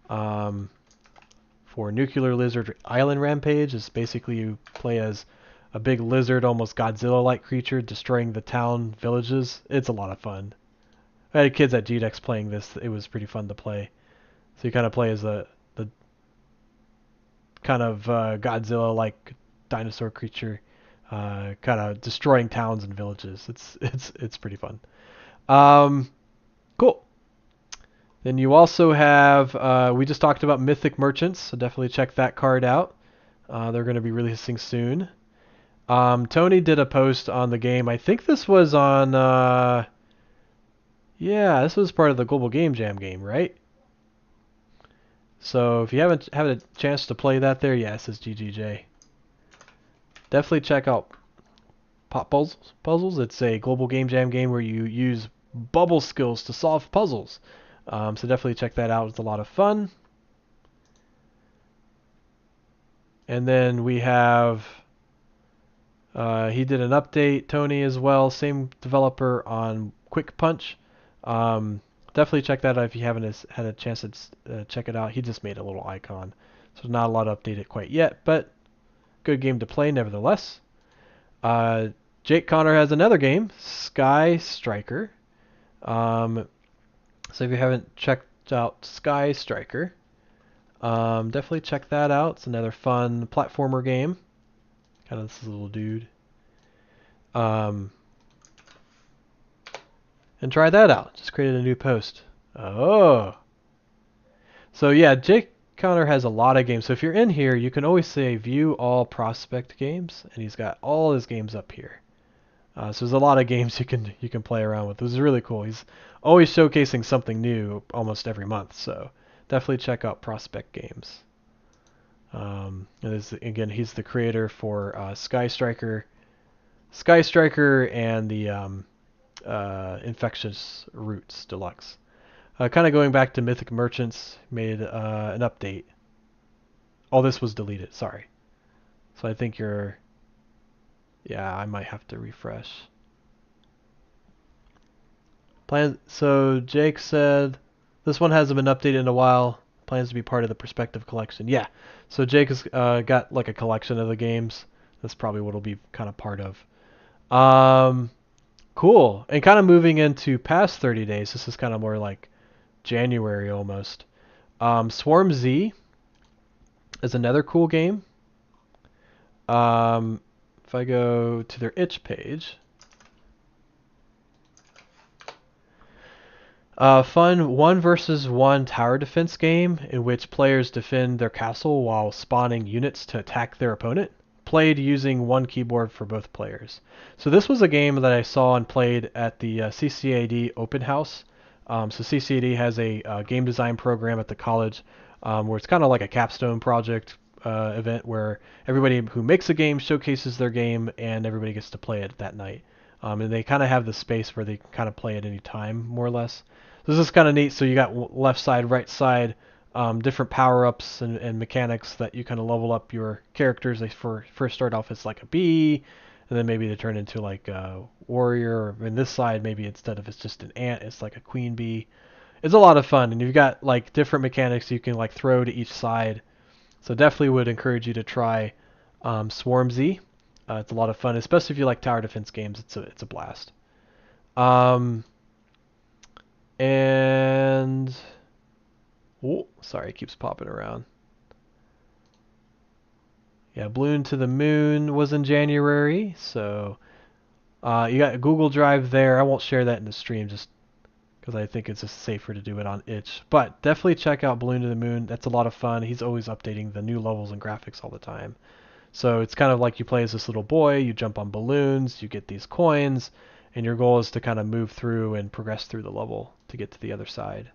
For Nuclear Lizard Island Rampage, it's basically you play as a big lizard, almost Godzilla-like creature, destroying the town villages. It's a lot of fun. I had kids at GDEX playing this. It was pretty fun to play. So you kind of play as the kind of Godzilla-like dinosaur creature, kind of destroying towns and villages. It's pretty fun. Cool. Then you also have, we just talked about Mythic Merchants, so definitely check that card out. They're going to be releasing soon. Tony did a post on the game. I think this was on, this was part of the Global Game Jam game, right? So if you haven't had a chance to play that there, it says GGJ. Definitely check out Pop Puzzles. It's a Global Game Jam game where you use bubble skills to solve puzzles. So definitely check that out. It's a lot of fun. And then we have, he did an update, Tony as well, same developer on Quick Punch. Definitely check that out if you haven't had a chance to check it out. He just made a little icon. So not a lot updated quite yet, but good game to play nevertheless. Jake Connor has another game, Sky Striker. So if you haven't checked out Sky Striker, definitely check that out. It's another fun platformer game. Kind of this little dude. And try that out. Just created a new post. Oh. So yeah, Jake Connor has a lot of games. So if you're in here, you can always say view all prospect games, and he's got all his games up here. So there's a lot of games you can play around with. This is really cool. He's always showcasing something new almost every month. So definitely check out Prospect Games. And again, he's the creator for Sky Striker and the Infectious Roots Deluxe. Kind of going back to Mythic Merchants, made an update Oh, this was deleted. Sorry. So I think you're... Yeah, I might have to refresh. So Jake said, this one hasn't been updated in a while. Plans to be part of the Perspective collection. Yeah. So Jake has got like a collection of the games. That's probably what it'll be kind of part of. Cool. And kind of moving into past 30 days. This is kind of more like January almost. Swarm Z is another cool game. If I go to their itch page, fun 1 versus 1 tower defense game in which players defend their castle while spawning units to attack their opponent. Played using one keyboard for both players. So this was a game that I saw and played at the CCAD open house. So CCAD has a game design program at the college where it's kind of like a capstone project event where everybody who makes a game showcases their game and everybody gets to play it that night. And they kind of have the space where they can kind of play at any time, more or less. So this is kind of neat. So you got left side, right side, different power-ups and mechanics that you kind of level up your characters. They first start off as like a bee, and then maybe they turn into like a warrior. Or in this side, maybe instead of it's just an ant, it's like a queen bee. It's a lot of fun, and you've got like different mechanics you can like throw to each side. So definitely would encourage you to try Swarm Z. It's a lot of fun, especially if you like tower defense games. It's a blast. And oh, sorry, it keeps popping around. Yeah, Balloon to the Moon was in January, so you got a Google Drive there. I won't share that in the stream just because I think it's just safer to do it on itch. But definitely check out Balloon to the Moon. That's a lot of fun. He's always updating the new levels and graphics all the time. So it's kind of like you play as this little boy, you jump on balloons, you get these coins, and your goal is to kind of move through and progress through the level to get to the other side.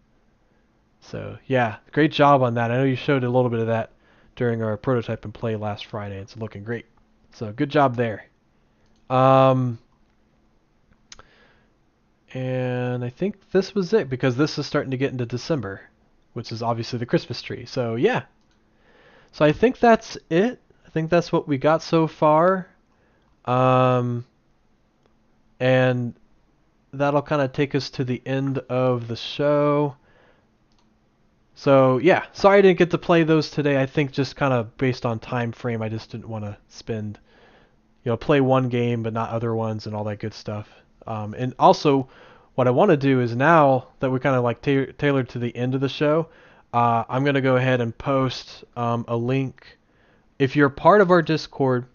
So yeah, great job on that. I know you showed a little bit of that during our prototype and play last Friday. It's looking great. So good job there. And I think this was it because this is starting to get into December, which is obviously the Christmas tree. So yeah. So I think that's it. I think that's what we got so far. And that'll kind of take us to the end of the show. So yeah, sorry I didn't get to play those today. I think just kind of based on time frame, I just didn't want to spend, play one game but not other ones and all that good stuff. And also, what I want to do is now that we're kind of like tailored to the end of the show, I'm going to go ahead and post a link. If you're part of our Discord,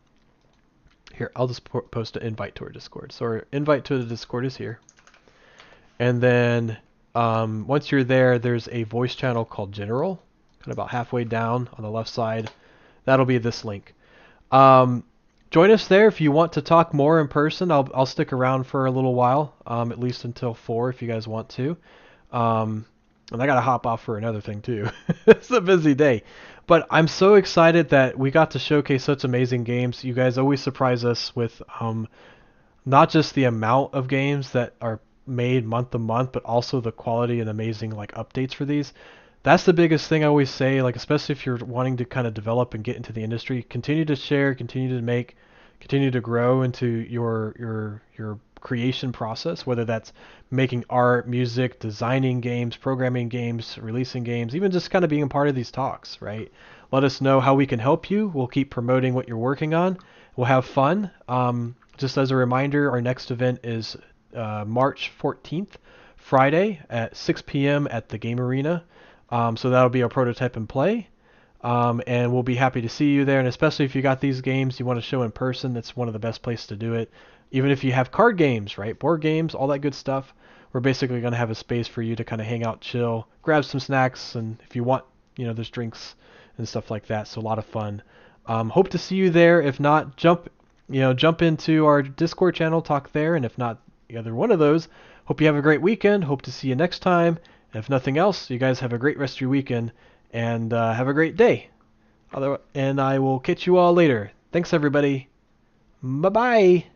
here, I'll just post an invite to our Discord. So our invite to the Discord is here. And then once you're there, there's a voice channel called General, kind of about halfway down on the left side. That'll be this link. Join us there if you want to talk more in person. I'll stick around for a little while, at least until 4 if you guys want to. And I got to hop off for another thing too. It's a busy day. But I'm so excited that we got to showcase such amazing games. You guys always surprise us with not just the amount of games that are made month to month, but also the quality and amazing like updates for these. That's the biggest thing I always say, like especially if you're wanting to kind of develop and get into the industry, continue to share, continue to make, continue to grow into your creation process, whether that's making art, music, designing games, programming games, releasing games, even just kind of being a part of these talks, right? Let us know how we can help you. We'll keep promoting what you're working on. We'll have fun. Just as a reminder, our next event is March 14th, Friday at 6 p.m. at the Game Arena. So that'll be our prototype and play. And we'll be happy to see you there. And especially if you got these games you want to show in person, that's one of the best places to do it. Even if you have card games, right? Board games, all that good stuff. We're basically going to have a space for you to kind of hang out, chill, grab some snacks, and if you want, there's drinks and stuff like that. So a lot of fun. Hope to see you there. If not, jump into our Discord channel, talk there. And if not either one of those, hope you have a great weekend. Hope to see you next time. And if nothing else, you guys have a great rest of your weekend and have a great day. And I will catch you all later. Thanks, everybody. Bye-bye.